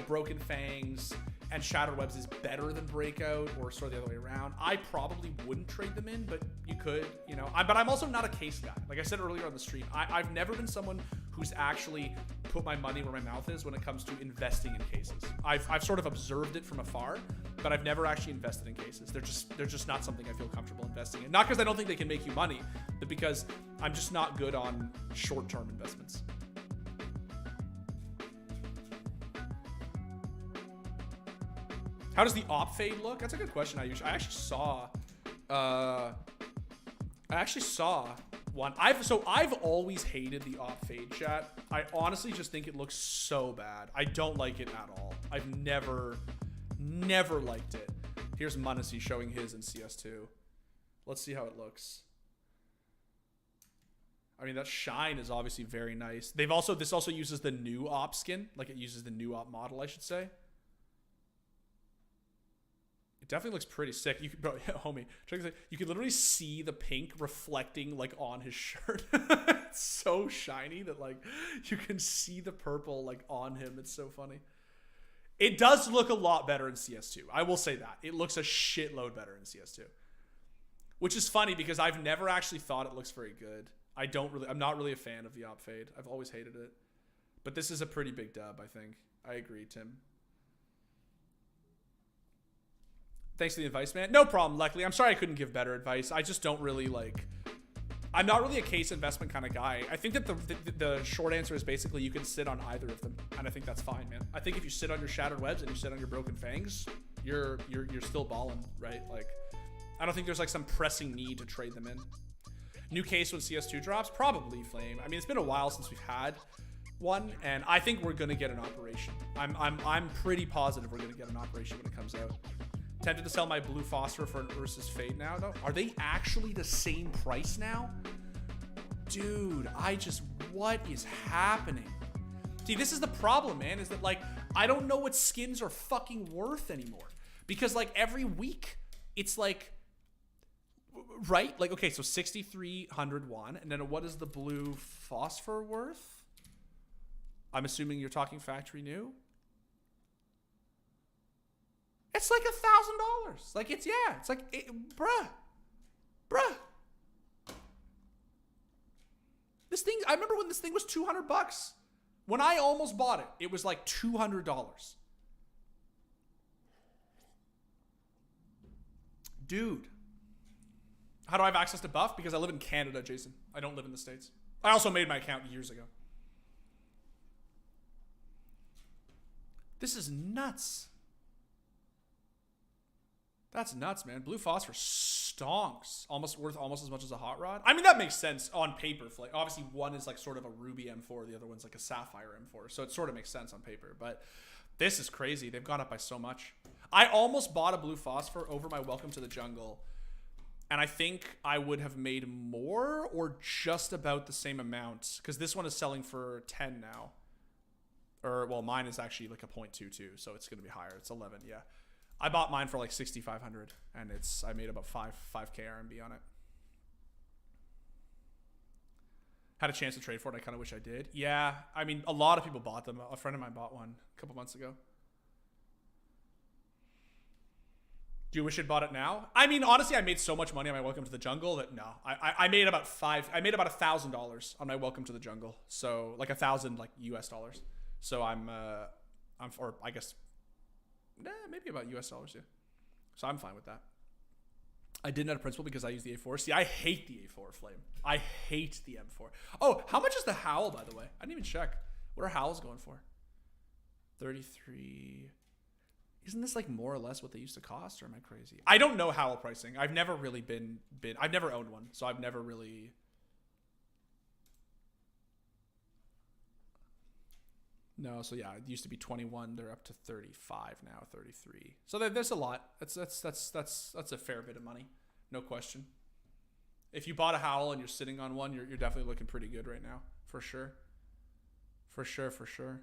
Broken Fangs and Shattered Webs is better than Breakout or sort of the other way around. I probably wouldn't trade them in, but you could, but I'm also not a case guy. Like I said earlier on the stream, I've never been someone who's actually put my money where my mouth is when it comes to investing in cases. I've sort of observed it from afar, but I've never actually invested in cases. They're just not something I feel comfortable investing in. Not because I don't think they can make you money, but because I'm just not good on short-term investments. How does the op fade look? That's a good question. I actually saw one. I've always hated the op fade, chat. I honestly just think it looks so bad. I don't like it at all. I've never liked it. Here's Munacy showing his in CS2. Let's see how it looks. I mean, that shine is obviously very nice. This also uses the new op skin. Like it uses the new op model, I should say. Definitely looks pretty sick. You could, homie, you can literally see the pink reflecting like on his shirt. It's so shiny that like you can see the purple like on him. It's so funny. It does look a lot better in CS2. I will say that. It looks a shitload better in CS2. Which is funny because I've never actually thought it looks very good. I'm not really a fan of the op fade. I've always hated it. But this is a pretty big dub, I think. I agree, Tim. Thanks for the advice, man. No problem, luckily. I'm sorry I couldn't give better advice. I just don't really I'm not really a case investment kind of guy. I think that the short answer is basically you can sit on either of them, and I think that's fine, man. I think if you sit on your Shattered Webs and you sit on your Broken Fangs, you're still balling, right? Like, I don't think there's like some pressing need to trade them in. New case when CS2 drops? Probably Flame. I mean, it's been a while since we've had one, and I think we're gonna get an operation. I'm pretty positive we're gonna get an operation when it comes out. Tempted to sell my blue phosphor for an Ursus Fade now, though. Are they actually the same price now? Dude, what is happening? See, this is the problem, man, is that, like, I don't know what skins are fucking worth anymore. Because, like, every week, it's like, right? Like, okay, so 6,301, and then what is the blue phosphor worth? I'm assuming you're talking factory new? It's like $1,000. Like it's like, bruh. This thing, I remember when this thing was $200. When I almost bought it, it was like $200. Dude. How do I have access to buff? Because I live in Canada, Jason. I don't live in the States. I also made my account years ago. This is nuts. That's nuts, man. Blue phosphor stonks. Worth almost as much as a hot rod. I mean, that makes sense on paper. Like, obviously, one is like sort of a ruby M4, the other one's like a sapphire M4. So it sort of makes sense on paper. But This is crazy. They've gone up by so much. I almost bought a blue phosphor over my Welcome to the Jungle, and I think I would have made more or just about the same amount, because this one is selling for 10 now. Or, well, mine is actually like a 0.22, so it's going to be higher. It's 11, yeah. I bought mine for like 6,500, and I made about 5K RMB on it. Had a chance to trade for it. I kind of wish I did. Yeah, I mean, a lot of people bought them. A friend of mine bought one a couple months ago. Do you wish you'd bought it now? I mean, honestly, I made so much money on my Welcome to the Jungle that no. I made about $1,000 on my Welcome to the Jungle. So like $1,000 like US dollars. So I'm or I guess maybe about US dollars, yeah. So I'm fine with that. I didn't have a principal because I use the A4. See, I hate the A4 flame. I hate the M4. Oh, how much is the Howl, by the way? I didn't even check. What are Howls going for? 33. Isn't this like more or less what they used to cost, or am I crazy? I don't know Howl pricing. I've never really been I've never owned one, so I've never really. No, so yeah, it used to be 21. They're up to 35 now, 33. So there's a lot. That's a fair bit of money, no question. If you bought a Howl and you're sitting on one, you're definitely looking pretty good right now, for sure. For sure.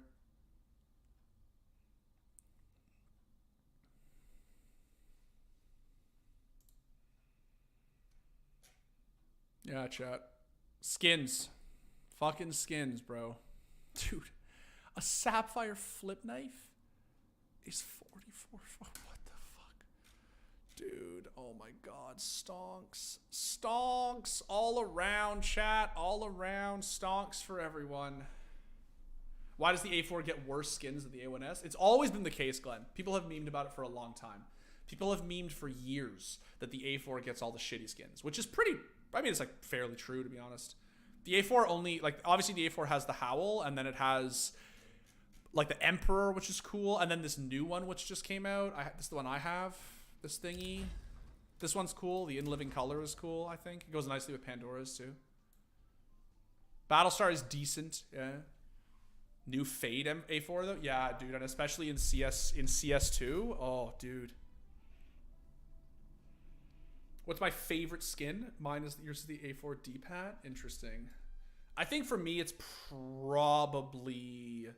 Yeah, chat. Skins, fucking skins, bro, dude. A sapphire flip knife is 44. What the fuck? Dude, oh my god. Stonks. Stonks all around, chat. All around. Stonks for everyone. Why does the A4 get worse skins than the A1S? It's always been the case, Glenn. People have memed about it for a long time. People have memed for years that the A4 gets all the shitty skins, which is pretty, I mean, it's like fairly true, to be honest. The A4 only, like, obviously the A4 has the Howl, and then it has like the Emperor, which is cool, and then this new one which just came out. This is the one I have. This thingy. This one's cool. The In Living Color is cool, I think. It goes nicely with Pandora's too. Battlestar is decent, yeah. New Fade A4 though? Yeah, dude, and especially in CS2. Oh, dude. What's my favorite skin? Mine is yours is the A4 D-pad. Interesting. I think for me it's probably,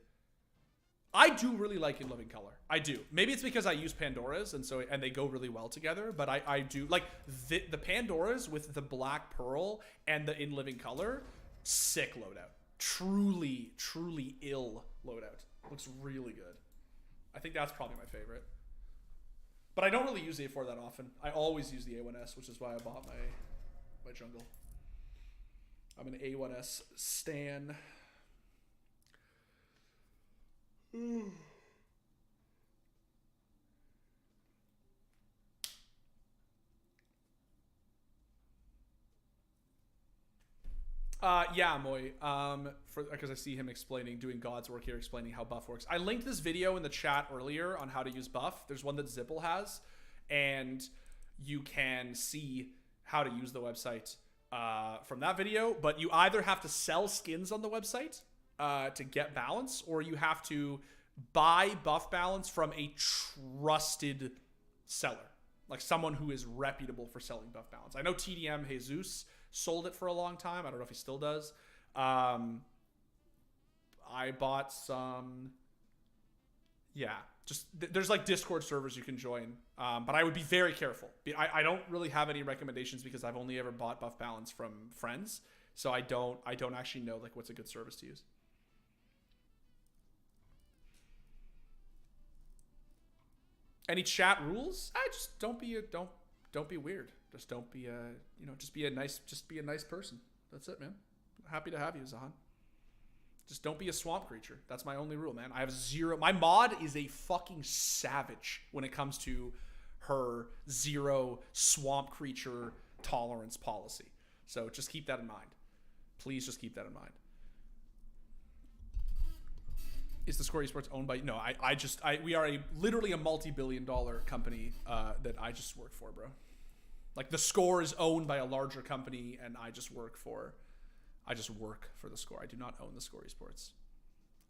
I do really like In Living Color. I do. Maybe it's because I use Pandora's and they go really well together, but I do like the Pandora's with the black pearl and the In Living Color. Sick loadout. Truly ill loadout. Looks really good. I think that's probably my favorite. But I don't really use the A4 that often. I always use the A1S, which is why I bought my jungle. I'm an A1S stan. Yeah, Moy. Because I see him doing God's work here, explaining how buff works. I linked this video in the chat earlier on how to use buff. There's one that Zipple has, and you can see how to use the website from that video. But you either have to sell skins on the website to get balance, or you have to buy buff balance from a trusted seller, like someone who is reputable for selling buff balance. I know TDM Jesus sold it for a long time. I don't know if he still does. I bought some. Yeah, just there's like Discord servers you can join, but I would be very careful. I don't really have any recommendations because I've only ever bought buff balance from friends, so I don't actually know like what's a good service to use. Any chat rules? Just don't be weird. Just don't be just be a nice person. That's it, man. Happy to have you, Zahan. Just don't be a swamp creature. That's my only rule, man. I have zero. My mod is a fucking savage when it comes to her zero swamp creature tolerance policy. So just keep that in mind. Please just keep that in mind. Is the Score Esports owned by? No, we are literally a multi-billion-dollar company that I just work for, bro. Like the Score is owned by a larger company, and I just work for the Score. I do not own the Score Esports.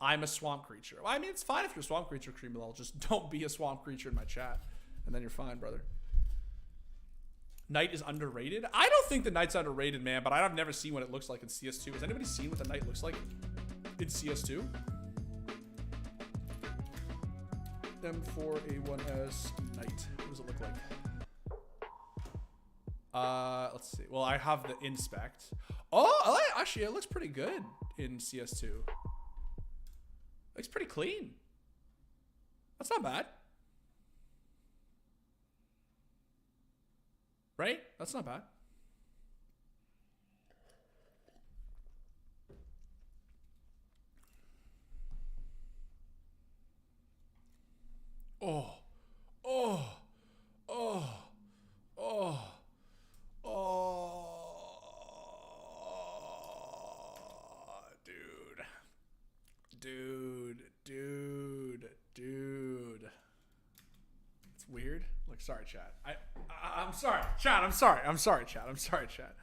I'm a swamp creature. Well, I mean, it's fine if you're a swamp creature, Creamlol. Just don't be a swamp creature in my chat. And then you're fine, brother. Knight is underrated? I don't think the Knight's underrated, man, but I've never seen what it looks like in CS2. Has anybody seen what the Knight looks like in CS2? M4A1S Knight. What does it look like? Let's see. Well, I have the inspect. Oh, actually, it looks pretty good in CS2. Looks pretty clean. That's not bad. Right? That's not bad. Oh, dude. It's weird. Like, sorry, chat. I'm sorry, chat. I'm sorry, chat.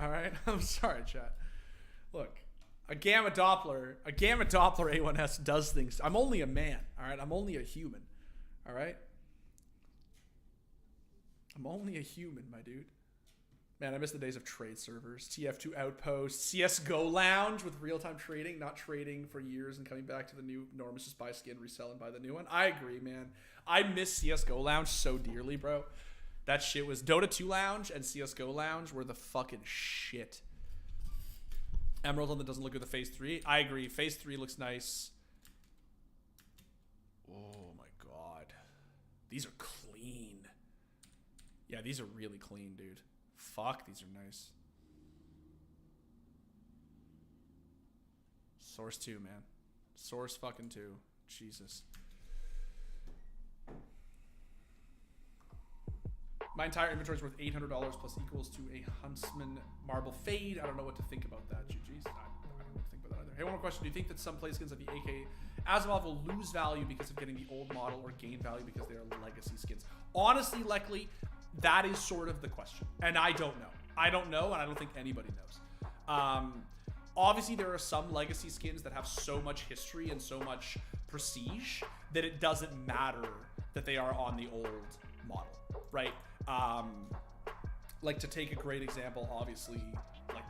All right, I'm sorry, chat. Look, a gamma Doppler A1S does things. I'm only a man. All right, I'm only a human. All right. I'm only a human, my dude. Man, I miss the days of trade servers, TF2 Outpost, CSGO Lounge with real-time trading, not trading for years and coming back to the new norms, just buy skin, resell, and buy the new one. I agree, man. I miss CSGO Lounge so dearly, bro. That shit was Dota 2 Lounge and CSGO Lounge were the fucking shit. Emerald on that doesn't look good. The Phase 3. I agree. Phase 3 looks nice. Oh my god. These are clean. Yeah, these are really clean, dude. Fuck, these are nice. Source 2, man. Source fucking 2. Jesus. My entire inventory is worth $800 plus equals to a Huntsman Marble Fade. I don't know what to think about that, GG's. I don't know what to think about that either. Hey, one more question. Do you think that some play skins of the AK Asimov will lose value because of getting the old model or gain value because they are legacy skins? Honestly, Leckley, that is sort of the question. And I don't know. I don't know, and I don't think anybody knows. Obviously, there are some legacy skins that have so much history and so much prestige that it doesn't matter that they are on the old model, right? Like, to take a great example, obviously, like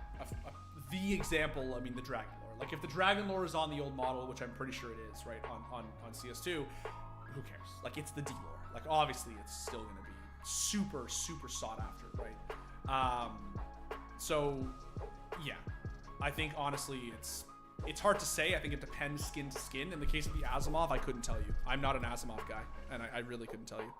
the example, I mean, the Dragon Lore. Like, if the Dragon Lore is on the old model, which I'm pretty sure it is, right, on CS2, who cares? Like, it's the D lore. Like, obviously, it's still going to be super, super sought after, right? So, yeah. I think, honestly, it's hard to say. I think it depends skin to skin. In the case of the Asimov, I couldn't tell you. I'm not an Asimov guy, and I really couldn't tell you.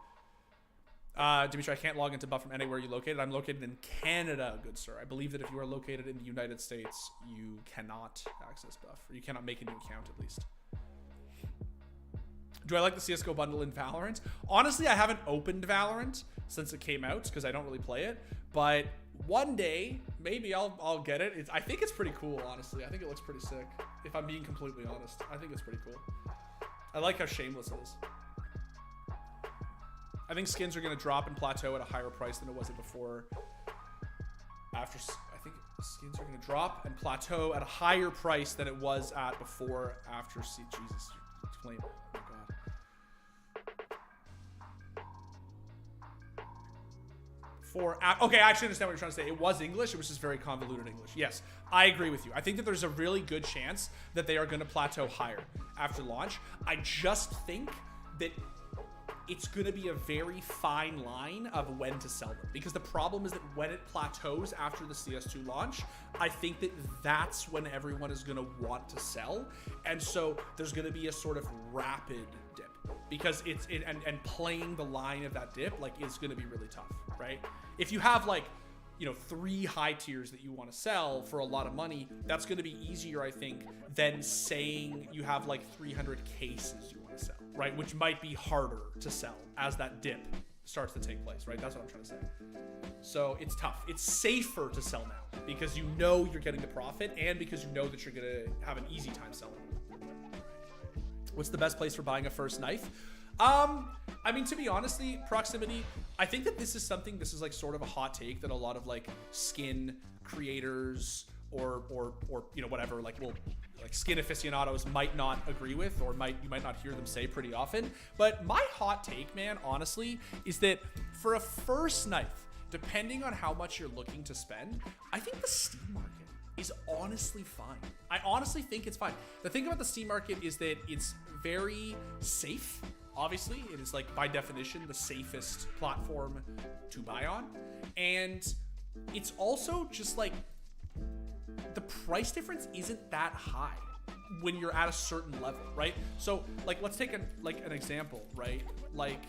Dimitri, I can't log into Buff from anywhere you're located. I'm located in Canada, good sir. I believe that if you are located in the United States, you cannot access Buff, or you cannot make a new account at least. Do I like the CSGO bundle in Valorant? Honestly, I haven't opened Valorant since it came out because I don't really play it. But one day, maybe I'll get it. I think it's pretty cool, honestly. I think it looks pretty sick. If I'm being completely honest, I think it's pretty cool. I like how shameless it is. I think skins are going to drop and plateau at a higher price than it was at before. I think skins are going to drop and plateau at a higher price than it was at before after. Jesus, explain. Oh god. Okay, I actually understand what you're trying to say. It was English. It was just very convoluted English. Yes, I agree with you. I think that there's a really good chance that they are going to plateau higher after launch. I just think that it's going to be a very fine line of when to sell them. Because the problem is that when it plateaus after the CS2 launch, I think that that's when everyone is going to want to sell. And so there's going to be a sort of rapid dip. Because and playing the line of that dip, like, is going to be really tough, right? If you have, like, you know, 3 high tiers that you want to sell for a lot of money, that's going to be easier, I think, than saying you have like 300 cases you want to sell, right? Which might be harder to sell as that dip starts to take place, right? That's what I'm trying to say. So it's tough. It's safer to sell now because you know you're getting the profit and because you know that you're going to have an easy time selling. What's the best place for buying a first knife? I mean, to be honestly, proximity, I think that this is like sort of a hot take that a lot of like skin creators or you know, whatever, like will like skin aficionados might not agree with, or you might not hear them say pretty often. But my hot take, man, honestly, is that for a first knife, depending on how much you're looking to spend, I think the Steam market is honestly fine. I honestly think it's fine. The thing about the Steam market is that it's very safe. Obviously, it is like by definition the safest platform to buy on. And it's also just like the price difference isn't that high when you're at a certain level, right? So like let's take an example, right? Like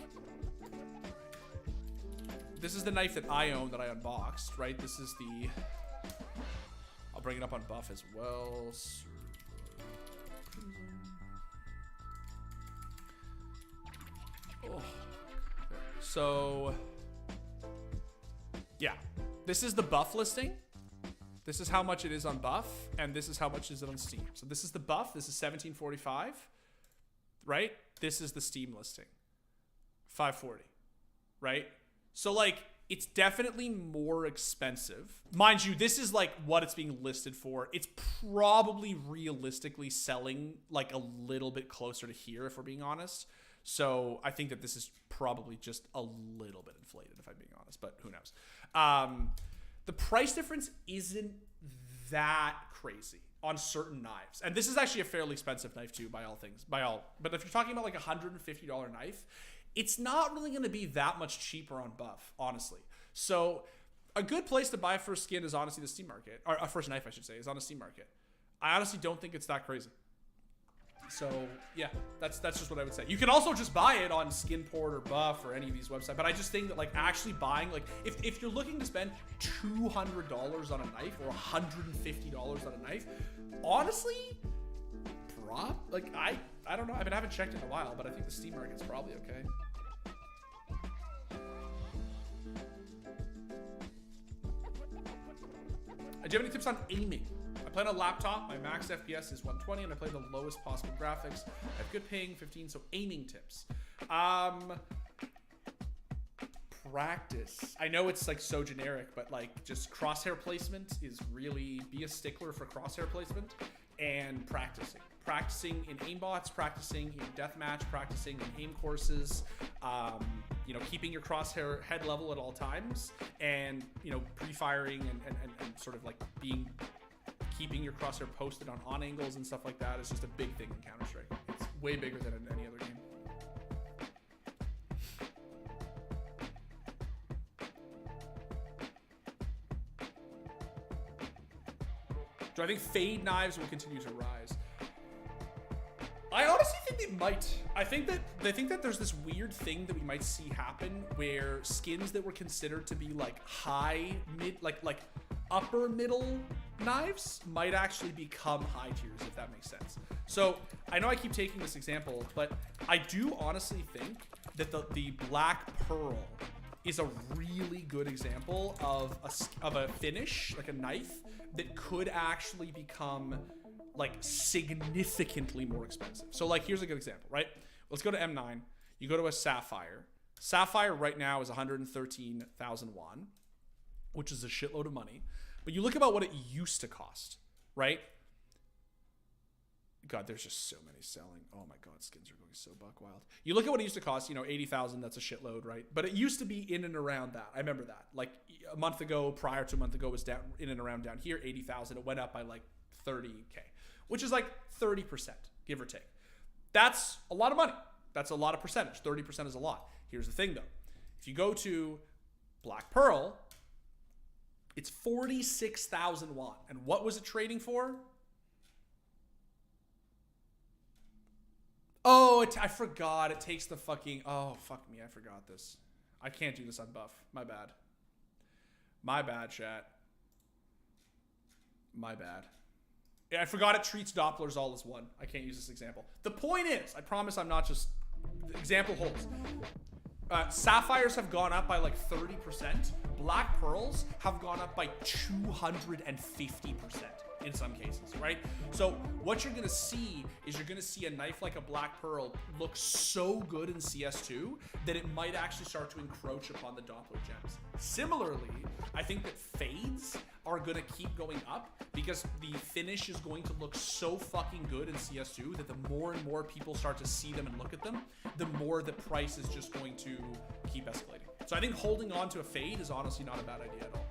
this is the knife that I own that I unboxed, right? This is the, I'll bring it up on buff as well. Oh. So yeah, this is the buff listing. This is how much it is on buff, and this is how much is it on Steam. So this is the buff. This is $17.45, right? This is the Steam listing, $5.40, right? So like it's definitely more expensive. Mind you, this is like what it's being listed for. It's probably realistically selling like a little bit closer to here, if we're being honest. So I think that this is probably just a little bit inflated, if I'm being honest, but who knows? The price difference isn't that crazy on certain knives. And this is actually a fairly expensive knife too, but if you're talking about like a $150 knife, it's not really going to be that much cheaper on buff, honestly. So a good place to buy first skin is honestly the Steam market, or a first knife, I should say, is on the Steam market. I honestly don't think it's that crazy. So yeah, that's just what I would say. You can also just buy it on Skinport or Buff or any of these websites, but I just think that like actually buying, like if you're looking to spend $200 on a knife or $150 on a knife, honestly, I don't know. I mean, I haven't checked in a while, but I think the Steam market's probably okay. Do you have any tips on aiming? I play on a laptop. My max FPS is 120, and I play the lowest possible graphics. I have good ping, 15. So aiming tips. Practice. I know it's like so generic, but like just crosshair placement is really, be a stickler for crosshair placement, and practicing in aimbots, practicing in deathmatch, practicing in aim courses, you know, keeping your crosshair head level at all times, and, you know, pre-firing and sort of like keeping your crosshair posted on angles and stuff like that is just a big thing in Counter-Strike. It's way bigger than in any other game. Do I think fade knives will continue to rise? I honestly think they might. I think that there's this weird thing that we might see happen where skins that were considered to be like high mid, like upper middle knives might actually become high tiers, if that makes sense. So I know I keep taking this example, but I do honestly think that the Black Pearl is a really good example of a finish, like a knife, that could actually become like significantly more expensive. So like, here's a good example, right? Let's go to M9. You go to a Sapphire. Sapphire right now is 113,000 won, which is a shitload of money. But you look about what it used to cost, right? God, there's just so many selling. Oh my God, skins are going so buck wild. You look at what it used to cost, you know, 80,000, that's a shitload, right? But it used to be in and around that. I remember that. Like a month ago, prior to a month ago, was down in and around down here, 80,000. It went up by like 30K, which is like 30%, give or take. That's a lot of money. That's a lot of percentage. 30% is a lot. Here's the thing though. If you go to Black Pearl, it's 46,000 won. And what was it trading for? Oh, I forgot. It takes the fucking... Oh, fuck me. I forgot this. I can't do this on buff. My bad. My bad, chat. My bad. Yeah, I forgot it treats Dopplers all as one. I can't use this example. The point is, I promise I'm not just... The example holds. Sapphires have gone up by like 30%. Black Pearls have gone up by 250%. in some cases, right? So what you're gonna see is you're gonna see a knife like a Black Pearl look so good in CS2 that it might actually start to encroach upon the Doppler gems. Similarly, I think that fades are gonna keep going up because the finish is going to look so fucking good in CS2 that the more and more people start to see them and look at them, the more the price is just going to keep escalating. So I think holding on to a fade is honestly not a bad idea at all.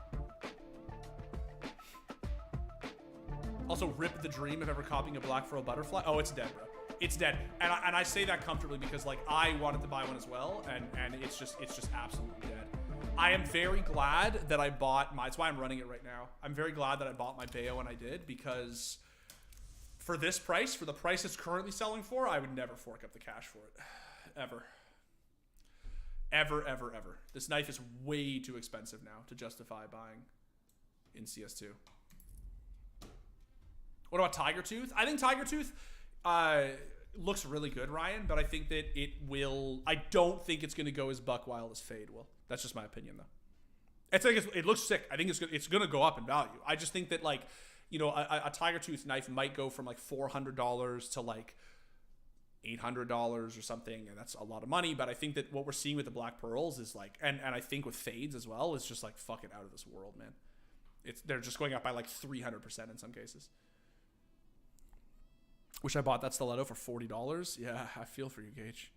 Also, rip the dream of ever copying a Black Pearl butterfly. Oh, it's dead, bro. It's dead. And I say that comfortably because like I wanted to buy one as well, and it's just absolutely dead. I am very glad that I bought my, that's why I'm running it right now. I'm very glad that I bought my Bayo when I did, because for this price, for the price it's currently selling for, I would never fork up the cash for it. Ever. Ever, ever, ever. This knife is way too expensive now to justify buying in CS2. What about Tiger Tooth? I think Tiger Tooth looks really good, Ryan, but I think that it will, I don't think it's going to go as buck wild as Fade will. That's just my opinion, though. It's like it looks sick. I think it's going to go up in value. I just think that, like, you know, a Tiger Tooth knife might go from like $400 to like $800 or something, and that's a lot of money. But I think that what we're seeing with the Black Pearls is like, and I think with Fades as well, is just like fucking out of this world, man. They're just going up by like 300% in some cases. Wish I bought that stiletto for $40. Yeah, I feel for you, Gage.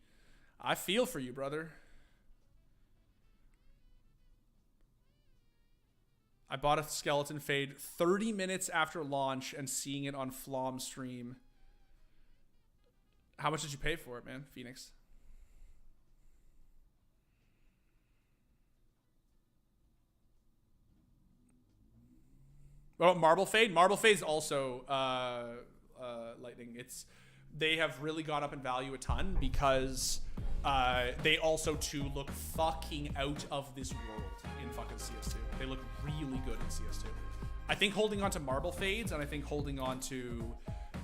I feel for you, brother. I bought a skeleton fade 30 minutes after launch and seeing it on Flom stream. How much did you pay for it, man, Phoenix? Oh, Marble Fade? Marble Fade is also Lightning. They have really gone up in value a ton because they also too look fucking out of this world in fucking CS2. They look really good in CS2. I think holding on to Marble Fades, and I think holding on to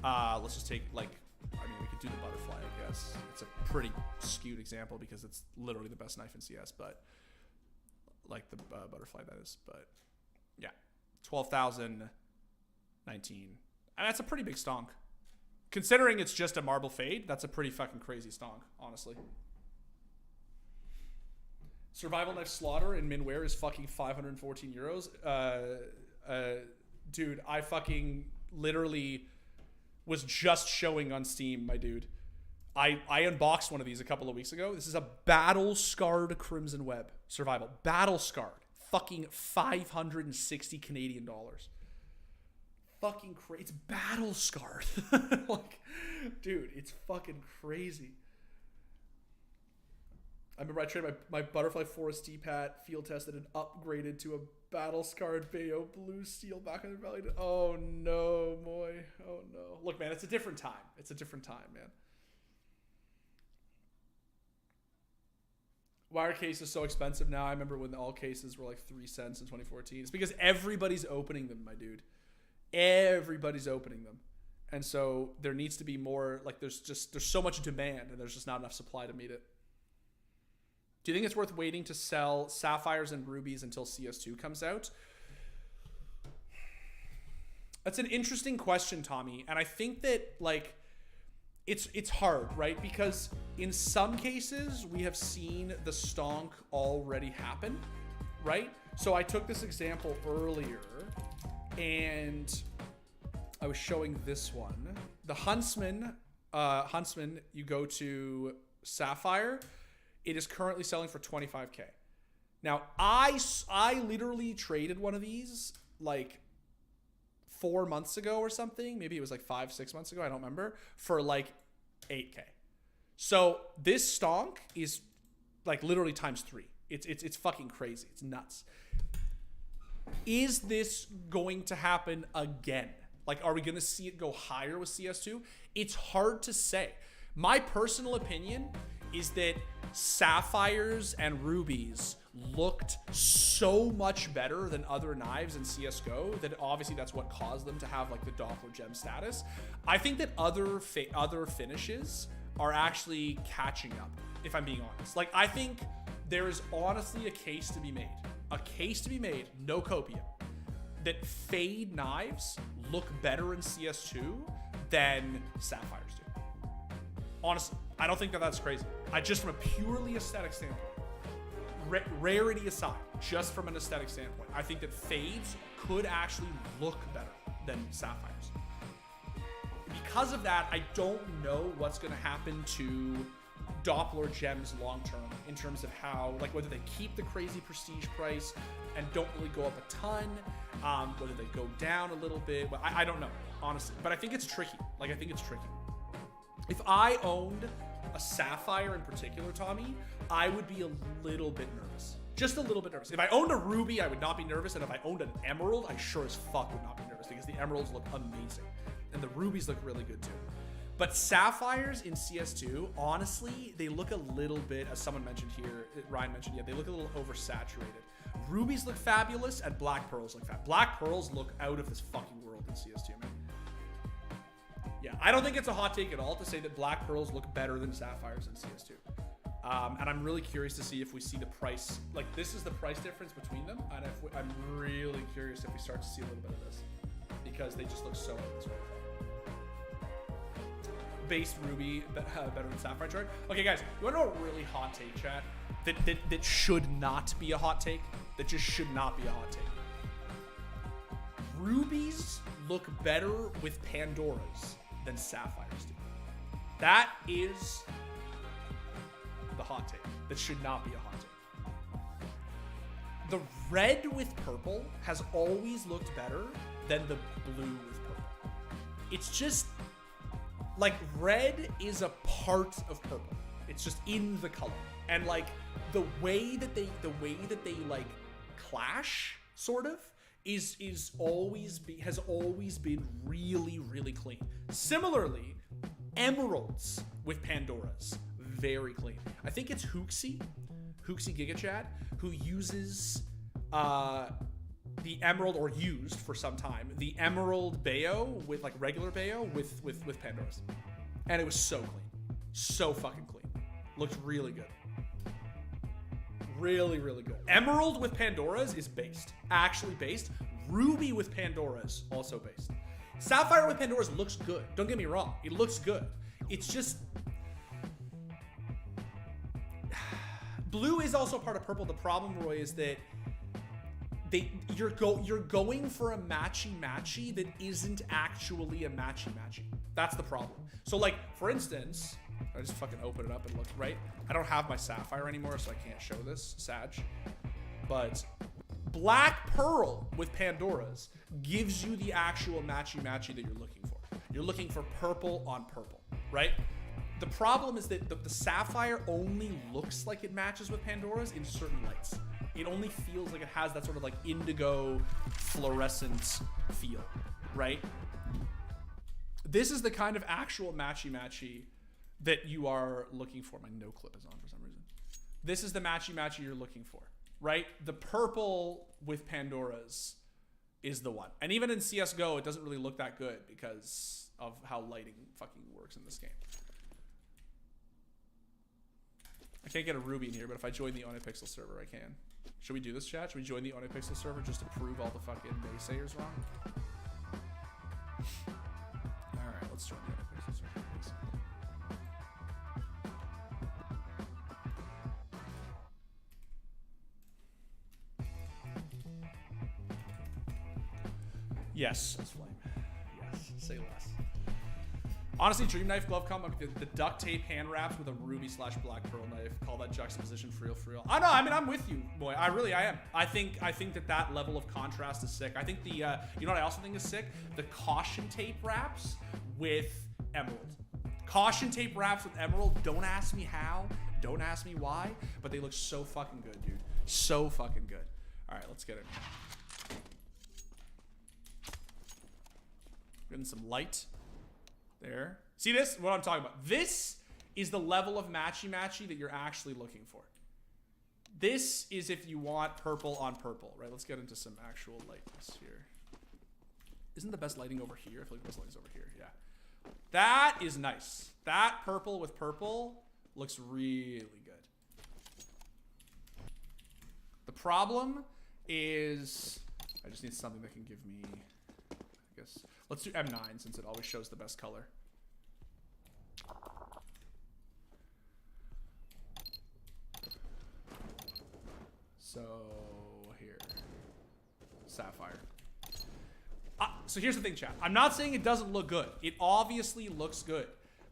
let's just take, like, I mean, we could do the butterfly, I guess. It's a pretty skewed example because it's literally the best knife in CS, but like the butterfly, that is. But yeah, 12,019. And that's a pretty big stonk. Considering it's just a Marble Fade, that's a pretty fucking crazy stonk, honestly. Survival Knife Slaughter in Minware is fucking 514 euros. Dude, I fucking literally was just showing on Steam, my dude. I unboxed one of these a couple of weeks ago. This is a Battle Scarred Crimson Web Survival. Battle Scarred. Fucking 560 Canadian dollars. Fucking crazy. It's battle scarred. Like, dude, it's fucking crazy. I remember I traded my Butterfly Forest D-Pat, field tested, and upgraded to a battle scarred Bayo blue steel back in the valley. Oh no, boy. Oh no. Look, man, it's a different time. It's a different time, man. Wire case is so expensive now. I remember when all cases were like 3 cents in 2014. It's because everybody's opening them, my dude. Everybody's opening them. And so there needs to be more, like, there's so much demand and there's just not enough supply to meet it. Do you think it's worth waiting to sell sapphires and rubies until CS2 comes out? That's an interesting question, Tommy. And I think that, like, it's hard, right? Because in some cases we have seen the stonk already happen, right? So I took this example earlier and I was showing this one. The Huntsman, you go to Sapphire, it is currently selling for 25K. Now, I literally traded one of these like 4 months ago or something. Maybe it was like 5-6 months ago. I don't remember. For like 8K. So this stonk is like literally times 3. It's fucking crazy. It's nuts. Is this going to happen again? Like, are we going to see it go higher with CS2? It's hard to say. My personal opinion is that sapphires and rubies looked so much better than other knives in CSGO that obviously that's what caused them to have like the Doppler gem status. I think that other finishes are actually catching up, if I'm being honest. Like, I think there is honestly a case to be made. A case to be made, no copium, that fade knives look better in CS2 than sapphires do. Honestly, I don't think that that's crazy. Just from a purely aesthetic standpoint, rarity aside, just from an aesthetic standpoint, I think that fades could actually look better than sapphires. Because of that, I don't know what's going to happen to Doppler gems long term in terms of how, like, whether they keep the crazy prestige price and don't really go up a ton, whether they go down a little bit. But I don't know, honestly. But I think it's tricky. Like, I think it's tricky. If I owned a sapphire in particular, Tommy, I would be a little bit nervous. Just a little bit nervous. If I owned a ruby, I would not be nervous. And if I owned an emerald, I sure as fuck would not be nervous because the emeralds look amazing. And the rubies look really good too. But sapphires in CS2, honestly, they look a little bit, as someone mentioned here, Ryan mentioned, yeah, they look a little oversaturated. Rubies look fabulous and black pearls look fab. Black pearls look out of this fucking world in CS2, man. Yeah, I don't think it's a hot take at all to say that black pearls look better than sapphires in CS2. And I'm really curious to see if we see the price, like this is the price difference between them. And I'm really curious if we start to see a little bit of this because they just look so out of this world. Base ruby better than sapphire chart. Okay, guys, you want to know a really hot take, chat? That should not be a hot take. That just should not be a hot take. Rubies look better with Pandoras than sapphires do. That is the hot take. That should not be a hot take. The red with purple has always looked better than the blue with purple. It's just like red is a part of purple. It's just in the color. And like the way that they like clash sort of has always been really, really clean. Similarly, emeralds with Pandoras, very clean. I think it's Hooksy GigaChad, who uses the emerald, or used for some time, the emerald Bayo with like regular Bayo with Pandoras. And it was so clean. So fucking clean. Looked really good. Really, really good. Emerald with Pandoras is based. Actually based. Ruby with Pandoras, also based. Sapphire with Pandoras looks good. Don't get me wrong. It looks good. It's just... Blue is also part of purple. The problem, Roy, is that you're going for a matchy-matchy that isn't actually a matchy-matchy. That's the problem. So, like, for instance... I just fucking open it up and look, right? I don't have my sapphire anymore, so I can't show this, Sag. But black pearl with Pandoras gives you the actual matchy-matchy that you're looking for. You're looking for purple on purple, right? The problem is that the sapphire only looks like it matches with Pandoras in certain lights. It only feels like it has that sort of like indigo fluorescent feel, right? This is the kind of actual matchy-matchy that you are looking for. My no clip is on for some reason. This is the matchy-matchy you're looking for, right? The purple with Pandoras is the one. And even in CSGO, it doesn't really look that good because of how lighting fucking works in this game. I can't get a ruby in here, but if I join the OnlyPixel server, I can. Should we do this, chat? Should we join the OnlyPixel server just to prove all the fucking naysayers wrong? All right, let's join the OnlyPixel server. Yes, that's flame. Yes, say less. Honestly, Dream Knife glove combo, the duct tape hand wraps with a ruby / black pearl knife. Call that juxtaposition for real. I know. I mean, I'm with you, boy. I am. I think that level of contrast is sick. I think the you know what I also think is sick? The caution tape wraps with emerald. Caution tape wraps with emerald. Don't ask me how. Don't ask me why. But they look so fucking good, dude. So fucking good. All right, let's get it. Getting some light there. See this? What I'm talking about. This is the level of matchy-matchy that you're actually looking for. This is if you want purple on purple, right? Let's get into some actual lightness here. Isn't the best lighting over here? I feel like the best lighting is over here. Yeah. That is nice. That purple with purple looks really good. The problem is I just need something that can give me, I guess, let's do M9 since it always shows the best color. So here, Sapphire. So here's the thing, chat. I'm not saying it doesn't look good. It obviously looks good,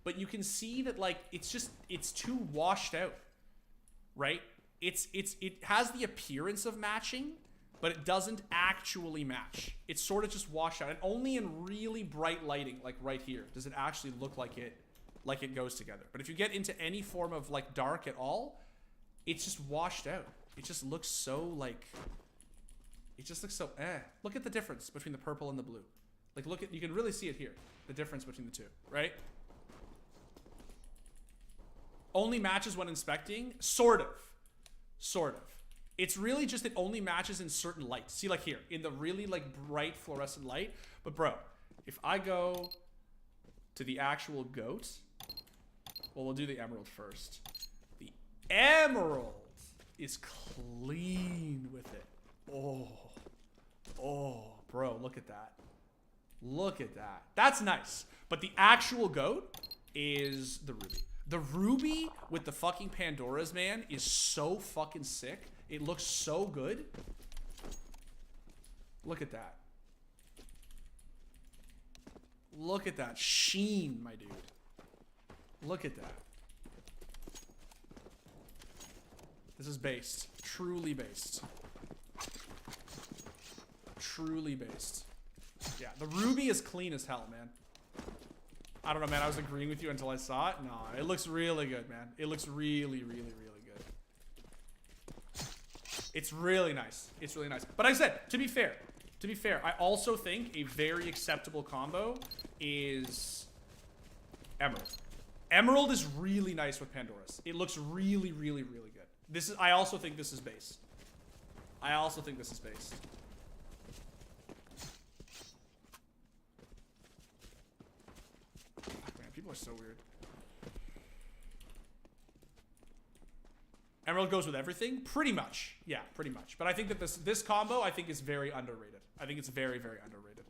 but you can see that like it's too washed out, right? It has the appearance of matching, but it doesn't actually match. It's sort of just washed out, and only in really bright lighting, like right here, does it actually look like it goes together. But if you get into any form of like dark at all, it's just washed out. It just looks so like, it just looks so eh. Look at the difference between the purple and the blue. Like look at, you can really see it here, the difference between the two, right? Only matches when inspecting, sort of. It's really just, it only matches in certain lights. See, like here, in the really like bright fluorescent light. But bro, if I go to the actual goat, well, we'll do the emerald first. The emerald is clean with it. Oh, bro, look at that. Look at that. That's nice. But the actual goat is the ruby. The ruby with the fucking Pandoras, man, is so fucking sick. It looks so good. Look at that. Look at that sheen, my dude. Look at that. This is based. Truly based. Truly based. Yeah, the ruby is clean as hell, man. I don't know, man. I was agreeing with you until I saw it. No, it looks really good, man. It looks really, really, really good. It's really nice. It's really nice. But like I said, to be fair, I also think a very acceptable combo is emerald. Emerald is really nice with Pandoras. It looks really, really, really good. This is. I also think this is base. People are so weird. Emerald goes with everything? Pretty much. Yeah, pretty much. But I think that this combo, I think, is very underrated. I think it's very, very underrated.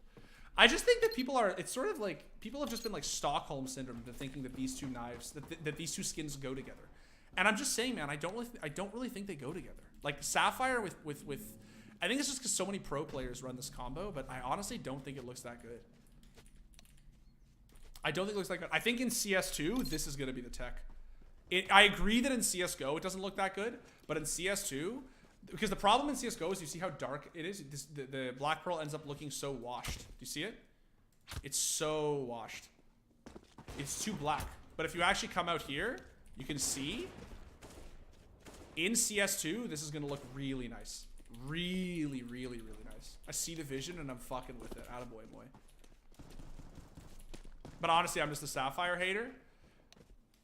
I just think that people are, it's sort of like, people have just been like Stockholm syndrome to thinking that these two knives, that these two skins go together. And I'm just saying, man, I don't really think they go together. Like Sapphire with I think it's just because so many pro players run this combo, but I honestly don't think it looks that good. I don't think it looks like that. I think in CS2, this is going to be the tech. I agree that in CSGO, it doesn't look that good. But in CS2, because the problem in CSGO is you see how dark it is. The Black Pearl ends up looking so washed. Do you see it? It's so washed. It's too black. But if you actually come out here, you can see in CS2, this is going to look really nice. Really, really, really nice. I see the vision and I'm fucking with it. Attaboy, boy. But honestly, I'm just a Sapphire hater.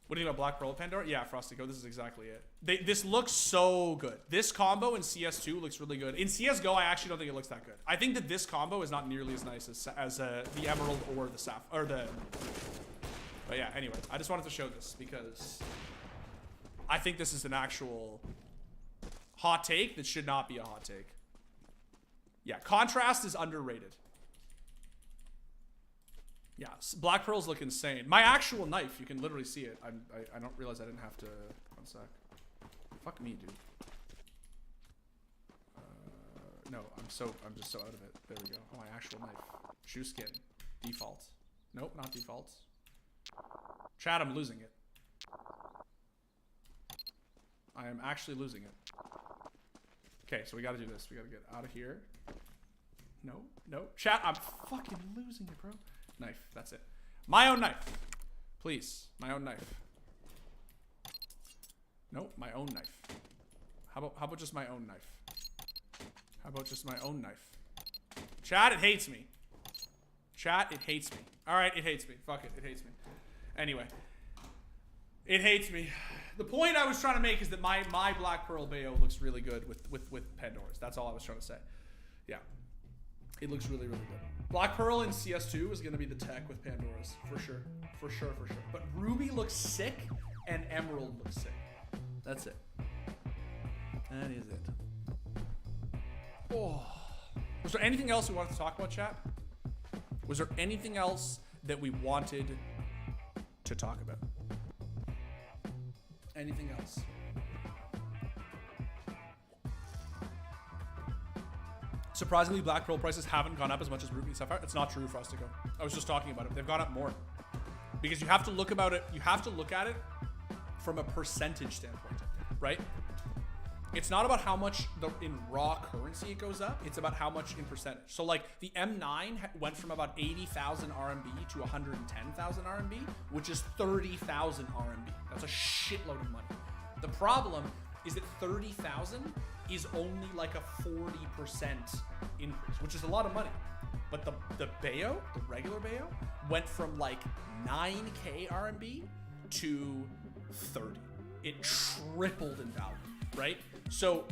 What do you think about Black Pearl Pandora? Yeah, Frosty Go. This is exactly it. This looks so good. This combo in CS2 looks really good. In CSGO, I actually don't think it looks that good. I think that this combo is not nearly as nice as the Emerald or the Sapphire. But yeah, anyway. I just wanted to show this because I think this is an actual hot take that should not be a hot take. Yeah, contrast is underrated. Yeah, Black Pearls look insane. My actual knife, you can literally see it. I don't realize I didn't have to. One sec. Fuck me, dude. No, I'm just so out of it. There we go. Oh, my actual knife. Shoe skin. Default. Nope, not default. Chat, I'm losing it. I am actually losing it. Okay, so we gotta do this. We gotta get out of here. No, no. Chat, I'm fucking losing it, bro. Knife, that's it. My own knife. Please, my own knife. Nope, my own knife. How about just my own knife? How about just my own knife? Chat, it hates me. Chat, it hates me. Alright, it hates me. Fuck it, it hates me. Anyway. It hates me. The point I was trying to make is that my Black Pearl Bayo looks really good with Pandoras. That's all I was trying to say. Yeah. It looks really, really good. Black Pearl in CS2 is going to be the tech with Pandoras. For sure. For sure, for sure. But Ruby looks sick and Emerald looks sick. That's it. That is it. Oh. Was there anything else we wanted to talk about, chat? Was there anything else that we wanted to talk about? Anything else? Surprisingly, Black Pearl prices haven't gone up as much as Ruby Sapphire. It's not true, Frostico. I was just talking about it. They've gone up more. Because you have to look about it, you have to look at it from a percentage standpoint, right? It's not about how much in raw currency it goes up. It's about how much in percentage. So like the M9 went from about 80,000 RMB to 110,000 RMB, which is 30,000 RMB. That's a shitload of money. The problem is that 30,000 is only like a 40% increase, which is a lot of money. But the Bayo, the regular Bayo, went from like 9K RMB to 30. It tripled in value, right? So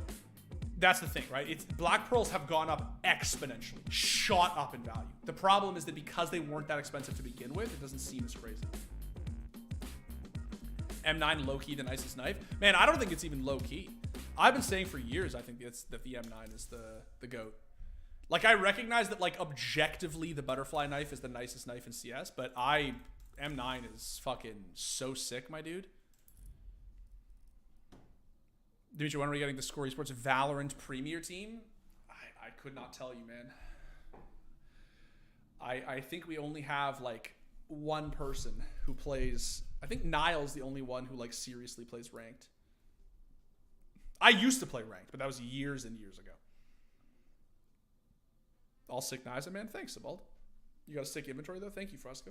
that's the thing, right? It's Black Pearls have gone up exponentially, shot up in value. The problem is that because they weren't that expensive to begin with, it doesn't seem as crazy. M9 low-key the nicest knife. Man, I don't think it's even low-key. I've been saying for years, I think that the M9 is the GOAT. Like, I recognize that, like, objectively, the butterfly knife is the nicest knife in CS, but M9 is fucking so sick, my dude. Dimitri, when are we getting the Score Esports Valorant Premier Team? I could not tell you, man. I think we only have, like, one person who plays... I think Niall's the only one who, like, seriously plays ranked. I used to play ranked, but that was years and years ago. All sick knives, man. Thanks, Sebald. You got a sick inventory, though. Thank you, Frosco.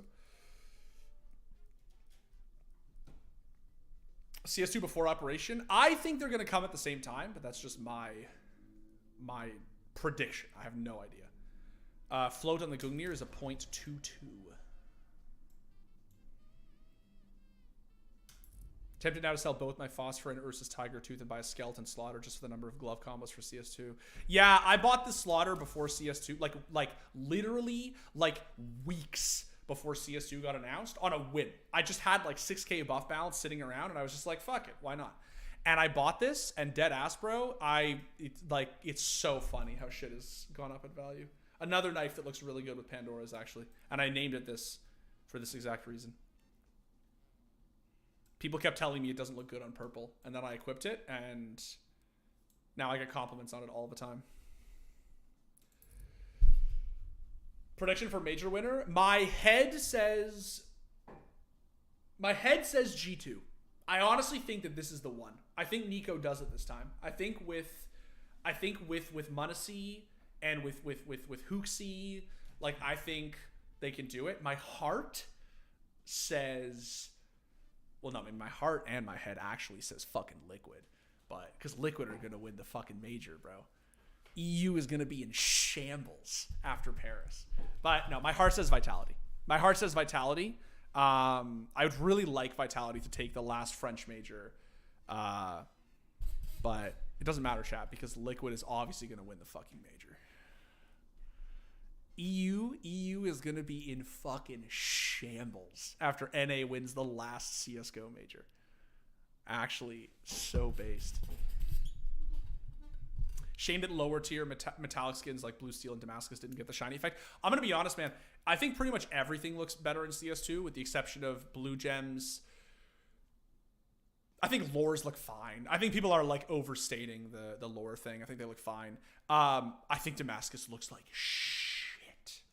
CS2 before operation. I think they're going to come at the same time, but that's just my prediction. I have no idea. Float on the Gungnir is a 0.22. Tempted now to sell both my Phosphor and Ursus Tiger Tooth and buy a Skeleton Slaughter just for the number of glove combos for CS2. Yeah, I bought the Slaughter before CS2, like literally like weeks before CS2 got announced on a whim. I just had like 6K buff balance sitting around and I was just like, fuck it, why not? And I bought this and dead ass, bro, it's so funny how shit has gone up in value. Another knife that looks really good with Pandora's actually. And I named it this for this exact reason. People kept telling me it doesn't look good on purple, and then I equipped it, and now I get compliments on it all the time. Prediction for major winner? My head says G2. I honestly think that this is the one. I think Nico does it this time. I think with Munacy and with Hooksy, like I think they can do it. My heart says. Well, no, I mean, my heart and my head actually says fucking Liquid. But, because Liquid are going to win the fucking major, bro. EU is going to be in shambles after Paris. But, no, my heart says Vitality. My heart says Vitality. I would really like Vitality to take the last French major. But it doesn't matter, chat, because Liquid is obviously going to win the fucking major. EU is going to be in fucking shambles after NA wins the last CSGO major. Actually, so based. Shame that lower tier metallic skins like Blue Steel and Damascus didn't get the shiny effect. I'm going to be honest, man. I think pretty much everything looks better in CS2 with the exception of Blue Gems. I think lores look fine. I think people are like overstating the lore thing. I think they look fine. I think Damascus looks like shit.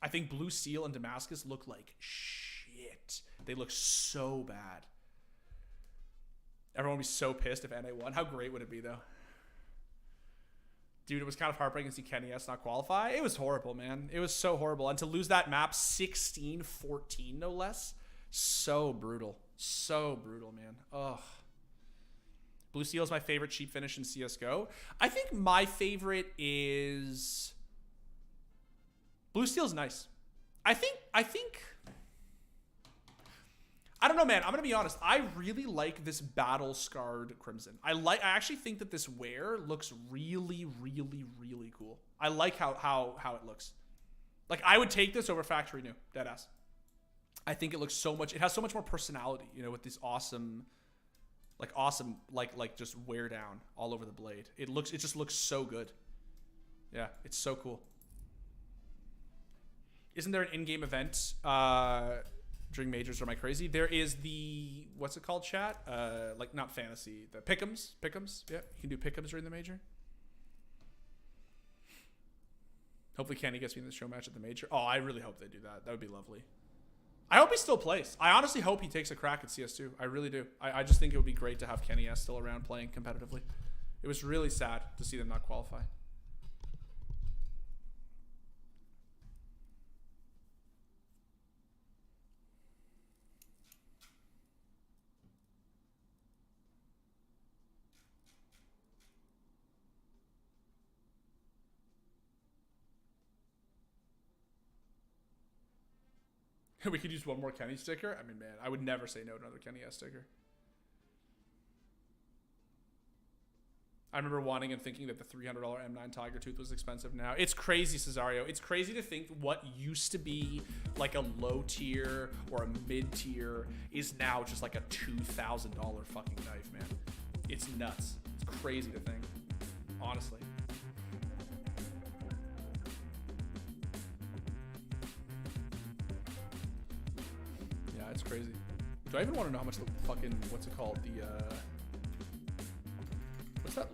I think Blue Steel and Damascus look like shit. They look so bad. Everyone would be so pissed if NA won. How great would it be, though? Dude, it was kind of heartbreaking to see Kenny S not qualify. It was horrible, man. It was so horrible. And to lose that map 16-14, no less. So brutal. So brutal, man. Ugh. Blue Steel is my favorite cheap finish in CSGO. I think my favorite is... Blue Steel's nice. I think I don't know, man. I'm gonna be honest. I really like this battle scarred crimson. I actually think that this wear looks really, really, really cool. I like how it looks. Like I would take this over factory new, deadass. I think it looks so much. It has so much more personality, you know, with this awesome, like just wear down all over the blade. It just looks so good. Yeah, it's so cool. Isn't there an in-game event during majors? Or am I crazy? There is the, what's it called, chat? Like not fantasy, the pick'ems. Yeah, you can do pick'ems during the major. Hopefully Kenny gets me in the show match at the major. Oh, I really hope they do that. That would be lovely. I hope he still plays. I honestly hope he takes a crack at CS2. I really do. I just think it would be great to have Kenny S still around playing competitively. It was really sad to see them not qualify. We could use one more Kenny sticker. I mean, man, I would never say no to another Kenny S sticker. I remember wanting and thinking that the $300 M9 Tiger Tooth was expensive now. It's crazy, Cesario. It's crazy to think what used to be like a low tier or a mid tier is now just like a $2,000 fucking knife, man. It's nuts. It's crazy to think, honestly. It's crazy. Do I even want to know how much the fucking, what's it called? The,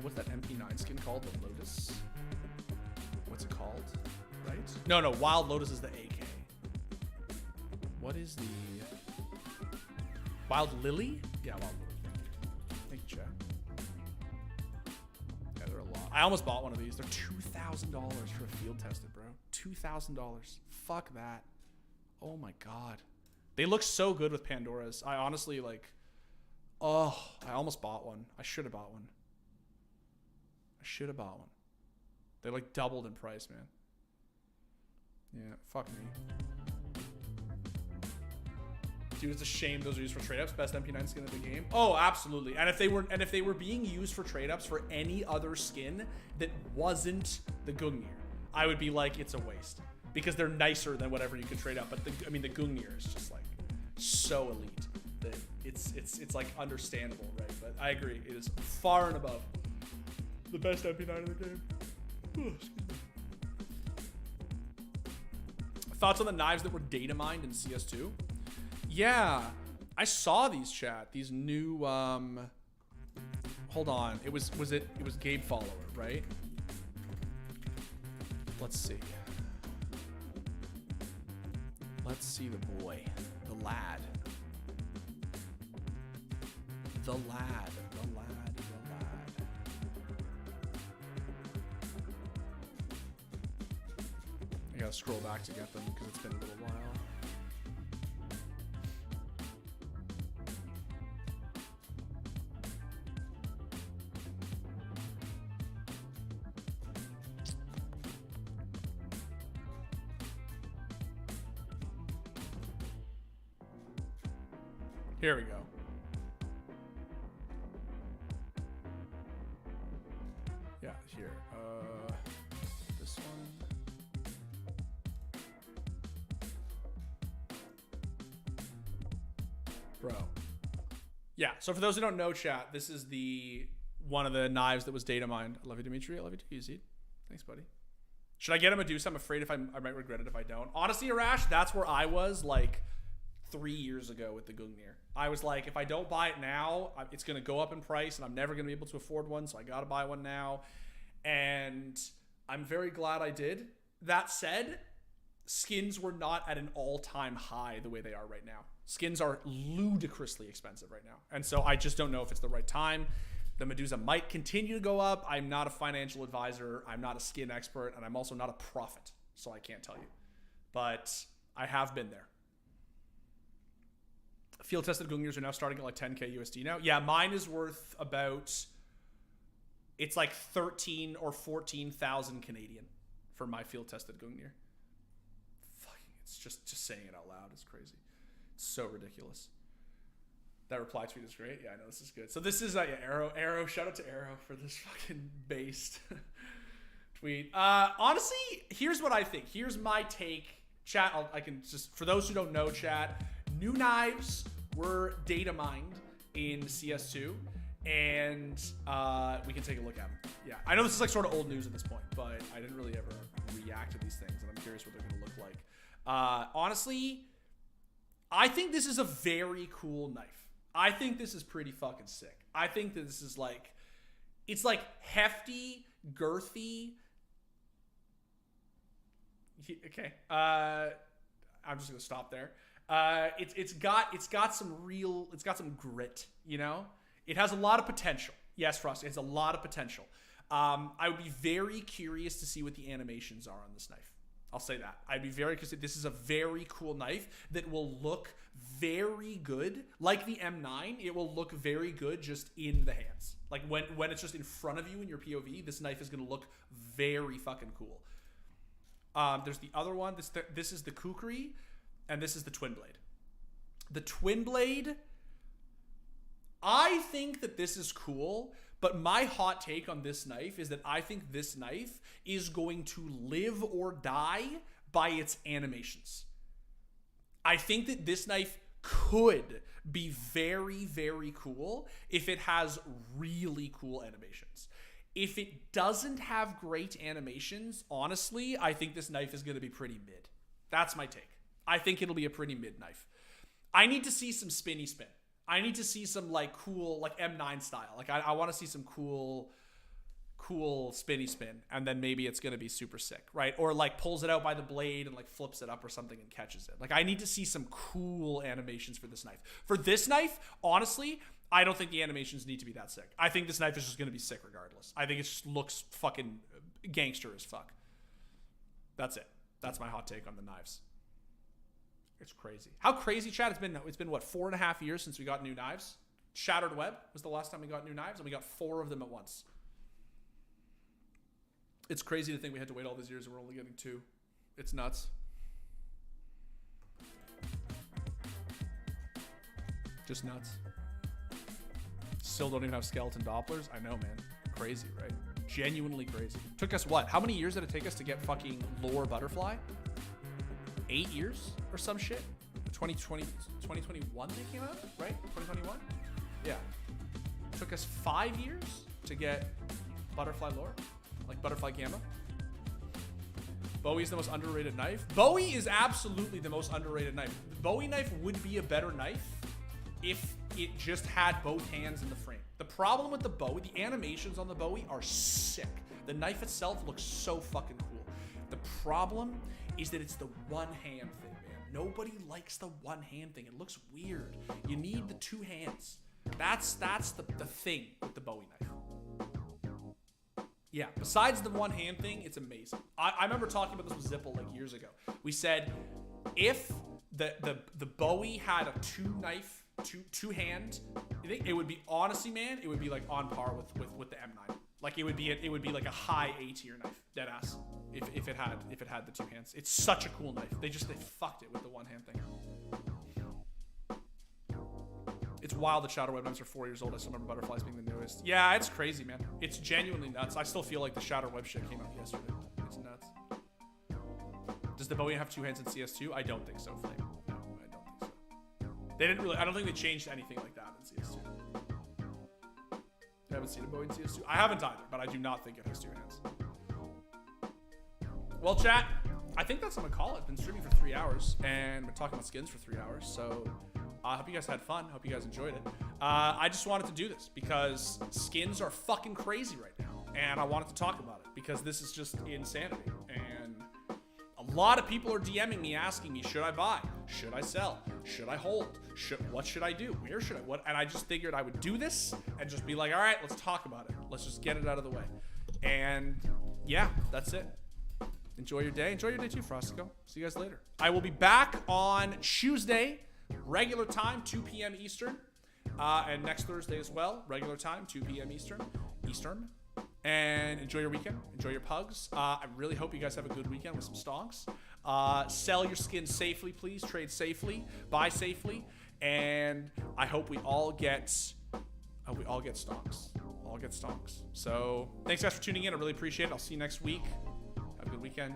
what's that MP9 skin called? The Lotus? What's it called? Right? No, Wild Lotus is the AK. What is the... Wild Lily? Yeah, Wild Lotus. Thank you, chat. Yeah, they're a lot. I almost bought one of these. They're $2,000 for a field tested, bro. $2,000. Fuck that. Oh my God. They look so good with Pandoras. I honestly like, oh, I almost bought one. I should have bought one. They like doubled in price, man. Yeah, fuck me. Dude, it's a shame those are used for trade-ups. Best MP9 skin of the game. Oh, absolutely. And if they were being used for trade-ups for any other skin that wasn't the Gungnir, I would be like, it's a waste. Because they're nicer than whatever you could trade up. But the Gungnir is just like so elite that it's like understandable, right? But I agree, it is far and above the best MP9 in the game. Thoughts on the knives that were data mined in CS2? Yeah, I saw these, chat. These new hold on. It was Gabe Follower, right? Let's see. Let's see the boy. The lad. The lad. I gotta scroll back to get them because it's been a little while. Here we go. Yeah, here. This one. Bro. Yeah, so for those who don't know, chat, this is one of the knives that was data mined. I love you, Dimitri. I love you too, Yazid. Thanks, buddy. Should I get him a Medusa? I'm afraid I might regret it if I don't. Honestly, Arash, that's where I was like 3 years ago with the Gungnir. I was like, if I don't buy it now, it's going to go up in price and I'm never going to be able to afford one, so I got to buy one now. And I'm very glad I did. That said, skins were not at an all-time high the way they are right now. Skins are ludicrously expensive right now. And so I just don't know if it's the right time. The Medusa might continue to go up. I'm not a financial advisor. I'm not a skin expert. And I'm also not a prophet. So I can't tell you. But I have been there. Field tested Gungnirs are now starting at like 10K USD now. Yeah, mine is worth about, it's like 13 or 14,000 Canadian for my field tested Gungnir. Fucking, it's just saying it out loud is crazy. It's so ridiculous. That reply tweet is great. Yeah, I know this is good. So this is Arrow. Shout out to Arrow for this fucking based tweet. Honestly, here's what I think. Here's my take. Chat, I can just, for those who don't know, chat, new knives were data mined in CS2, and we can take a look at them. Yeah, I know this is like sort of old news at this point, but I didn't really ever react to these things, and I'm curious what they're going to look like. Honestly, I think this is a very cool knife. I think this is pretty fucking sick. I think that this is like, it's like hefty, girthy. Okay. I'm just gonna stop there. It's got some grit, you know? It has a lot of potential. Yes, Frost, it has a lot of potential. I would be very curious to see what the animations are on this knife. I'll say that. I'd be very curious. This is a very cool knife that will look very good. Like the M9, it will look very good just in the hands. Like when it's just in front of you in your POV, this knife is going to look very fucking cool. There's the other one. This is the Kukri, and this is the Twin Blade. The Twin Blade, I think that this is cool, but my hot take on this knife is that I think this knife is going to live or die by its animations. I think that this knife could be very, very cool if it has really cool animations. If it doesn't have great animations, honestly, I think this knife is going to be pretty mid. That's my take. I think it'll be a pretty mid knife. I need to see some spinny spin. I need to see some like cool, like M9 style. Like I want to see some cool spinny spin, and then maybe it's going to be super sick, right? Or like pulls it out by the blade and like flips it up or something and catches it. Like I need to see some cool animations for this knife. For this knife, honestly, I don't think the animations need to be that sick. I think this knife is just going to be sick regardless. I think it just looks fucking gangster as fuck. That's it. That's my hot take on the knives. It's crazy. How crazy, Chad? It's been what, 4.5 years since we got new knives? Shattered Web was the last time we got new knives, and we got 4 of them at once. It's crazy to think we had to wait all these years and we're only getting 2. It's nuts. Just nuts. Still don't even have skeleton Dopplers. I know, man. Crazy, right? Genuinely crazy. Took us what? How many years did it take us to get fucking lore butterfly? 8 years or some shit? 2021 they came out, right? 2021? Yeah. Took us 5 years to get butterfly lore, like butterfly gamma. Bowie's the most underrated knife. Bowie is absolutely the most underrated knife. The Bowie knife would be a better knife if it just had both hands in the frame. The problem with the Bowie, the animations on the Bowie are sick. The knife itself looks so fucking cool. The problem is that it's the one hand thing, man. Nobody likes the one hand thing. It looks weird. You need the 2 hands. That's the thing with the Bowie knife. Yeah, besides the one hand thing, it's amazing. I remember talking about this with Zipple like years ago. We said if the Bowie had a 2 hand, it would be, honestly, man, it would be like on par with the M9. Like it would be like a high A tier knife, dead ass. If it had the 2 hands. It's such a cool knife. They fucked it with the one hand thing. It's wild that Shadow Web knives are 4 years old. I still remember butterflies being the newest. Yeah, it's crazy, man. It's genuinely nuts. I still feel like the Shadow Web shit came out yesterday. It's nuts. Does the Bowie have 2 hands in CS2? I don't think so, Flame. No, I don't think so. They didn't really. I don't think they changed anything like that in CS2. I haven't seen a Bowie in CS2. I haven't either, but I do not think it has 2 hands. Well, chat, I think that's what I'm gonna call it. Been streaming for 3 hours and been talking about skins for 3 hours. So I hope you guys had fun. Hope you guys enjoyed it. I just wanted to do this because skins are fucking crazy right now. And I wanted to talk about it because this is just insanity. And a lot of people are DMing me asking me, should I buy? Should I sell? Should I hold? What should I do? Where should I? What? And I just figured I would do this and just be like, all right, let's talk about it. Let's just get it out of the way. And yeah, that's it. Enjoy your day. Enjoy your day too, Frostico. See you guys later. I will be back on Tuesday, regular time, 2 p.m. Eastern. And next Thursday as well, regular time, 2 p.m. Eastern. And enjoy your weekend. Enjoy your pugs. I really hope you guys have a good weekend with some stonks. Sell your skin safely, please. Trade safely. Buy safely. And I hope we all get stonks. All get stonks. So thanks guys for tuning in. I really appreciate it. I'll see you next week. Have a good weekend.